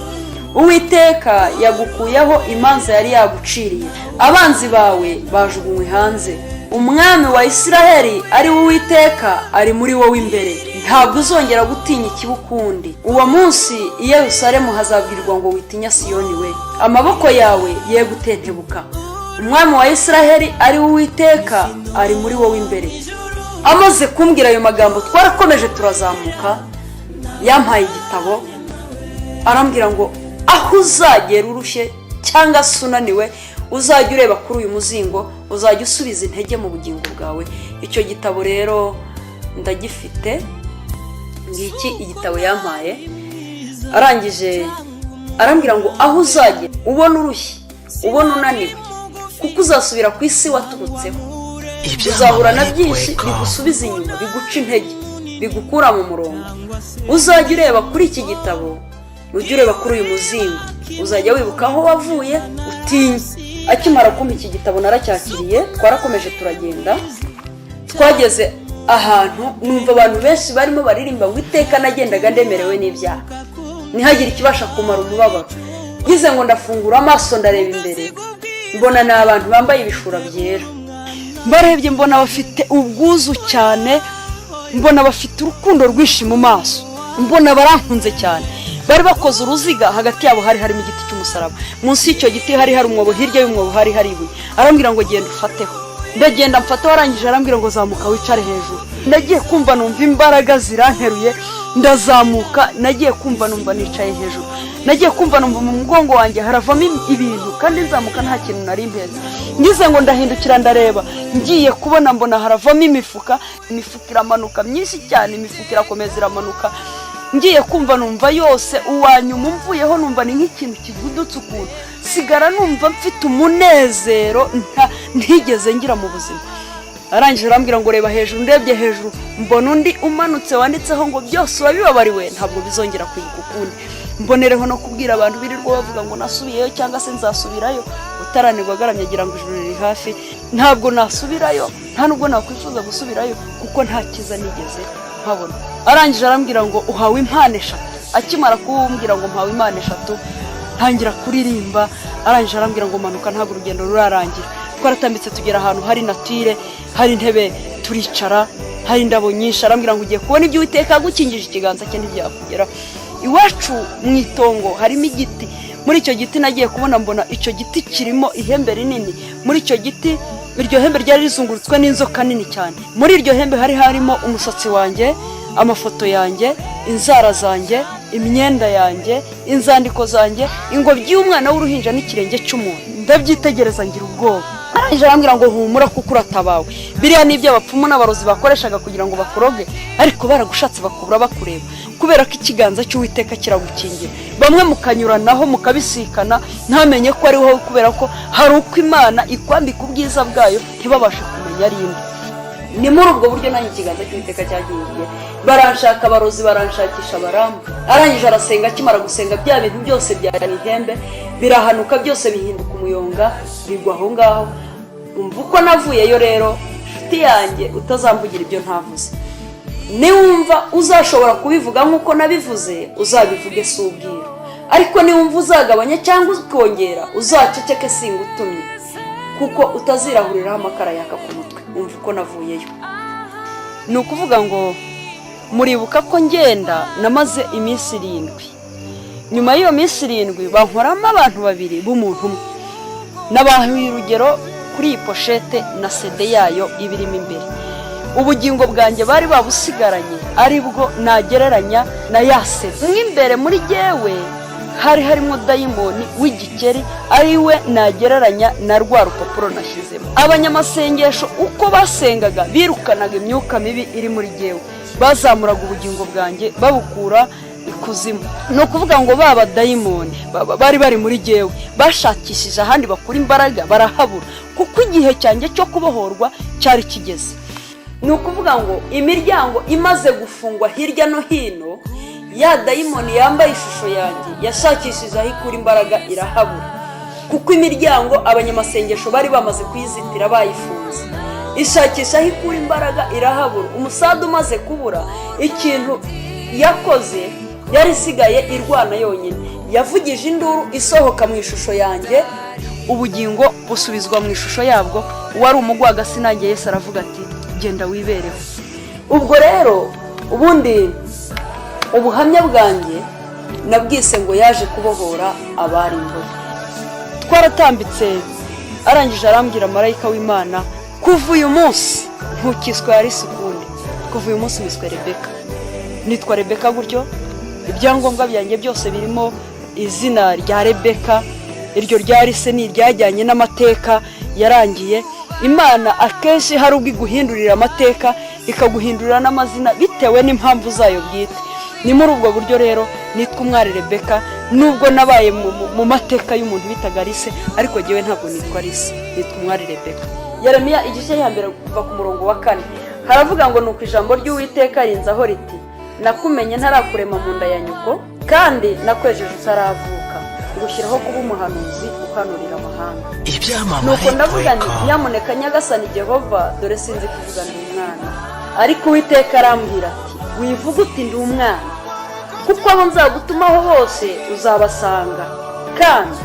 Uwiteka yagukuyeho imanza yari yaguciriye, abanzi bawe bajugunywe hanze. Umwami wa Isiraheli ari Uwiteka ari muri wowe imbere, ntabwo uzongera gutinya ikibukundi. Uwo munsi i Yerusalemu hazabwirwa ngo witinya Siyoni we, amaboko yawe ye gutentebuka. Umwami wa Isiraheli ari Uwiteka ari muri wowe imbere. Amaze kumbwira ayo magambo twarakomeje turazamuka. Yampaye igitabo arambwira ngo aho uzagera urushye cyangwa se unaniwe, uzajya ureba kuri uyu muzingo, uzajya usubiza intege mu bugingo bwawe. Icyo gitabo rero ndagifite, ngiki igitabo yampaye. arangije arambwira ngo aho uzajya ubona urushye ubona unaniwe kuko uzasubira ku isi waturutseho, uzahura na byinshi bigusubiza inyuma, biguca intege, bigukura mu murongo. Uzajya ureba kuri iki gitabo, ujye ureba kuri uyu muzingo, uzajya wibuka aho wavuye utinye. Akimara kumpa iki gitabo naracyakiriye, twarakomeje turagenda, twageze ahantu numva abantu benshi barimo baririmba ngo iteka nagendaga ndemerewe n'ibyaha ntihagire ikibasha kumara umubabaro. Ngize ngo ndafungura amaso ndareba imbere, mbona ni abantu bambaye ibishura byera. Mbarebye mbona bafite ubwuzu cyane, mbona bafite urukundo rwinshi mu maso, mbona barankunze cyane. Bari bakoze uruziga, hagati yabo hari harimo igiti cy'umusaraba, munsi y'icyo giti hari umwobo, hirya y'umwobo hari ibuye. Arambwira ngo genda ufateho. Ndagenda mfata, warangije arambwira ngo zamuka wicare hejuru. Nagiye kumva numva imbaraga ziranteruye, ndazamuka. Nagiye kumva numva nicaye hejuru, nagiye kumva numva mu mugongo wanjye haravamo ibintu, kandi nzamuka nta kintu nari mpeze. Ngize ngo ndahindukira ndareba, ngiye kubona mbona haravamo imifuka iramanuka myinshi cyane, imifuka irakomeza iramanuka. Ngiye kumva numva yose uwanyuma mvuyeho numva ni nk'ikintu kigudutse ukuntu, sigara numva mfite umunezero ntigeze ngira mu buzima. Arangije arambwira ngo reba hejuru. Ndebye hejuru mbona undi umanutse wanditseho ngo byose urabibabariwe, ntabwo bizongera kwiga ukundi. Mbonereho no kubwira abantu birirwa bavuga ngo nasubiyeyo cyangwa se nzasubirayo, utaranirwa agaramye agira ngo ijuru riri hafi. Ntabwo nasubirayo, nta nubwo nakwifuza gusubirayo, kuko nta kiza nigeze nkabona. Arangije arambwira ngo uhawe impano 3. Akimara kumbwira ngo mpawe impano 3, ntangira kuririmba. Arangije arambwira ngo manuka, ntabwo urugendo rurarangira. Twaratambitse tugera ahantu hari natire, hari intebe turicara, hari indabo nyinshi. Arambwira ngo ugiye kubona ibyo Uwiteka agukingije ikiganza cye ntibyakugera. Iwacu mu itongo harimo igiti, muri icyo giti nagiye kubona mbona icyo giti kirimo ihembe rinini. Muri icyo giti iryo hembe ryari rizungurutswe n'inzoka nini cyane. Muri iryo hembe hari harimo umusatsi wanjye, amafoto yanjye, inzara zanjye, imyenda yanjye, inzandiko zanjye, ingobyi y'umwana w'uruhinja n'ikirenge cy'umuntu. Ndabyitegereza ngira ubwoba. Arangije arambwira ngo humura kuko uratabawe. Biriya ni iby'abapfumu n'abarozi bakoreshaga kugira ngo bakuroge, ariko baragushatse bakubura bakureba, kubera ko ikiganza cy'Uwiteka kiragukingira. Bamwe mukanyuranaho mukabisikana ntamenye ko ari wowe, kubera ko hari uko Imana ikwambika ubwiza bwayo ntibabashe kumenya ari inde. Ni muri ubwo buryo nanjye ikiganza cy'Uwiteka cyagingiye. Baranshaka abarozi, baranshakisha baramba. Arangije arasenga. Akimara gusenga bya bintu byose byari ihembe birahanuka, byose bihinduka umuyonga, bigwa aho ngaho. Umva uko navuyeyo rero, nshuti yanjye, utazamvugira ibyo ntavuze. Niwumva uzashobora kubivuga nk'uko nabivuze, uzabivuge si ubwira. Ariko niwumva uzagabanya cyangwa ukongera, uzaceceke singutumye, kuko utazirahuriraho amakara yaka ku mutwe. Umva uko navuyeyo. Ni ukuvuga ngo muribuka ko ngenda namaze iminsi 7. Nyuma y'iyo minsi 7 bankoramo abantu 2 b'umuntu umwe. Nabahuye urugero kuri iyi poshete na CD yayo ibirimo imbere. Ubugingo bwanjye bari babusigaranye, aribwo nagereranya na yaseze. Nk'imbere muri jewe hari harimo dayimoni w'igikeri, ariwe nagereranya na rwa rupapuro nashyizemo. Abanyamasengesho uko basengaga birukanaga imyuka mibi iri muri jewe, bazamuraga ubugingo bwanjye babukura ikuzimu. No kuvuga ngo baba dayimoni bari muri jewe bashakishije ahandi bakura imbaraga barahabura, kuko igihe cyanjye cyo kubohorwa cyari kigeze. Ni ukuvuga ngo imiryango imaze gufungwa hirya no hino, ya dayimoni yambaye ishusho yanjye yashakishije aho ikura imbaraga irahabura, kuko imiryango abanyamasengesho bari bamaze kuyizitira bayifunze. Ishakisha aho ikura imbaraga irahabura. Umusada umaze kubura, ikintu yakoze yari isigaye irwana yonyine. Yavugije induru isohoka mu ishusho yanjye, ubugingo busubizwa mu ishusho yabwo. Wari umugwaga sinange Yesu aravuga ati genda wibereho. Ubwo rero ubundi ubuhamya bwanjye nabwise ngo yaje kubohora abari imbohe. Twaratambitse. Arangije arambwira marayika w'Imana, kuva uyu munsi ntukiswe Yarisi ukundi, kuva uyu munsi wiswe Rebeka. Nitwa Rebeka gutyo, ibyangombwa byanjye byose birimo izina rya Rebeka. Iryo ryarise ni iryajyanye n'amateka yarangiye. Imana akenshi hari ubwo iguhindurira amateka ikaguhindurira n'amazina bitewe n'impamvu zayo bwite. ni muri ubwo buryo rero nitwa umwari Rebeka, nubwo nabaye mu mateka y'umuntu bitaga Alice, ariko jyewe ntabwo nitwa Alice, nitwa umwari Rebeka. Yeremiya igice cya mbere kuva ku murongo wa 4 haravuga ngo nuko ijambo ry'Uwiteka rinzaho riti, nakumenye ntarakurema mu nda ya nyoko, kandi nakwejeje utaravuka, ngushyiraho kuba umuhanuzi uhanurira amahanga. Nuko ndavuga nti nyamuneka nyagasani Jehova, dore sinzi kuvuga ndi umwana. Ariko Uwiteka arambwira ati, wivuga uti ndi umwana, kuko abo nzagutumaho bose uzabasanga, kandi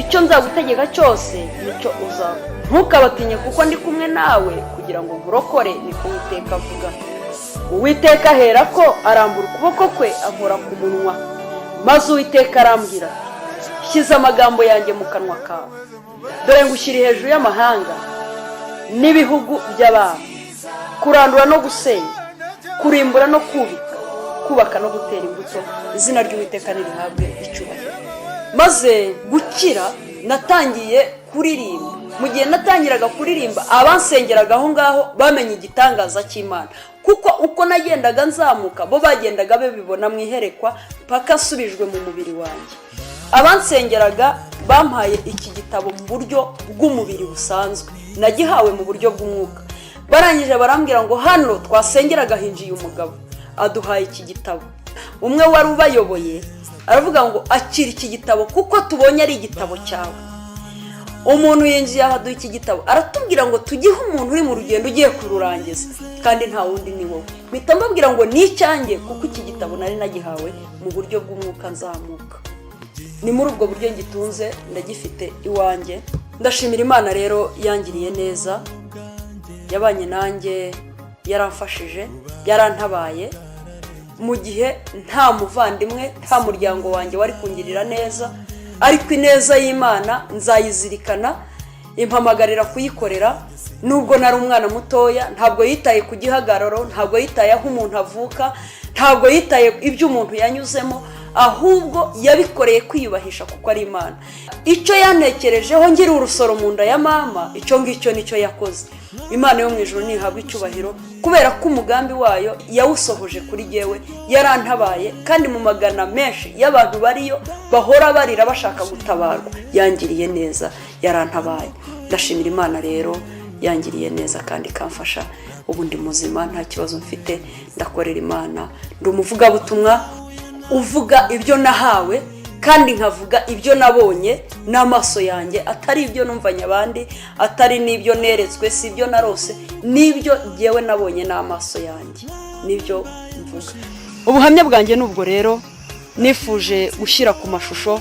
icyo nzagutegeka cyose nicyo uzaba. Ntukabatinye kuko ndi kumwe nawe kugira ngo nkurokore, niko Uwiteka avuga. Uwiteka ahera ko arambura ukuboko kwe ankora ku munwa, maze Uwiteka arambwira ati, shyize amagambo yanjye mu kanwa kawe, dore ngushyiri hejuru y'amahanga n'ibihugu by'abantu, kurandura no gusenya, kurimbura no kubaka no gutera imbuto. Izina ry'Uwiteka nirihabwe icyubahiro. Maze gukira natangiye kuririmba. Mu gihe natangiraga kuririmba, abansengeraga aho ngaho bamenye igitangaza cy'Imana, kuko uko nagendaga nzamuka bo bagendaga babibona mu iherekwa paka asubijwe mu mubiri wanjye. Abansengeraga bampaye iki gitabo mu buryo bw'umubiri busanzwe, nagihawe mu buryo bw'umwuka. Barangije barambwira ngo hano twasengeraga hinjiye umugabo, aduhaye iki gitabo. Umwe wari ubayoboye aravuga ngo akira iki gitabo kuko tubonye ari igitabo cyawe. Umuntu yinjiye ahaduha iki gitabo, aratubwira ngo tugihe umuntu uri mu rugendo ugiye kururangiza, kandi nta wundi ni wowe. Mpita mbabwira ngo ni icyanjye, kuko iki gitabo nari nagihawe mu buryo bw'umwuka nzamuka. Ni muri ubwo buryo ngitunze, ndagifite iwanjye. Ndashimira Imana rero yangiriye neza, yabanye nanjye, yaramfashije, yarantabaye mu gihe nta muvandimwe, nta muryango wanjye wari kungirira neza. Ariko ineza y'Imana nzayizirikana, impamagarira kuyikorera. Nubwo nari umwana mutoya, ntabwo yitaye ku gihagararo, ntabwo yitaye aho umuntu avuka, ntabwo yitaye ibyo umuntu yanyuzemo, ahubwo yabikoreye kwiyubahisha kuko ari Imana. Icyo yantekerejeho ngira urusoro mu nda ya mama, icyo ngicyo nicyo yakoze. Imana yo mu ijuru nihabwe icyubahiro, kubera ko umugambi wayo yawusohoje kuri jyewe, yarantabaye, kandi mu magana menshi y'abantu bariyo bahora barira bashaka gutabarwa, yangiriye neza, yarantabaye. Ndashimira Imana rero yangiriye neza kandi kamfasha. Ubu ndi muzima, nta kibazo mfite, ndakorera Imana. Ndi umuvugabutumwa uvuga ibyo nahawe, kandi nkavuga ibyo nabonye n'amaso yanjye, atari ibyo numvanye abandi, atari n'ibyo neretswe, si ibyo narose, n'ibyo jyewe nabonye n'amaso yanjye, nibyo mvuga. Ubuhamya bwanjye nubwo rero nifuje gushyira ku mashusho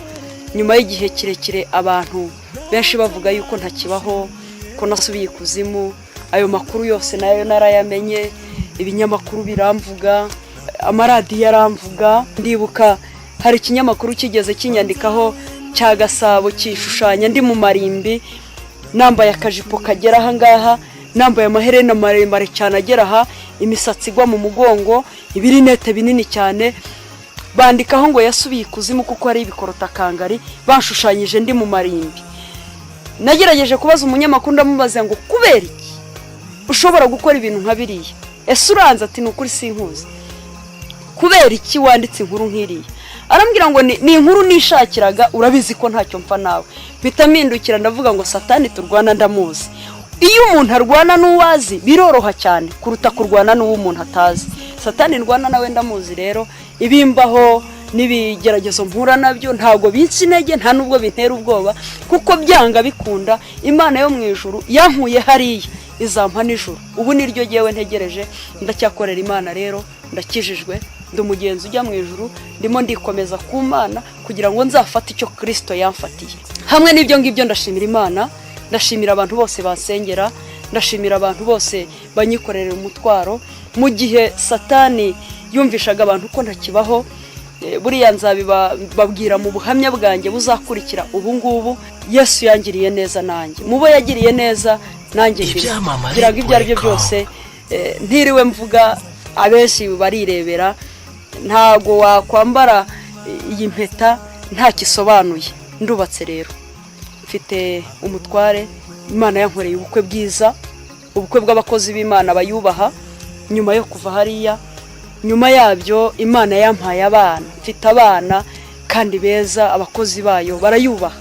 nyuma y'igihe kirekire abantu benshi bavuga yuko ntakibaho, ko nasubiye ikuzimu. Ayo makuru yose nayo narayamenye, ibinyamakuru biramvuga, amaradiyo yaramvuga. Ndibuka hari ikinyamakuru kigeze kinyandikaho cya Gasabo kishushanya ndi mu marimbi, nambaye akajipo kagera aha ngaha, nambaye amaherena maremare cyane agera aha, imisatsi igwa mu mugongo, ibirinete binini cyane. Bandikaho ngo yasubiye ikuzimu kuko ari ibikorota kangari, bashushanyije ndi mu marimbi. Nagerageje kubaza umunyamakuru, ndamubaza ngo kubera iki ushobora gukora ibintu nka biriya? Ese uranze? Ati ni ukuri sinkuzi. Kubera iki wanditse inkuru nk'iriya? Arambwira ngo ni inkuru nishakiraga, urabizi ko ntacyo mpfa nawe. Bitamindukira ndavuga ngo Satani turwana ndamuzi. Iyo umuntu arwana n'uwazi biroroha cyane kuruta kurwana n'uwo umuntu atazi. Satani ndwana nawe ndamuzi rero, ibimbaho n'ibigeragezo mpura nabyo ntabwo binsi intege, nta nubwo bintera ubwoba, kuko byanga bikunda Imana yo mu ijuru yankuye hariya izampa nijoro. Ubu niryo jyewe ntegereje, ndacyakorera Imana rero, ndakijijwe, ndi umugenzi ujya mu ijuru, ndimo ndikomeza ku Mana kugira ngo nzafate icyo Kristo yamfatiye. Hamwe n'ibyo ngibyo ndashimira Imana, ndashimira abantu bose bansengera, ndashimira abantu bose banyikorera umutwaro. Mu gihe Satani yumvishaga abantu ko ntakibaho, buriya nzabibabwira mu buhamya bwanjye buzakurikira ubu ngubu. Yesu yangiriye neza nanjye, mubo yagiriye neza nanjye ngira ibyo ari byo byose. Ntiriwe mvuga, abenshi barirebera. Ntago wakwambara iyi mpeta nta kisobanuye. Ndubatse rero, mfite umutware, Imana yankoreye ubukwe bwiza, ubukwe bw'abakozi b'Imana bayubaha. Nyuma yo kuva hariya nyuma yabyo Imana yampaye abana, mfite abana kandi beza, abakozi bayo barayubaha.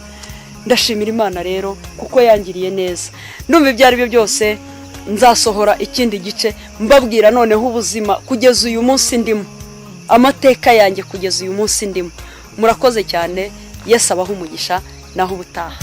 Ndashimira Imana rero kuko yangiriye neza. Ndumva ibyo ari byo byose nzasohora ikindi gice mbabwira noneho ubuzima kugeza uyu munsi ndimo, amateka yanjye kugeza uyu munsi ndimo. Murakoze cyane, Yesu abaha umugisha, naho ubutaha.